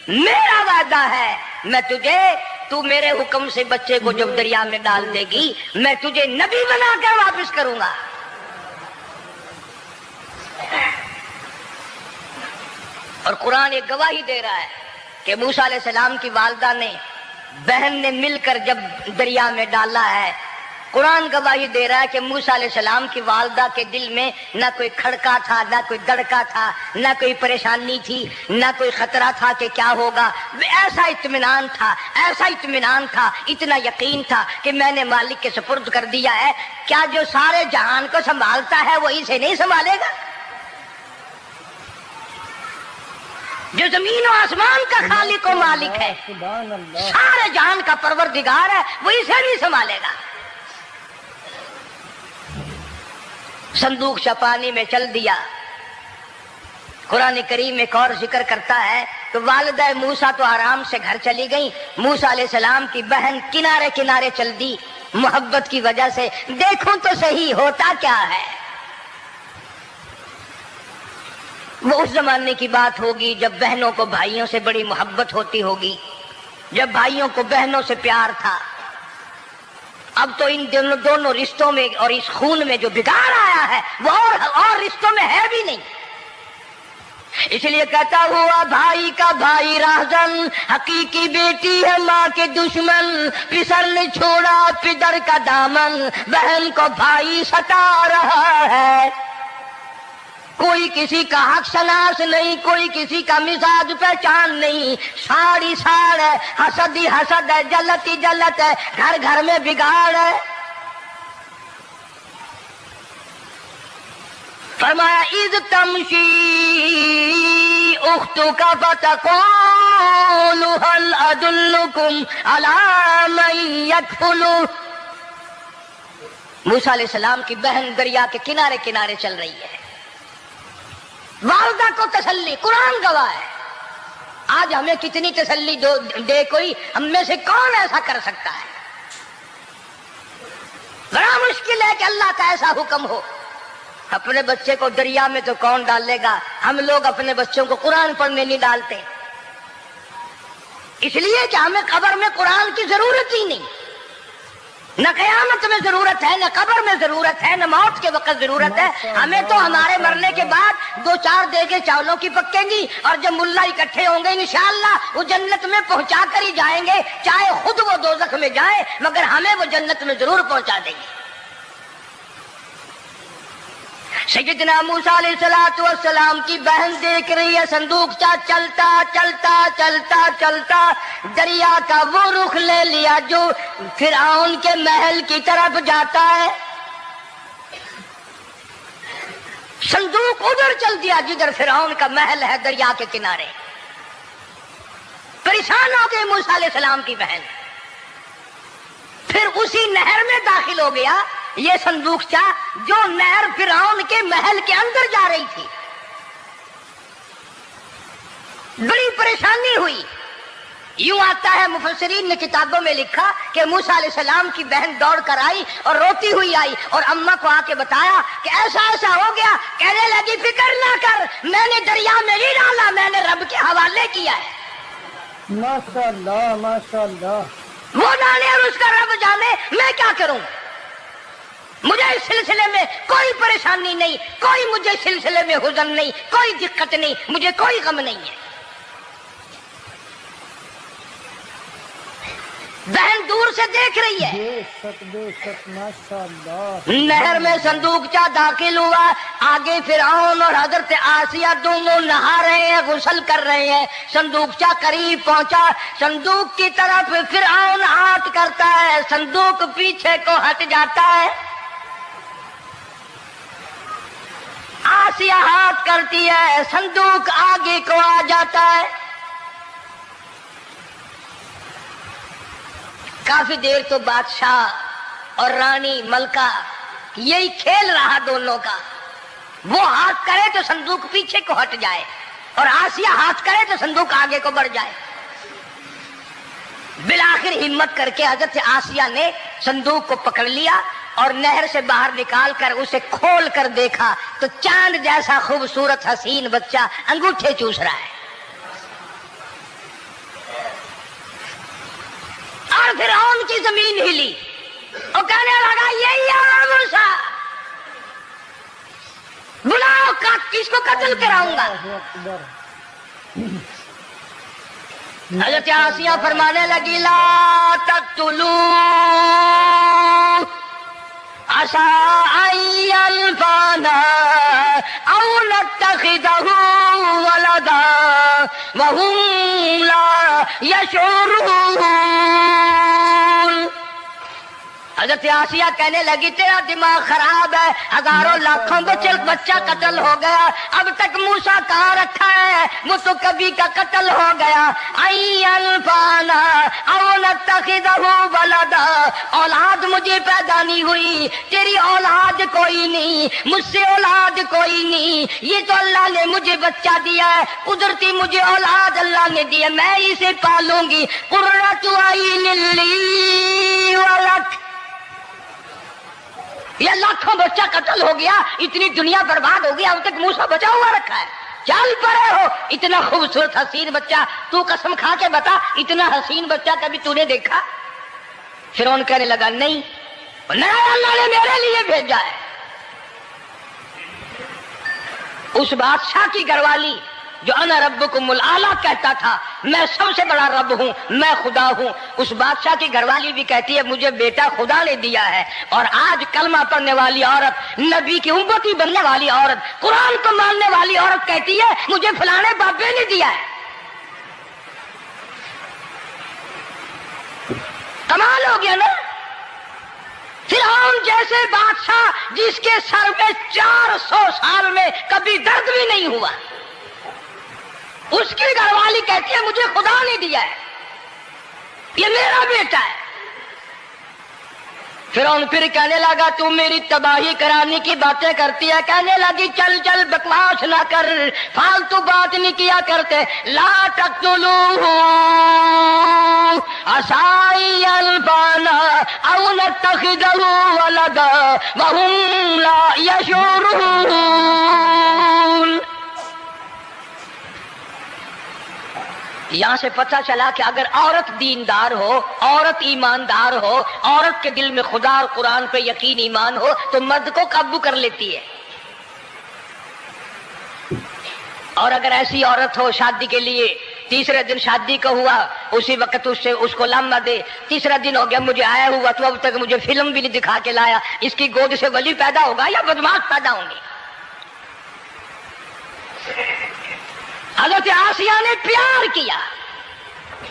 Speaker 5: میرا وعدہ ہے میں تجھے، تو میرے حکم سے بچے کو جب دریا میں ڈال دے گی میں تجھے نبی بنا کر واپس کروں گا۔ اور قرآن ایک گواہی دے رہا ہے کہ موسیٰ علیہ السلام کی والدہ نے بہن نے مل کر جب دریا میں ڈالا ہے، قرآن گواہی دے رہا ہے کہ موسیٰ علیہ السلام کی والدہ کے دل میں نہ کوئی کھڑکا تھا، نہ کوئی دڑکا تھا، نہ کوئی پریشانی تھی، نہ کوئی خطرہ تھا کہ کیا ہوگا۔ ایسا اطمینان تھا، ایسا اطمینان تھا، اتنا یقین تھا کہ میں نے مالک کے سپرد کر دیا ہے، کیا جو سارے جہان کو سنبھالتا ہے وہ اسے نہیں سنبھالے گا؟ جو زمین و آسمان کا خالق و مالک ہے، سارے جہان کا پروردگار ہے، وہ اسے نہیں سنبھالے گا۔ صندوق پانی میں چل دیا۔ قرآن کریم ایک اور ذکر کرتا ہے کہ والدہ موسیٰ تو آرام سے گھر چلی گئی، موسیٰ علیہ السلام کی بہن کنارے کنارے چل دی محبت کی وجہ سے۔ دیکھوں تو صحیح ہوتا کیا ہے۔ وہ اس زمانے کی بات ہوگی جب بہنوں کو بھائیوں سے بڑی محبت ہوتی ہوگی، جب بھائیوں کو بہنوں سے پیار تھا۔ اب تو ان دونوں رشتوں میں اور اس خون میں جو بگاڑ آیا ہے وہ اور رشتوں میں ہے بھی نہیں۔ اس لیے کہتا ہوا بھائی کا بھائی راہزن، حقیقی بیٹی ہے ماں کے دشمن، پسر نے چھوڑا پدر کا دامن، بہن کو بھائی ستا رہا ہے۔ کوئی کسی کا حق شناس نہیں، کوئی کسی کا مزاج پہچان نہیں، ساڑی ساڑ ہے، حسد ہی حسد ہے، جلت ہی جلت ہے، گھر گھر میں بگاڑ ہے۔ فرمایا اذ تمشی اختک فتقول هل ادلکم علی من یکفلہ۔ موسیٰ علیہ السلام کی بہن دریا کے کنارے کنارے چل رہی ہے، والدہ کو تسلی۔ قرآن گواہ ہے۔ آج ہمیں کتنی تسلی دے کوئی، ہم میں سے کون ایسا کر سکتا ہے؟ بڑا مشکل ہے کہ اللہ کا ایسا حکم ہو۔ اپنے بچے کو دریا میں تو کون ڈالے گا؟ ہم لوگ اپنے بچوں کو قرآن پڑھنے نہیں ڈالتے، اس لیے کہ ہمیں قبر میں قرآن کی ضرورت ہی نہیں۔ نہ قیامت میں ضرورت ہے، نہ قبر میں ضرورت ہے، نہ موت کے وقت ضرورت ہے۔ ہمیں تو ہمارے مرنے کے بعد 2-4 دیگیں چاولوں کی پکیں گی، اور جب ملا اکٹھے ہوں گے انشاءاللہ وہ جنت میں پہنچا کر ہی جائیں گے، چاہے خود وہ دوزخ میں جائیں مگر ہمیں وہ جنت میں ضرور پہنچا دیں گے۔ سیدنا موسیٰ علیہ السلام کی بہن دیکھ رہی ہے صندوق چلتا چلتا چلتا چلتا دریا کا وہ رخ لے لیا جو فرعون کے محل کی طرف جاتا ہے۔ صندوق ادھر چل دیا جدھر فرعون کا محل ہے، دریا کے کنارے۔ پریشان ہو گئی موسیٰ علیہ السلام کی بہن، پھر اسی نہر میں داخل ہو گیا یہ صندوق جو نہر فرعون کے محل کے اندر جا رہی تھی۔ بڑی پریشانی ہوئی۔ یوں آتا ہے مفسرین نے کتابوں میں لکھا کہ موسیٰ علیہ السلام کی بہن دوڑ کر آئی اور روتی ہوئی آئی اور اماں کو آ کے بتایا کہ ایسا ایسا ہو گیا۔ کہنے لگی فکر نہ کر، میں نے دریا میں نہیں ڈالا، میں نے رب کے حوالے کیا ہے۔
Speaker 3: ماشاءاللہ ماشاءاللہ۔
Speaker 5: وہ جانے اور اس کا رب جانے، میں کیا کروں؟ مجھے اس سلسلے میں کوئی پریشانی نہیں، کوئی مجھے سلسلے میں حزن نہیں، کوئی دقت نہیں، مجھے کوئی غم نہیں ہے۔ بہن دور سے دیکھ رہی ہے،
Speaker 3: بے شک ماشاءاللہ.
Speaker 5: نہر میں صندوقچہ داخل ہوا، آگے فرعون اور حضرت آسیہ دونوں نہا رہے ہیں، غسل کر رہے ہیں. صندوقچہ قریب پہنچا، صندوق کی طرف فرعون ہاتھ کرتا ہے، صندوق پیچھے کو ہٹ جاتا ہے. آسیہ ہاتھ کرتی ہے، صندوق آگے کو آ جاتا ہے. کافی دیر تو بادشاہ اور رانی ملکہ یہی کھیل رہا دونوں کا. وہ ہاتھ کرے تو صندوق پیچھے کو ہٹ جائے اور آسیہ ہاتھ کرے تو صندوق آگے کو بڑھ جائے. بالآخر ہمت کر کے حضرت آسیہ نے صندوق کو پکڑ لیا اور نہر سے باہر نکال کر اسے کھول کر دیکھا تو چاند جیسا خوبصورت حسین بچہ انگوٹھے چوس رہا ہے. اور فرعون کی زمین ہلی اور کہنے لگا یہی ہے موسیٰ، بلاؤ کس کو قتل کراؤں گا. حضرت آسیہ فرمانے لگی لا تقتلوا عسى أن ينفعنا أو نتخذه ولدا وهم لا يشعرون. حضرت آسیہ کہنے لگی تیرا دماغ خراب ہے، ہزاروں لاکھوں بچہ قتل ہو گیا، اب تک موسیٰ کہاں رکھا ہے، وہ تو کبھی کا قتل ہو گیا. انفانا او نتخذہ ولدا، اولاد مجھے پیدا نہیں ہوئی، تیری اولاد کوئی نہیں، مجھ سے اولاد کوئی نہیں، یہ تو اللہ نے مجھے بچہ دیا ہے، قدرتی مجھے اولاد اللہ نے دی ہے، میں اسے پالوں گی. قرۃ عین لی ولک، یہ لاکھوں بچہ قتل ہو گیا، اتنی دنیا برباد ہو گیا، اب تک موسیٰ بچا ہوا رکھا ہے. چل پڑے ہو، اتنا خوبصورت حسین بچہ، تو قسم کھا کے بتا اتنا حسین بچہ کبھی تو نے دیکھا؟ فرعون کہنے لگا نہیں، اللہ نے میرے لیے بھیجا ہے. اس بادشاہ کی گھر والی جو انا ربکم الاعلی کہتا تھا، میں سب سے بڑا رب ہوں، میں خدا ہوں، اس بادشاہ کی گھر والی بھی کہتی ہے مجھے بیٹا خدا نے دیا ہے. اور آج کلمہ پڑھنے والی عورت، نبی کی امتی بننے والی عورت، قرآن کو ماننے والی عورت کہتی ہے مجھے فلانے بابے نے دیا ہے. کمال ہو گیا نا. فرعون جیسے بادشاہ جس کے سر میں 400 سال میں کبھی درد بھی نہیں ہوا، اس کی گھر والی کہتی ہے مجھے خدا نے دیا ہے، یہ میرا بیٹا ہے. فرعون پھر کہنے لگا تو میری تباہی کرانے کی باتیں کرتی ہے. کہنے لگی چل چل بکواس نہ کر، فالتو بات نہیں کیا کرتے. لا تقتلوہ عسى أن ينفعنا أو نتخذه ولدا وهم لا يشعرون. یہاں سے پتہ چلا کہ اگر عورت دیندار ہو، عورت ایماندار ہو، عورت کے دل میں خدا اور قرآن پہ یقین ایمان ہو تو مرد کو قابو کر لیتی ہے. اور اگر ایسی عورت ہو شادی کے لیے، تیسرے دن شادی کا ہوا، اسی وقت اس کو لمبا دے، تیسرا دن ہو گیا مجھے آیا ہوا تو اب تک مجھے فلم بھی نہیں دکھا کے لایا، اس کی گود سے ولی پیدا ہوگا یا بدماش پیدا ہوں گے؟ حضرت آسیہ نے پیار کیا.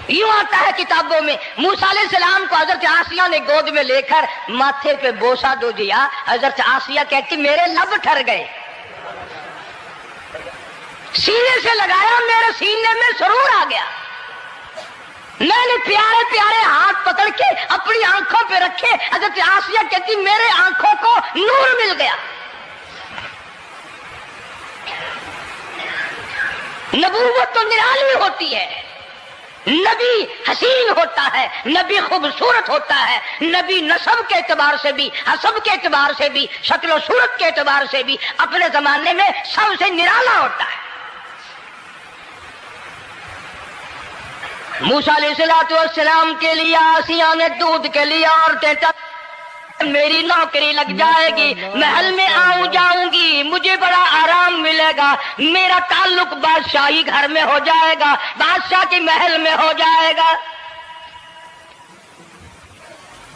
Speaker 5: یوں آتا ہے کتابوں میں موسیٰ علیہ السلام کو حضرت آسیہ نے گود میں لے کر ماتھے پہ بوسہ دو دیا. حضرت آسیہ کہتی میرے لب ٹھر گئے، سینے سے لگایا میرے سینے میں سرور آ گیا. میں نے پیارے پیارے ہاتھ پکڑ کے اپنی آنکھوں پہ رکھے. حضرت آسیہ کہتی میرے آنکھوں کو نور مل گیا. نبوت تو نرالی ہوتی ہے، نبی حسین ہوتا ہے، نبی خوبصورت ہوتا ہے، نبی نسب کے اعتبار سے بھی، حسب کے اعتبار سے بھی، شکل و صورت کے اعتبار سے بھی اپنے زمانے میں سب سے نرالا ہوتا ہے. موسیٰ علیہ السلام کے لیے آسیہ نے دودھ کے لیے عورتیں میری نوکری لگ جائے گی، محل میں آؤں جاؤں گی، مجھے بڑا آرام ملے گا، میرا تعلق بادشاہی گھر میں ہو جائے گا، بادشاہ کے محل میں ہو جائے گا.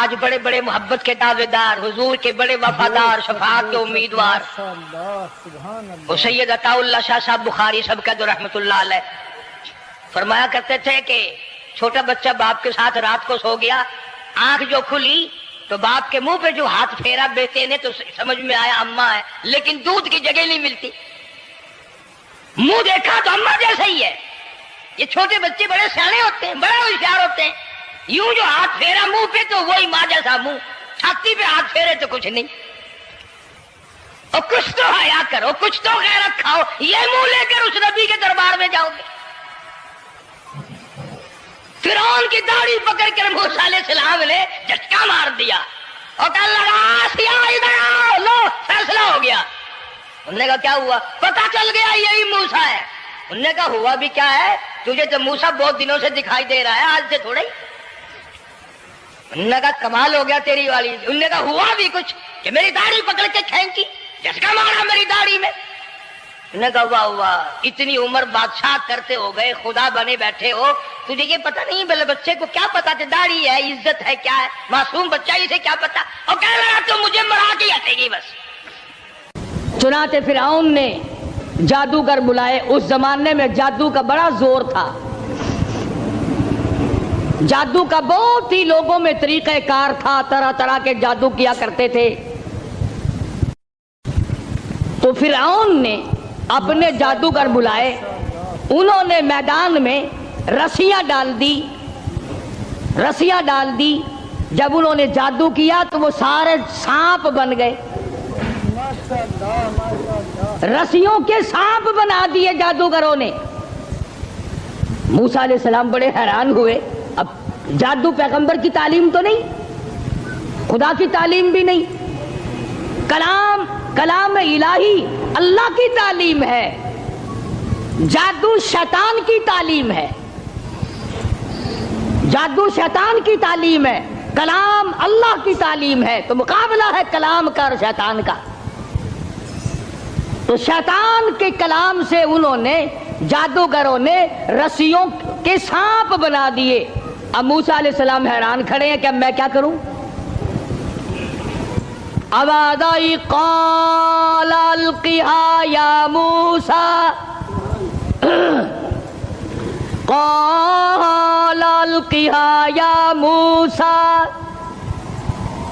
Speaker 5: آج بڑے بڑے محبت کے دعویدار، حضور کے بڑے وفادار، شفاعت کے امیدوار،
Speaker 3: ماشاءاللہ سبحان
Speaker 5: وہ
Speaker 3: اللہ.
Speaker 5: سید عطا اللہ شاہ صاحب بخاری سب کا جو رحمت اللہ علیہ فرمایا کرتے تھے کہ چھوٹا بچہ باپ کے ساتھ رات کو سو گیا، آنکھ جو کھلی تو باپ کے منہ پہ جو ہاتھ پھیرا بیٹے نے تو سمجھ میں آیا اماں ہے، لیکن دودھ کی جگہ نہیں ملتی، منہ دیکھا تو اماں جیسا ہی ہے. یہ چھوٹے بچے بڑے سیانے ہوتے ہیں، بڑے ہوشیار ہوتے ہیں، یوں جو ہاتھ پھیرا منہ پہ تو وہی ماں جیسا منہ، چھاتی پہ ہاتھ پھیرے تو کچھ نہیں. اور کچھ تو حیا کرو، کچھ تو غیرت کھاؤ، یہ منہ لے کر اس نبی کے دربار میں جاؤ گے. فرعون کی داڑھی پکڑ کر موسیٰ علیہ السلام نے جھٹکا مار دیا اور کہا لگا آسیہ ادھر آؤ، لو فیصلہ ہو گیا. انہوں نے کہا کیا ہوا؟ پتہ چل گیا یہی موسیٰ ہے. انہوں نے کہا ہوا بھی کیا ہے؟ تجھے تو موسیٰ بہت دنوں سے دکھائی دے رہا ہے، آج سے تھوڑا ہی. انہوں نے کہا کمال ہو گیا تیری والی. انہوں نے کہا ہوا بھی کچھ کہ میری داڑھی پکڑ کے کھینچی، جھٹکا مارا میری داڑھی میں. انہوں نے کہا واہ واہ، اتنی عمر بادشاہ کرتے ہو گئے، خدا بنے بیٹھے ہو، تجھے یہ پتہ نہیں؟ بلے بچے کو کیا پتا کہ داڑھی ہے، عزت ہے، کیا ہے؟ معصوم بچہ اسے کیا پتا؟ اور کہہ رہا تو مجھے مرا کے ہٹے گی بس.
Speaker 1: چنانچہ فرعون نے جادوگر بلائے. اس زمانے میں جادو کا بڑا زور تھا، جادو کا بہت ہی لوگوں میں طریقہ کار تھا، طرح طرح کے جادو کیا کرتے تھے. تو فرعون نے اپنے جادوگر بلائے، انہوں نے میدان میں رسیاں ڈال دی. جب انہوں نے جادو کیا تو وہ سارے سانپ بن گئے،
Speaker 3: ماشاءاللہ ماشاءاللہ.
Speaker 1: رسیوں کے سانپ بنا دیے جادوگروں نے. موسیٰ علیہ السلام بڑے حیران ہوئے. اب جادو پیغمبر کی تعلیم تو نہیں، خدا کی تعلیم بھی نہیں، کلام الہی اللہ کی تعلیم ہے، جادو شیطان کی تعلیم ہے. جادو شیطان کی تعلیم ہے، کلام اللہ کی تعلیم ہے. تو مقابلہ ہے کلام کا اور شیطان کا. تو شیطان کے کلام سے انہوں نے، جادوگروں نے رسیوں کے سانپ بنا دیے. اب موسیٰ علیہ السلام حیران کھڑے ہیں کہ اب میں کیا کروں؟ آواز آئی قال القها یا موسیٰ، قال القها یا موسیٰ،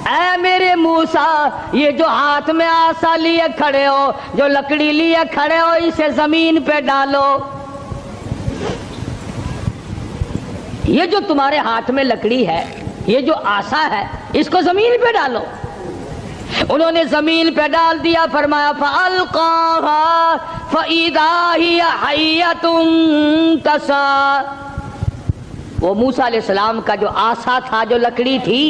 Speaker 1: اے میرے موسیٰ، یہ جو ہاتھ میں آسا لیے کھڑے ہو، جو لکڑی لیے کھڑے ہو، اسے زمین پہ ڈالو. یہ جو تمہارے ہاتھ میں لکڑی ہے، یہ جو آسا ہے، اس کو زمین پہ ڈالو. انہوں نے زمین پہ ڈال دیا. فرمایا فَأَلْقَاهَا فَإِذَا هِيَ حَيَّةٌ تَسْعَىٰ. وہ موسیٰ علیہ السلام کا جو آسا تھا، جو لکڑی تھی،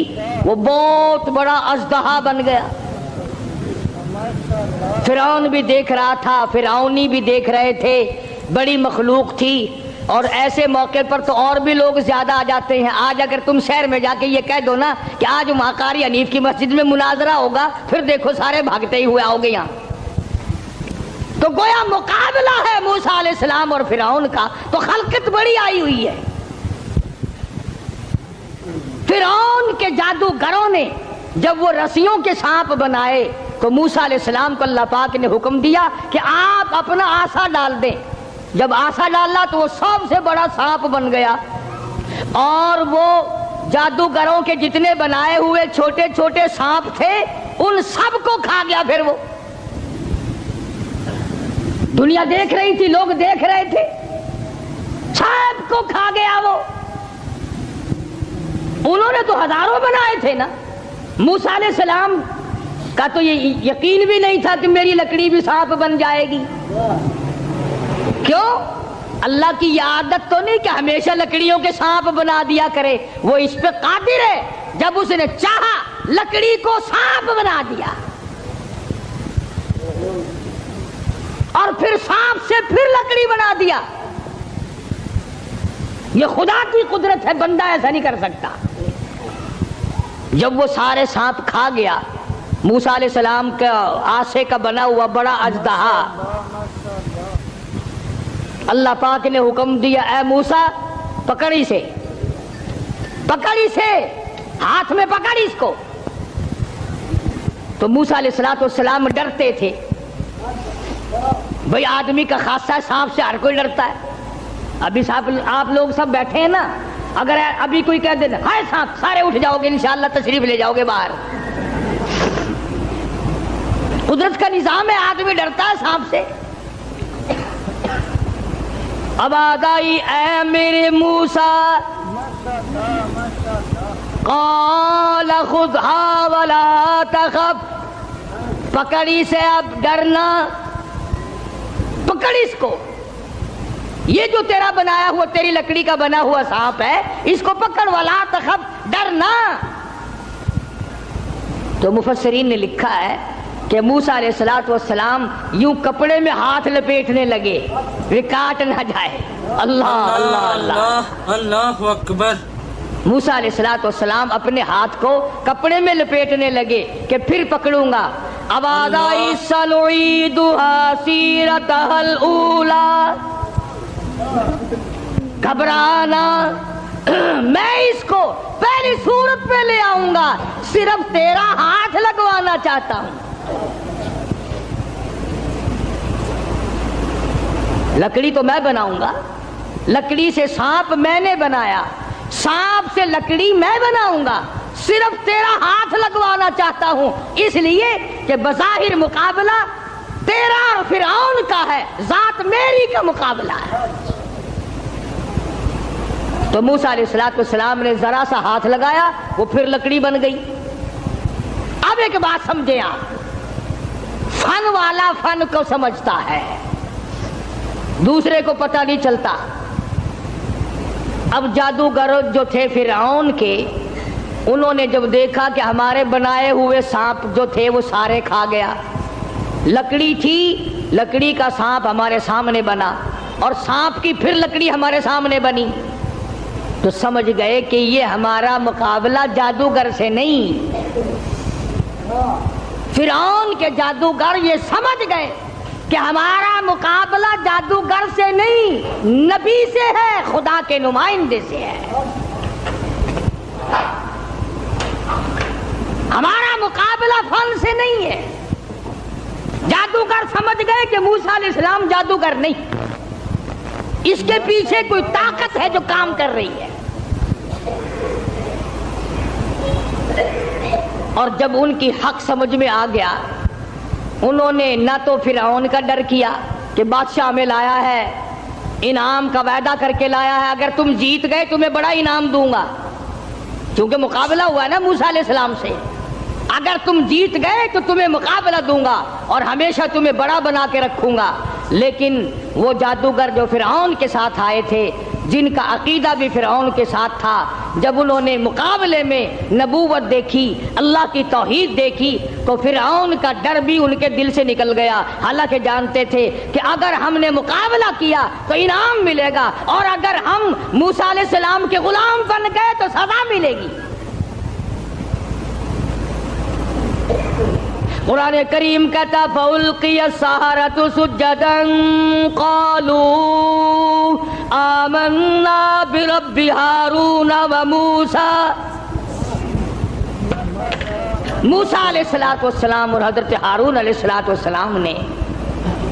Speaker 1: وہ بہت بڑا اژدہا بن گیا. فرعون بھی دیکھ رہا تھا، فرعونی بھی دیکھ رہے تھے، بڑی مخلوق تھی. اور ایسے موقع پر تو اور بھی لوگ زیادہ آ جاتے ہیں. آج اگر تم شہر میں جا کے یہ کہہ دو نا کہ آج وہاں قاری حنیف کی مسجد میں مناظرہ ہوگا، پھر دیکھو سارے بھاگتے ہی ہوئے آؤ گے یہاں. تو گویا مقابلہ ہے موسیٰ علیہ السلام اور فرعون کا. تو خلقت بڑی آئی ہوئی ہے. فرعون کے جادوگروں نے جب وہ رسیوں کے سانپ بنائے تو موسیٰ علیہ السلام کو اللہ پاک نے حکم دیا کہ آپ اپنا آسا ڈال دیں. جب آسا ڈالا تو وہ سب سے بڑا سانپ بن گیا، اور وہ جادوگروں کے جتنے بنائے ہوئے چھوٹے چھوٹے سانپ تھے ان سب کو کھا گیا. پھر وہ دنیا دیکھ رہی تھی، لوگ دیکھ رہے تھے، سب کو کھا گیا وہ. انہوں نے تو ہزاروں بنائے تھے نا. موسیٰ علیہ السلام کا تو یہ یقین بھی نہیں تھا کہ میری لکڑی بھی سانپ بن جائے گی. کیوں؟ اللہ کی یہ عادت تو نہیں کہ ہمیشہ لکڑیوں کے سانپ بنا دیا کرے. وہ اس پہ قادر ہے، جب اس نے چاہا لکڑی کو سانپ بنا دیا، اور پھر سانپ سے پھر لکڑی بنا دیا. یہ خدا کی قدرت ہے، بندہ ایسا نہیں کر سکتا. جب وہ سارے سانپ کھا گیا، موسیٰ علیہ السلام کا آسے کا بنا ہوا بڑا اژدہا، اللہ پاک نے حکم دیا اے موسیٰ پکڑ اسے، پکڑ اسے.
Speaker 5: ہاتھ میں پکڑ اس کو. تو موسیٰ علیہ السلام ڈرتے تھے. بھئی آدمی کا خاصہ سانپ سے ہر کوئی ڈرتا ہے. ابھی آپ لوگ سب بیٹھے ہیں نا, اگر ابھی کوئی کہہ دینا ہائے سانپ, سارے اٹھ جاؤ گے انشاءاللہ, تشریف لے جاؤ گے باہر. قدرت کا نظام ہے, آدمی ڈرتا ہے سانپ سے. اب آگائی اے میرے موسیٰ, قال خذھا ولا تخف, پکڑی سے اب ڈرنا, پکڑ اس کو. یہ جو تیرا بنایا ہوا, تیری لکڑی کا بنا ہوا سانپ ہے, اس کو پکڑ, ولا تخف, ڈرنا. تو مفسرین نے لکھا ہے کہ موسیٰ علیہ السلام یوں کپڑے میں ہاتھ لپیٹنے لگے, وہ کاٹ نہ جائے. اللہ اللہ اللہ
Speaker 4: اللہ اکبر.
Speaker 5: موسیٰ علیہ السلام اپنے ہاتھ کو کپڑے میں لپیٹنے لگے کہ پھر پکڑوں گا. اب آدائی سنعیدها سیرتها الاولی, گھبرانا, میں اس کو پہلی صورت پہ لے آؤں گا, صرف تیرا ہاتھ لگوانا چاہتا ہوں. لکڑی تو میں بناؤں گا, لکڑی سے سانپ میں نے بنایا, سانپ سے لکڑی میں بناؤں گا, صرف تیرا ہاتھ لگوانا چاہتا ہوں, اس لیے کہ بظاہر مقابلہ تیرا اور فرعون کا ہے, ذات میری کا مقابلہ ہے. تو موسیٰ علیہ السلام نے ذرا سا ہاتھ لگایا, وہ پھر لکڑی بن گئی. اب ایک بات سمجھے آپ, فن والا فن کو سمجھتا ہے, دوسرے کو پتہ نہیں چلتا. اب جادوگر جو تھے فرعون کے, انہوں نے جب دیکھا کہ ہمارے بنائے ہوئے سانپ جو تھے وہ سارے کھا گیا, لکڑی تھی, لکڑی کا سانپ ہمارے سامنے بنا, اور سانپ کی پھر لکڑی ہمارے سامنے بنی, تو سمجھ گئے کہ یہ ہمارا مقابلہ جادوگر سے نہیں. فرعون کے جادوگر یہ سمجھ گئے کہ ہمارا مقابلہ جادوگر سے نہیں, نبی سے ہے, خدا کے نمائندے سے ہے. ہمارا مقابلہ فن سے نہیں ہے. جادوگر سمجھ گئے کہ موسیٰ علیہ السلام جادوگر نہیں, اس کے پیچھے کوئی طاقت ہے جو کام کر رہی ہے. اور جب ان کی حق سمجھ میں آ گیا, انہوں نے نہ تو فرعون کا ڈر کیا کہ بادشاہ میں لایا ہے, انعام کا وعدہ کر کے لایا ہے, اگر تم جیت گئے تمہیں بڑا انعام دوں گا, کیونکہ مقابلہ ہوا ہے نا موسیٰ علیہ السلام سے. اگر تم جیت گئے تو تمہیں مقابلہ دوں گا اور ہمیشہ تمہیں بڑا بنا کے رکھوں گا. لیکن وہ جادوگر جو فرعون کے ساتھ آئے تھے, جن کا عقیدہ بھی فرعون کے ساتھ تھا, جب انہوں نے مقابلے میں نبوت دیکھی, اللہ کی توحید دیکھی, تو فرعون کا ڈر بھی ان کے دل سے نکل گیا. حالانکہ جانتے تھے کہ اگر ہم نے مقابلہ کیا تو انعام ملے گا, اور اگر ہم موسیٰ علیہ السلام کے غلام بن گئے تو سزا ملے گی. قرآن کریم کہتا فَأُلْقِيَ السَّحَرَةُ سُجَّدًا قَالُوا آمَنَّا بِرَبِّ هَارُونَ وَمُوسَىٰ. موسیٰ علیہ السلام اور حضرت ہارون علیہ السلام نے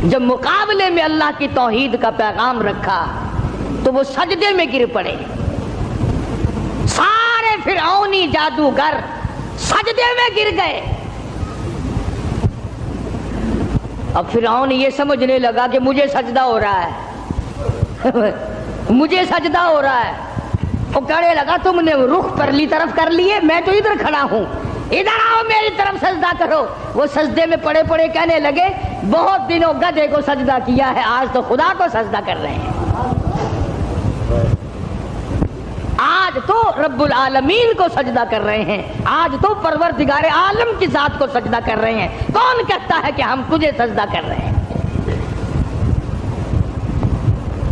Speaker 5: جب مقابلے میں اللہ کی توحید کا پیغام رکھا تو وہ سجدے میں گر پڑے. سارے فرعونی جادوگر سجدے میں گر گئے. اب فرعون یہ سمجھنے لگا کہ مجھے سجدہ ہو رہا ہے, مجھے سجدہ ہو رہا ہے. وہ کہنے لگا تم نے رخ پرلی طرف کر لیے, میں تو ادھر کھڑا ہوں, ادھر آؤ میری طرف سجدہ کرو. وہ سجدے میں پڑے پڑے کہنے لگے بہت دنوں گدھے کو سجدہ کیا ہے, آج تو خدا کو سجدہ کر رہے ہیں, آج تو رب العالمین کو سجدہ کر رہے ہیں, آج تو پروردگار عالم کی ذات کو سجدہ کر رہے ہیں. کون کہتا ہے کہ ہم تجھے سجدہ کر رہے ہیں؟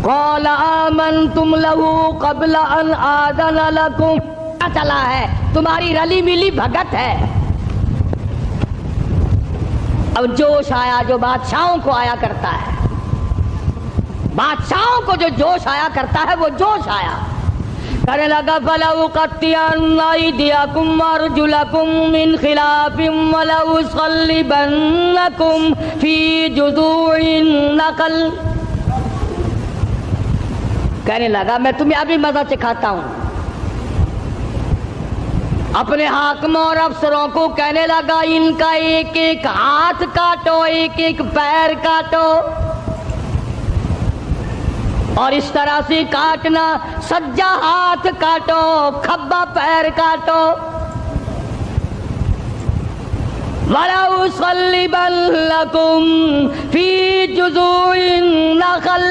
Speaker 5: قال آمنتم له قبل ان آذن لكم. پتہ چلا ہے تمہاری رلی ملی بھگت ہے. اب جوش آیا جو بادشاہوں کو آیا کرتا ہے, بادشاہوں کو جو جوش آیا کرتا ہے وہ جوش آیا.
Speaker 1: کہنے لگا فَلَأُقَطِّعَنَّ أَيْدِيَكُمْ وَأَرْجُلَكُم مِّنْ خِلَافٍ وَلَأُصَلِّبَنَّكُمْ فِي جُذُوعِ النَّخْلِ. کہنے لگا میں تمہیں ابھی مزہ چکھاتا ہوں. اپنے حاکموں اور افسروں کو کہنے لگا ان کا ایک ایک ہاتھ کاٹو، ایک ایک پیر کاٹو، اور اس طرح سے کاٹنا، سجا ہاتھ کاٹو، کھبا پیر کاٹو. وَلَأُصَلِّبَنَّكُمْ فِي جُذُوعِ النَّخْلِ.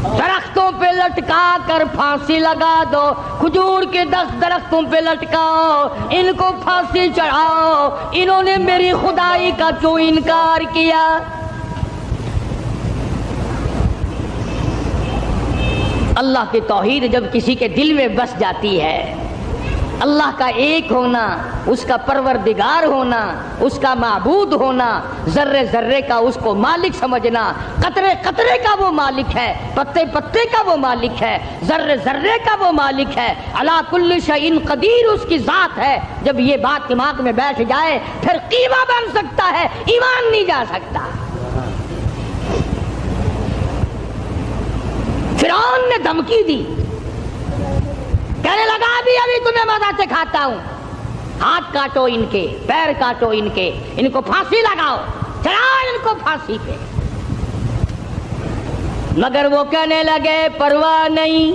Speaker 1: درختوں پہ لٹکا کر پھانسی لگا دو، کھجور کے 10 درختوں پہ لٹکاؤ، ان کو پھانسی چڑھاؤ. انہوں نے میری خدائی کا کیوں انکار کیا؟ اللہ کی توحید جب کسی کے دل میں بس جاتی ہے، اللہ کا ایک ہونا، اس کا پروردگار ہونا، اس کا معبود ہونا، ذرے ذرے کا اس کو مالک سمجھنا، قطرے قطرے کا وہ مالک ہے، پتے پتے کا وہ مالک ہے، ذرے ذرے کا وہ مالک ہے، علی کل شیء قدیر اس کی ذات ہے. جب یہ بات دماغ میں بیٹھ جائے پھر قیمہ بن سکتا ہے، ایمان نہیں جا سکتا. فرعون نے دھمکی دی، کہنے لگا ابھی تمہیں مزہ چکھاتا ہوں. ہاتھ کاٹو ان کے، پیر کاٹو ان کے، ان کو پھانسی لگاؤ، چڑھاؤ ان کو پھانسی پہ. مگر وہ کہنے لگے پرواہ نہیں،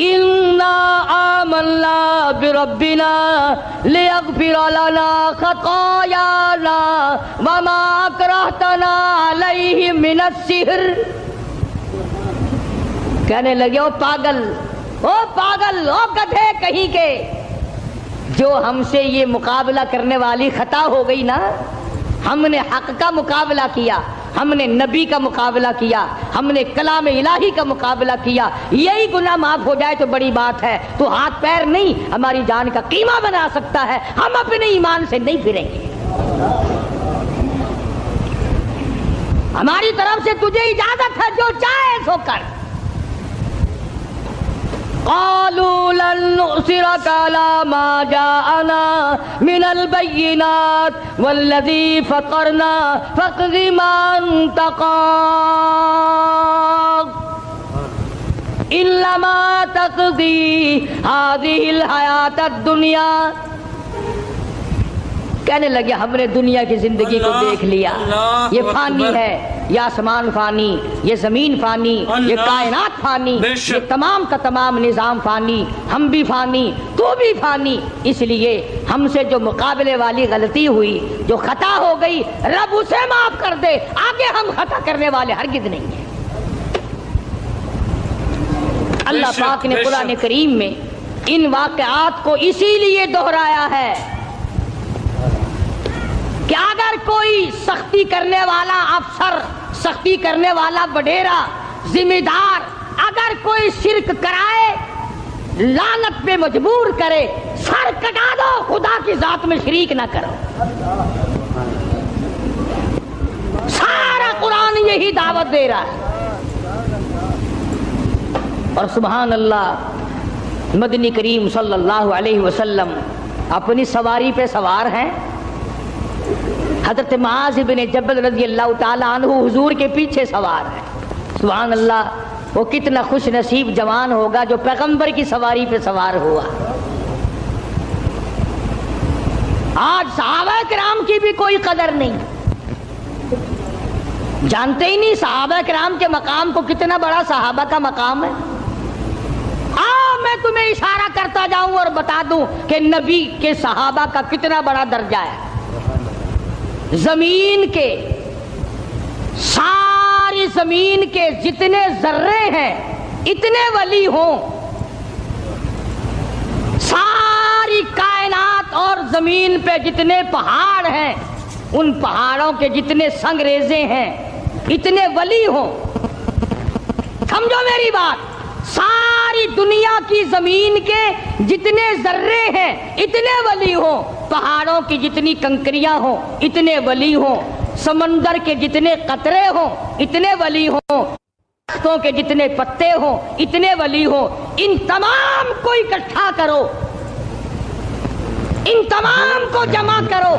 Speaker 1: اِنَّا آمَنَّا بِرَبِّنَا لِيَغْفِرَ لَنَا خَطَايَانَا وَمَا أَكْرَهْتَنَا عَلَيْهِ مِنَ السِّحْرِ. کہنے لگے او پاگل، او گدھے کہیں کے، جو ہم سے یہ مقابلہ کرنے والی خطا ہو گئی نا، ہم نے حق کا مقابلہ کیا، ہم نے نبی کا مقابلہ کیا، ہم نے کلام الہی کا مقابلہ کیا، یہی گناہ معاف ہو جائے تو بڑی بات ہے. تو ہاتھ پیر نہیں ہماری جان کا قیمہ بنا سکتا ہے، ہم اپنے ایمان سے نہیں پھریں گے. ہماری طرف سے تجھے اجازت ہے، جو چاہے سو کر. قالوا لن نؤثرك على ما جاءنا من البينات والذي فطرنا فاقض ما انت قاض إنما تقضي هذه الحياة الدنيا. کہنے لگے ہم نے دنیا کی زندگی کو دیکھ لیا، یہ فانی ہے، یہ آسمان فانی، یہ زمین فانی، یہ کائنات فانی، یہ تمام کا تمام نظام فانی، ہم بھی فانی، تو بھی فانی. اس لیے ہم سے جو مقابلے والی غلطی ہوئی، جو خطا ہو گئی، رب اسے معاف کر دے، آگے ہم خطا کرنے والے ہرگز نہیں ہیں. اللہ پاک نے قرآن کریم میں ان واقعات کو اسی لیے دہرایا ہے کہ اگر کوئی سختی کرنے والا افسر، سختی کرنے والا وڈیرا، ذمہ دار اگر کوئی شرک کرائے، لعنت پہ مجبور کرے، سر کٹا دو، خدا کی ذات میں شریک نہ کرو. سارا قرآن یہی دعوت دے رہا ہے. اور سبحان اللہ، مدنی کریم صلی اللہ علیہ وسلم اپنی سواری پہ سوار ہیں. حضرت معاذ بن جبل رضی اللہ تعالیٰ عنہ حضور کے پیچھے سوار ہے. سبحان اللہ، وہ کتنا خوش نصیب جوان ہوگا جو پیغمبر کی سواری پہ سوار ہوا. آج صحابہ کرام کی بھی کوئی قدر نہیں، جانتے ہی نہیں صحابہ کرام کے مقام کو، کتنا بڑا صحابہ کا مقام ہے. میں تمہیں اشارہ کرتا جاؤں اور بتا دوں کہ نبی کے صحابہ کا کتنا بڑا درجہ ہے. زمین کے، ساری زمین کے جتنے ذرے ہیں اتنے ولی ہوں، ساری کائنات اور زمین پہ جتنے پہاڑ ہیں، ان پہاڑوں کے جتنے سنگریزے ہیں اتنے ولی ہوں. سمجھو میری بات، ساری دنیا کی زمین کے جتنے ذرے ہیں اتنے ولی ہوں، پہاڑوں کی جتنی کنکریاں ہوں اتنے ولی ہوں، سمندر کے جتنے قطرے ہوں اتنے ولی ہوں. درختوں کے جتنے پتے ہوں، اتنے ولی ہوں، ان تمام کو اکٹھا کرو، ان تمام کو جمع کرو،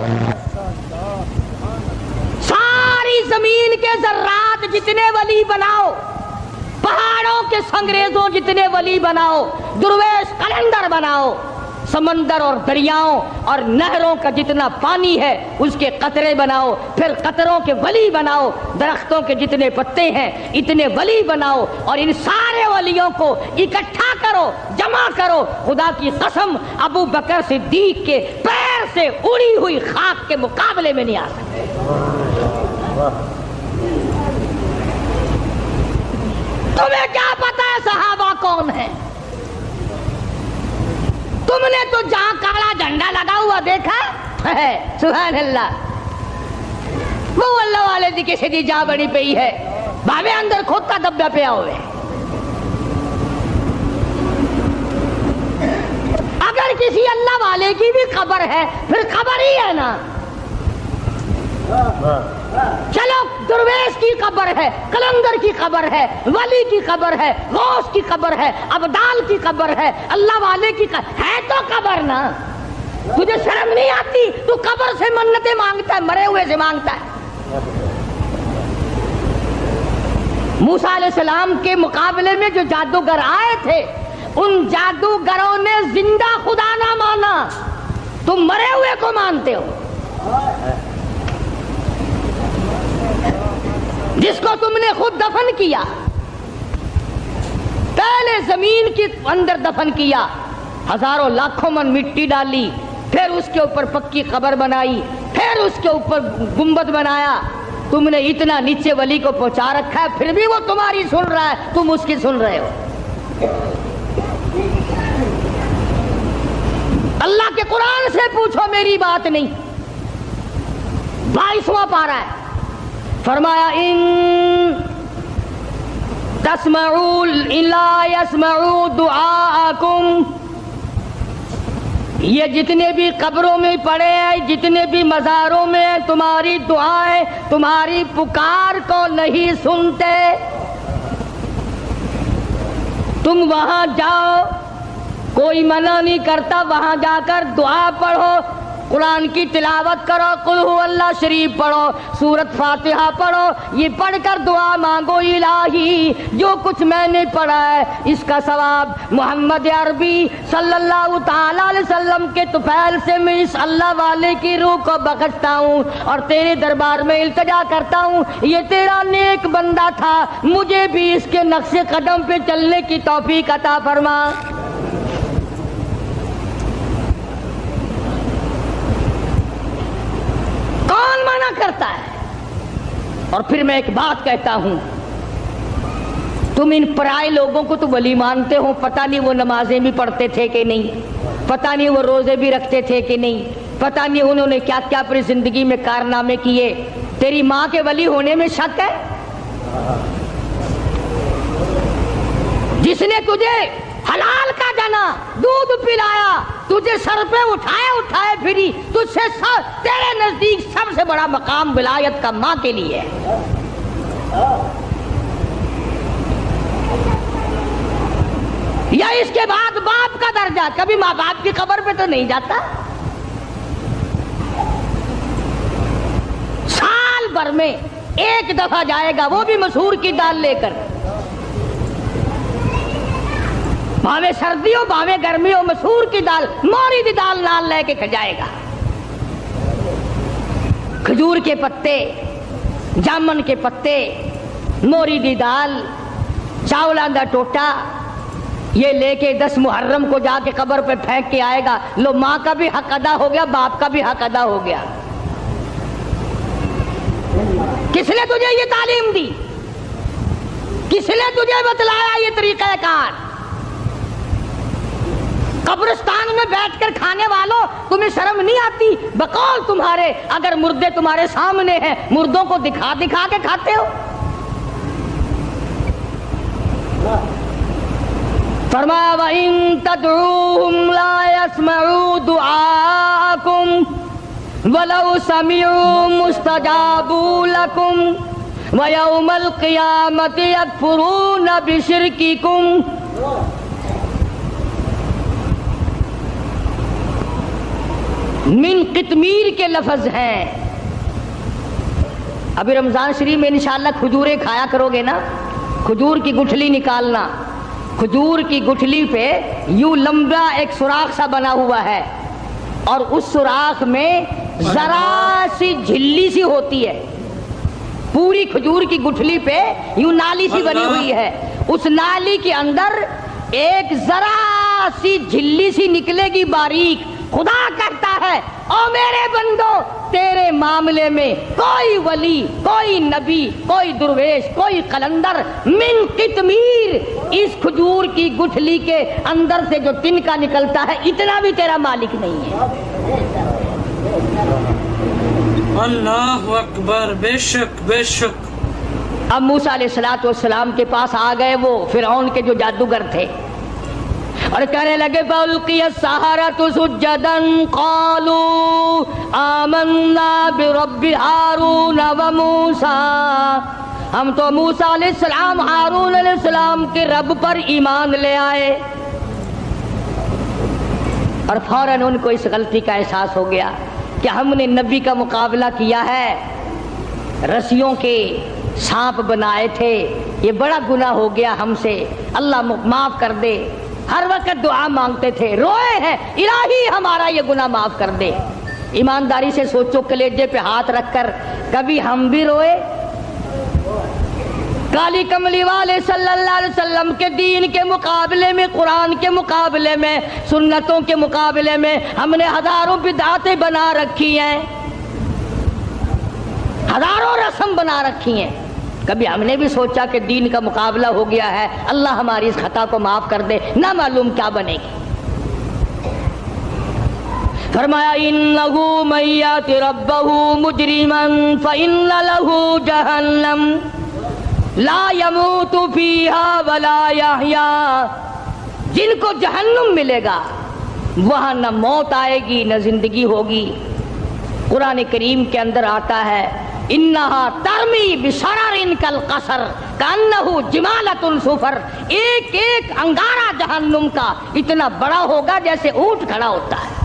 Speaker 1: ساری زمین کے ذرات جتنے ولی بناؤ، پہاڑوں کے سنگریزوں جتنے ولی بناؤ، درویش قلندر بناؤ، سمندر اور دریاؤں اور نہروں کا جتنا پانی ہے اس کے قطرے بناؤ، پھر قطروں کے ولی بناؤ، درختوں کے جتنے پتے ہیں اتنے ولی بناؤ، اور ان سارے ولیوں کو اکٹھا کرو، جمع کرو۔ خدا کی قسم ابو بکر صدیق کے پیر سے اڑی ہوئی خاک کے مقابلے میں نہیں آ سکتے۔ تمہیں کیا پتا ہے صحابہ کون ہیں؟ تم نے تو جہاں کالا جھنڈا لگا ہوا دیکھا ہے، سبحان اللہ، وہ اللہ والے دی کسی دی جا بڑی پئی ہے، بھاوے اندر خود کا دبا پیا ہوئے۔ اگر کسی اللہ والے کی بھی قبر ہے پھر قبر ہی ہے نا۔ چلو درویش کی قبر ہے، قلندر کی قبر ہے، ولی کی قبر ہے، غوث کی قبر ہے، ابدال کی قبر ہے، اللہ والے کی قبر ہے، تو قبر نا۔ تجھے شرم نہیں آتی؟ تو قبر سے منتیں مانگتا ہے، مرے ہوئے سے مانگتا ہے۔ موسیٰ علیہ السلام کے مقابلے میں جو جادوگر آئے تھے ان جادوگروں نے زندہ خدا نہ مانا، تم مرے ہوئے کو مانتے ہو، جس کو تم نے خود دفن کیا، پہلے زمین کے اندر دفن کیا، ہزاروں لاکھوں من مٹی ڈالی، پھر اس کے اوپر پکی قبر بنائی، پھر اس کے اوپر گنبد بنایا، تم نے اتنا نیچے ولی کو پہنچا رکھا ہے، پھر بھی وہ تمہاری سن رہا ہے، تم اس کی سن رہے ہو۔ اللہ کے قرآن سے پوچھو، میری بات نہیں۔ 22واں پارہ ہے، فرمایا ان تسمعوا لا يسمعوا دعاءکم، یہ جتنے بھی قبروں میں پڑے ہیں، جتنے بھی مزاروں میں ہیں، تمہاری دعائیں، تمہاری پکار کو نہیں سنتے۔ تم وہاں جاؤ، کوئی منع نہیں کرتا، وہاں جا کر دعا پڑھو، قرآن کی تلاوت کرو، قل ہو اللہ شریف پڑھو، سورت فاتحہ پڑھو، یہ پڑھ کر دعا مانگو، الہی جو کچھ میں نے پڑھا ہے اس کا ثواب محمد عربی صلی اللہ تعالی علیہ وسلم کے طفیل سے میں اس اللہ والے کی روح کو بخشتا ہوں اور تیرے دربار میں التجا کرتا ہوں، یہ تیرا نیک بندہ تھا، مجھے بھی اس کے نقش قدم پہ چلنے کی توفیق عطا فرما۔ کون منع کرتا ہے؟ اور پھر میں ایک بات کہتا ہوں، تم ان پرائے لوگوں کو تو ولی مانتے ہو، پتہ نہیں وہ نمازیں بھی پڑھتے تھے کہ نہیں، پتہ نہیں وہ روزے بھی رکھتے تھے کہ نہیں، پتہ نہیں انہوں نے کیا کیا اپنی زندگی میں کارنامے کیے، تیری ماں کے ولی ہونے میں شک ہے؟ جس نے تجھے حلال کا جنا دودھ پلایا، تجھے سر پہ اٹھائے پھری، تجھ سے تیرے نزدیک سب سے بڑا مقام ولایت کا ماں کے لیے ہے۔ یا اس کے بعد باپ کا درجہ، کبھی ماں باپ کی قبر پہ تو نہیں جاتا، سال بھر میں ایک دفعہ جائے گا، وہ بھی مسحور کی دال لے کر، بھاوے سردی ہو بھاوے گرمی ہو، مسحور کی دال، موری دی دال نال لے کے کھجائے گا، کھجور کے پتے، جامن کے پتے، موری دی دال، چاولاں دا ٹوٹا، یہ لے کے 10 محرم کو جا کے قبر پہ پھینک کے آئے گا، لو ماں کا بھی حق ادا ہو گیا، باپ کا بھی حق ادا ہو گیا۔ کس نے تجھے یہ تعلیم دی؟ کس نے تجھے بتلایا یہ طریقہ کار؟ قبرستان میں بیٹھ کر کھانے والوں، تمہیں شرم نہیں آتی؟ بقول تمہارے اگر مردے تمہارے سامنے ہیں، مردوں کو دکھا دکھا کے کھاتے ہو۔ فرمایا وَإِن تَدْعُوهُمْ لَا يَسْمَعُوا دُعَاءَكُمْ وَلَوْ سَمِعُوا مُسْتَجَابُوا لَكُمْ وَيَوْمَ الْقِيَامَةِ يَكْفُرُونَ بِشِرْكِكُمْ. من قطمیر کے لفظ ہیں. ابھی رمضان شریف میں انشاءاللہ کھجوریں کھایا کرو گے نا, کھجور کی گٹھلی نکالنا. کھجور کی گٹھلی پہ یوں لمبا ایک سوراخ سا بنا ہوا ہے, اور اس سوراخ میں ذرا سی جھلی سی ہوتی ہے. پوری کھجور کی گٹھلی پہ یوں نالی سی بنی ہوئی ہے, اس نالی کے اندر ایک ذرا سی جھلی سی نکلے گی باریک. خدا کہتا ہے او میرے بندو, تیرے معاملے میں کوئی ولی, کوئی نبی, کوئی درویش, کوئی قلندر من قطمیر, اس کھجور کی گٹھلی کے اندر سے جو تنکا نکلتا ہے اتنا بھی تیرا مالک نہیں ہے.
Speaker 4: اللہ اکبر. بے شک بے شک.
Speaker 1: اب موسیٰ علیہ السلام کے پاس آ گئے وہ فرعون کے جو جادوگر تھے, اور کہنے لگے فَأُلْقِيَ السَّحَرَةُ سُجَّدًا قَالُوا آمَنَّا بِرَبِّ هَارُونَ وَمُوسَىٰ. ہم تو موسیٰ علیہ السلام, ہارون علیہ السلام کے رب پر ایمان لے آئے. اور فوراً ان کو اس غلطی کا احساس ہو گیا کہ ہم نے نبی کا مقابلہ کیا ہے, رسیوں کے سانپ بنائے تھے, یہ بڑا گناہ ہو گیا ہم سے, اللہ معاف کر دے. ہر وقت دعا مانگتے تھے, روئے ہیں الہی ہمارا یہ گناہ معاف کر دے. ایمانداری سے سوچو, کلیجے پہ ہاتھ رکھ کر کبھی ہم بھی روئے؟ کالی کملی والے صلی اللہ علیہ وسلم کے دین کے مقابلے میں, قرآن کے مقابلے میں, سنتوں کے مقابلے میں ہم نے ہزاروں بدعتیں بنا رکھی ہیں, ہزاروں رسم بنا رکھی ہیں. کبھی ہم نے بھی سوچا کہ دین کا مقابلہ ہو گیا ہے, اللہ ہماری اس خطا کو معاف کر دے, نہ معلوم کیا بنے گی. فرمایا انہ من یات ربہ مجرما فإن لہ جہنم لا یموت فیہا ولا یحیا. جن کو جہنم ملے گا وہاں نہ موت آئے گی نہ زندگی ہوگی. قرآن کریم کے اندر آتا ہے انہا ترمی بشرر کالقصر کانہ جمالۃ صفر. ایک ایک انگارہ جہنم کا اتنا بڑا ہوگا جیسے اونٹ کھڑا ہوتا ہے.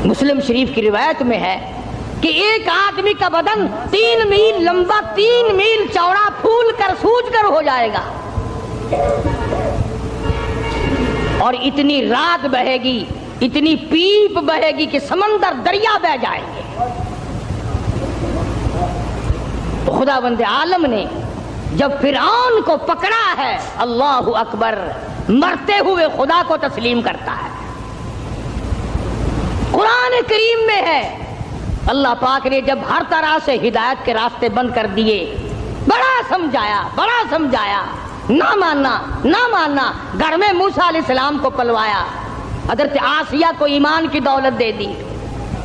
Speaker 1: مسلم شریف کی روایت میں ہے کہ ایک آدمی کا بدن 3 میل لمبا 3 میل چوڑا پھول کر سوج کر ہو جائے گا, اور اتنی رات بہے گی, اتنی پیپ بہے گی کہ سمندر دریا بہ جائیں گے. تو خدا بند عالم نے جب فرعون کو پکڑا ہے, اللہ اکبر, مرتے ہوئے خدا کو تسلیم کرتا ہے. قرآن کریم میں ہے اللہ پاک نے جب ہر طرح سے ہدایت کے راستے بند کر دیے, بڑا سمجھایا, نہ ماننا. گھر میں موسیٰ علیہ السلام کو پلوایا, حضرت آسیہ کو ایمان کی دولت دے دی.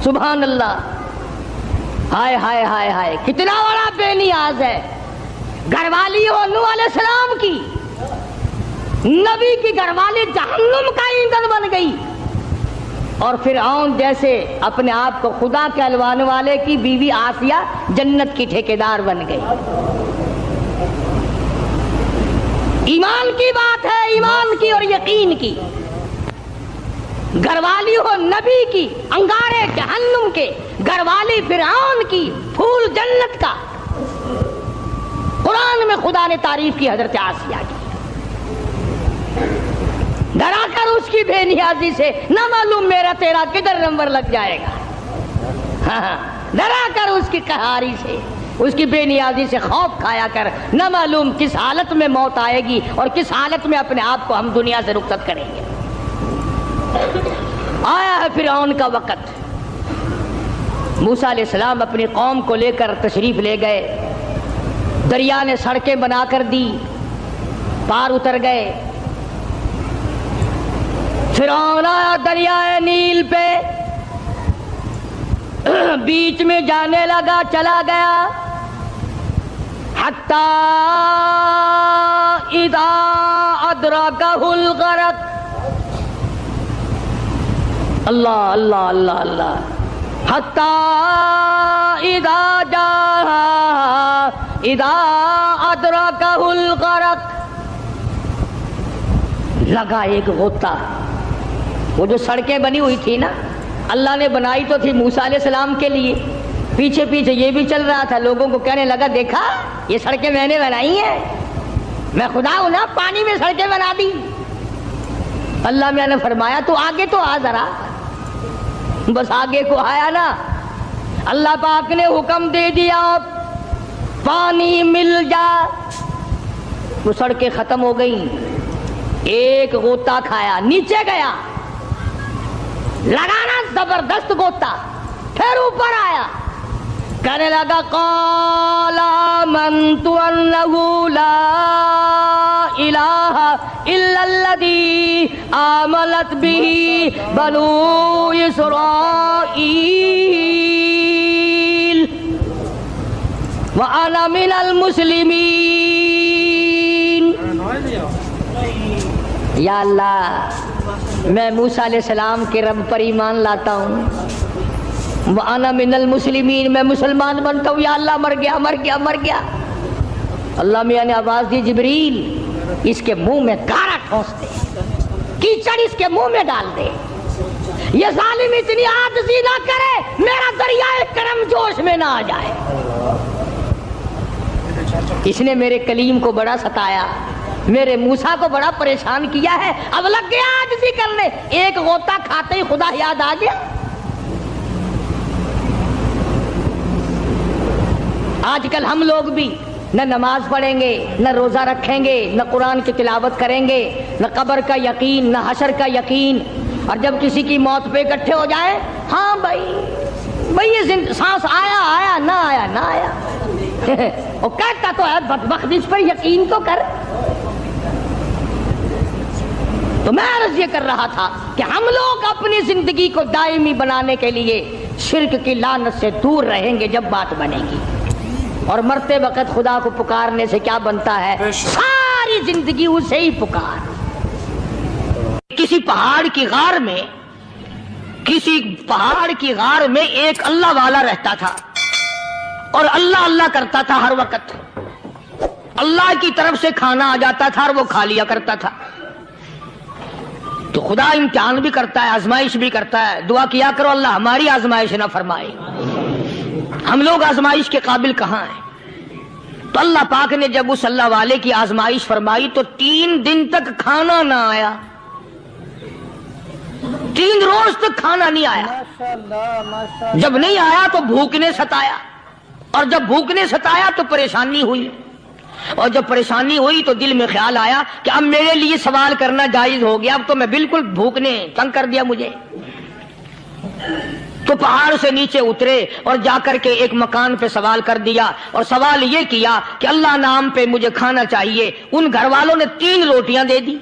Speaker 1: سبحان اللہ, ہائے ہائے ہائے ہائے, کتنا بڑا بے نیاز ہے. گھر والی ہو نوح علیہ السلام کی, نبی کی گھر والی جہنم کا ایندھن بن گئی, اور فرعون جیسے اپنے آپ کو خدا کہلوانے والے کی بیوی آسیہ جنت کی ٹھیکیدار بن گئی. ایمان کی بات ہے, ایمان کی اور یقین کی. گھر والی ہو نبی کی, انگارے جہنم کے, گھر والی فرعون کی, پھول جنت کا. قرآن میں خدا نے تعریف کی حضرت آسیہ کی. ڈرا کر اس کی بے نیازی سے, نہ معلوم میرا تیرا کدھر نمبر لگ جائے گا. ہاں, ڈرا کر اس کی قہاری سے, اس کی بے نیازی سے خوف کھایا کر, نہ معلوم کس حالت میں موت آئے گی اور کس حالت میں اپنے آپ کو ہم دنیا سے رخصت کریں گے. آیا ہے فرعون کا وقت. موسیٰ علیہ السلام اپنی قوم کو لے کر تشریف لے گئے, دریا نے سڑکیں بنا کر دی, پار اتر گئے. فرعون آیا دریائے نیل پہ, بیچ میں جانے لگا, چلا گیا, حتی اذا ادرکہ الغرق. اللہ اللہ اللہ اللہ, حتی اذا ادرکہ الغرق، لگا ایک غوطہ. وہ جو سڑکیں بنی ہوئی تھی نا، اللہ نے بنائی تو تھی موسیٰ علیہ السلام کے لیے، پیچھے پیچھے یہ بھی چل رہا تھا، لوگوں کو کہنے لگا دیکھا یہ سڑکیں میں نے بنائی ہیں، میں خدا ہوں نا، پانی میں سڑکیں بنا دی. اللہ میاں نے فرمایا تو آگے تو آ ذرا. بس آگے کو آیا نا، اللہ پاک نے حکم دے دیا پانی مل جا. وہ سڑکیں ختم ہو گئیں، ایک غوطہ کھایا، نیچے گیا، لگانا زبردست غوطہ، پھر اوپر آیا، کہنے لگا قال آمنت انہ لا الہ الا الذی آمنت بہ بنو اسرائیل وانا من المسلمین. یا اللہ، میں موسیٰ علیہ السلام کے رب پر ایمان لاتا ہوں، وَأَنَا مِنَ الْمُسْلِمِينَ، میں مسلمان بنتا ہوں. یا اللہ مر گیا مر گیا مر گیا. اللہ میاں نے آواز دی جبریل اس کے منہ میں گارا ٹھونس دے، کیچڑ اس کے منہ میں ڈال دے، یہ ظالم اتنی عاجزی نہ کرے میرا دریائے کرم جوش میں نہ آ جائے. اس نے میرے کلیم کو بڑا ستایا، میرے موسیٰ کو بڑا پریشان کیا ہے، اب لگ گیا عاجزی کرنے. ایک غوطہ کھاتے ہی خدا یاد آ گیا. آج کل ہم لوگ بھی نہ نماز پڑھیں گے، نہ روزہ رکھیں گے، نہ قرآن کی تلاوت کریں گے، نہ قبر کا یقین، نہ حشر کا یقین. اور جب کسی کی موت پہ اکٹھے ہو جائیں، ہاں بھائی یہ سانس آیا آیا نہ آیا نہ آیا. وہ کہتا تو ہے بدبخت، اس پر یقین تو کر. تو میں عرض یہ کر رہا تھا کہ ہم لوگ اپنی زندگی کو دائمی بنانے کے لیے شرک کی لعنت سے دور رہیں گے جب بات بنے گی. اور مرتے وقت خدا کو پکارنے سے کیا بنتا ہے؟ ساری زندگی اسے ہی پکار. کسی پہاڑ کی غار میں ایک اللہ والا رہتا تھا اور اللہ اللہ کرتا تھا ہر وقت. اللہ کی طرف سے کھانا آ جاتا تھا اور وہ کھا لیا کرتا تھا. تو خدا امتحان بھی کرتا ہے، آزمائش بھی کرتا ہے. دعا کیا کرو اللہ ہماری آزمائش نہ فرمائے. ہم لوگ آزمائش کے قابل کہاں ہیں؟ تو اللہ پاک نے جب اس اللہ والے کی آزمائش فرمائی تو 3 دن تک کھانا نہ آیا، 3 روز تک کھانا نہیں آیا. جب نہیں آیا تو بھوک نے ستایا، اور جب بھوک نے ستایا تو پریشانی ہوئی، اور جب پریشانی ہوئی تو دل میں خیال آیا کہ اب میرے لیے سوال کرنا جائز ہو گیا، اب تو میں بالکل بھوک نے تنگ کر دیا مجھے. تو پہاڑ سے نیچے اترے اور جا کر کے ایک مکان پہ سوال کر دیا، اور سوال یہ کیا کہ اللہ نام پہ مجھے کھانا چاہیے. ان گھر والوں نے 3 روٹیاں دے دی،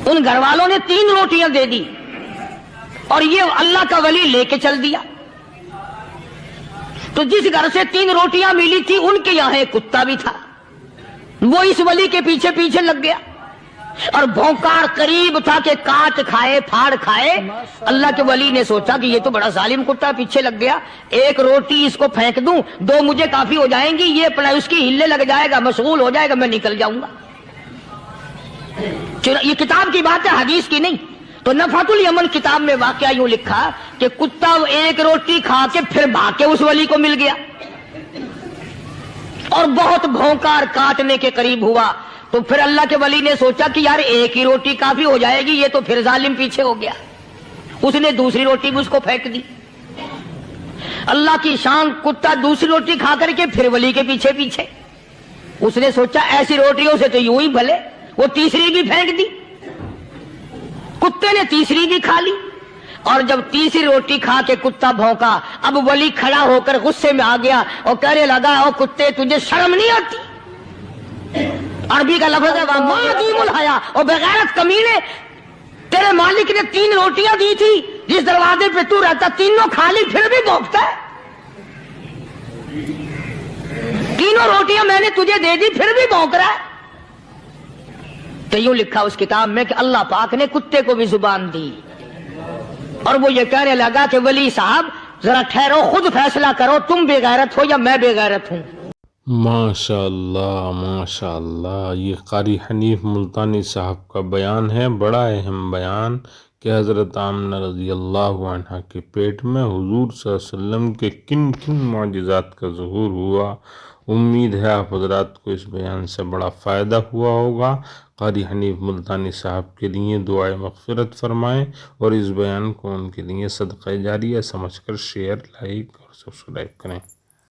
Speaker 1: ان گھر والوں نے 3 روٹیاں دے دی، اور یہ اللہ کا ولی لے کے چل دیا. تو جس گھر سے 3 روٹیاں ملی تھی ان کے یہاں ایک کتا بھی تھا، وہ اس ولی کے پیچھے پیچھے لگ گیا اور بھونکار قریب تھا کہ کاٹ کھائے پھاڑ کھائے. اللہ کے ولی نے سوچا کہ یہ تو بڑا ظالم کتا پیچھے لگ گیا، 1 روٹی اس کو پھینک دوں، 2 مجھے کافی ہو جائیں گی، یہ اپنا اس کی ہلے لگ جائے گا، مشغول ہو جائے گا، میں نکل جاؤں گا. یہ کتاب کی بات ہے، حدیث کی نہیں. تو نفحۃ الیمن کتاب میں واقعہ یوں لکھا کہ کتا 1 روٹی کھا کے پھر بھاگ کے اس ولی کو مل گیا اور بہت بھونکار کاٹنے کے قریب ہوا. تو پھر اللہ کے ولی نے سوچا کہ یار 1 ہی روٹی کافی ہو جائے گی، یہ تو پھر ظالم پیچھے ہو گیا. اس نے دوسری روٹی بھی اس کو پھینک دی. اللہ کی شان، کتا دوسری روٹی کھا کر کے پھر ولی کے پیچھے پیچھے. اس نے سوچا ایسی روٹیوں سے تو یوں ہی بھلے، وہ تیسری بھی پھینک دی. کتے نے تیسری بھی کھا لی، اور جب تیسری روٹی کھا کے کتا بھونکا، اب ولی کھڑا ہو کر غصے میں آ گیا اور کہنے لگا او کتے تجھے شرم نہیں آتی؟ عربی کا لفظ ہے وَمَعَدِيمُ الْحَيَا، اور بغیرت کمینے، تیرے مالک نے 3 روٹیاں دی تھی، جس دروازے پہ تو رہتا تینوں کھا لی پھر بھی بھونکتا ہے. 3 روٹیاں میں نے تجھے دے دی پھر بھی بھونک رہا ہے. تو یوں لکھا اس کتاب میں کہ اللہ پاک نے کتے کو بھی زبان دی. اور وہ یہ کہنے لگا کہ ولی صاحب ذرا ٹھہرو، خود فیصلہ کرو، تم بے غیرت ہو یا میں بے غیرت ہوں۔
Speaker 2: ماشاء اللہ ماشاء اللہ، یہ قاری حنیف ملتانی صاحب کا بیان ہے، بڑا اہم بیان کہ حضرت آمنہ رضی اللہ عنہ کے پیٹ میں حضور صلی اللہ علیہ وسلم کے کن کن معجزات کا ظہور ہوا۔ امید ہے آپ حضرات کو اس بیان سے بڑا فائدہ ہوا ہوگا۔ قاری حنیف ملتانی صاحب کے لیے دعائے مغفرت فرمائیں اور اس بیان کو ان کے لیے صدقہ جاریہ سمجھ کر شیئر، لائک اور سبسکرائب کریں۔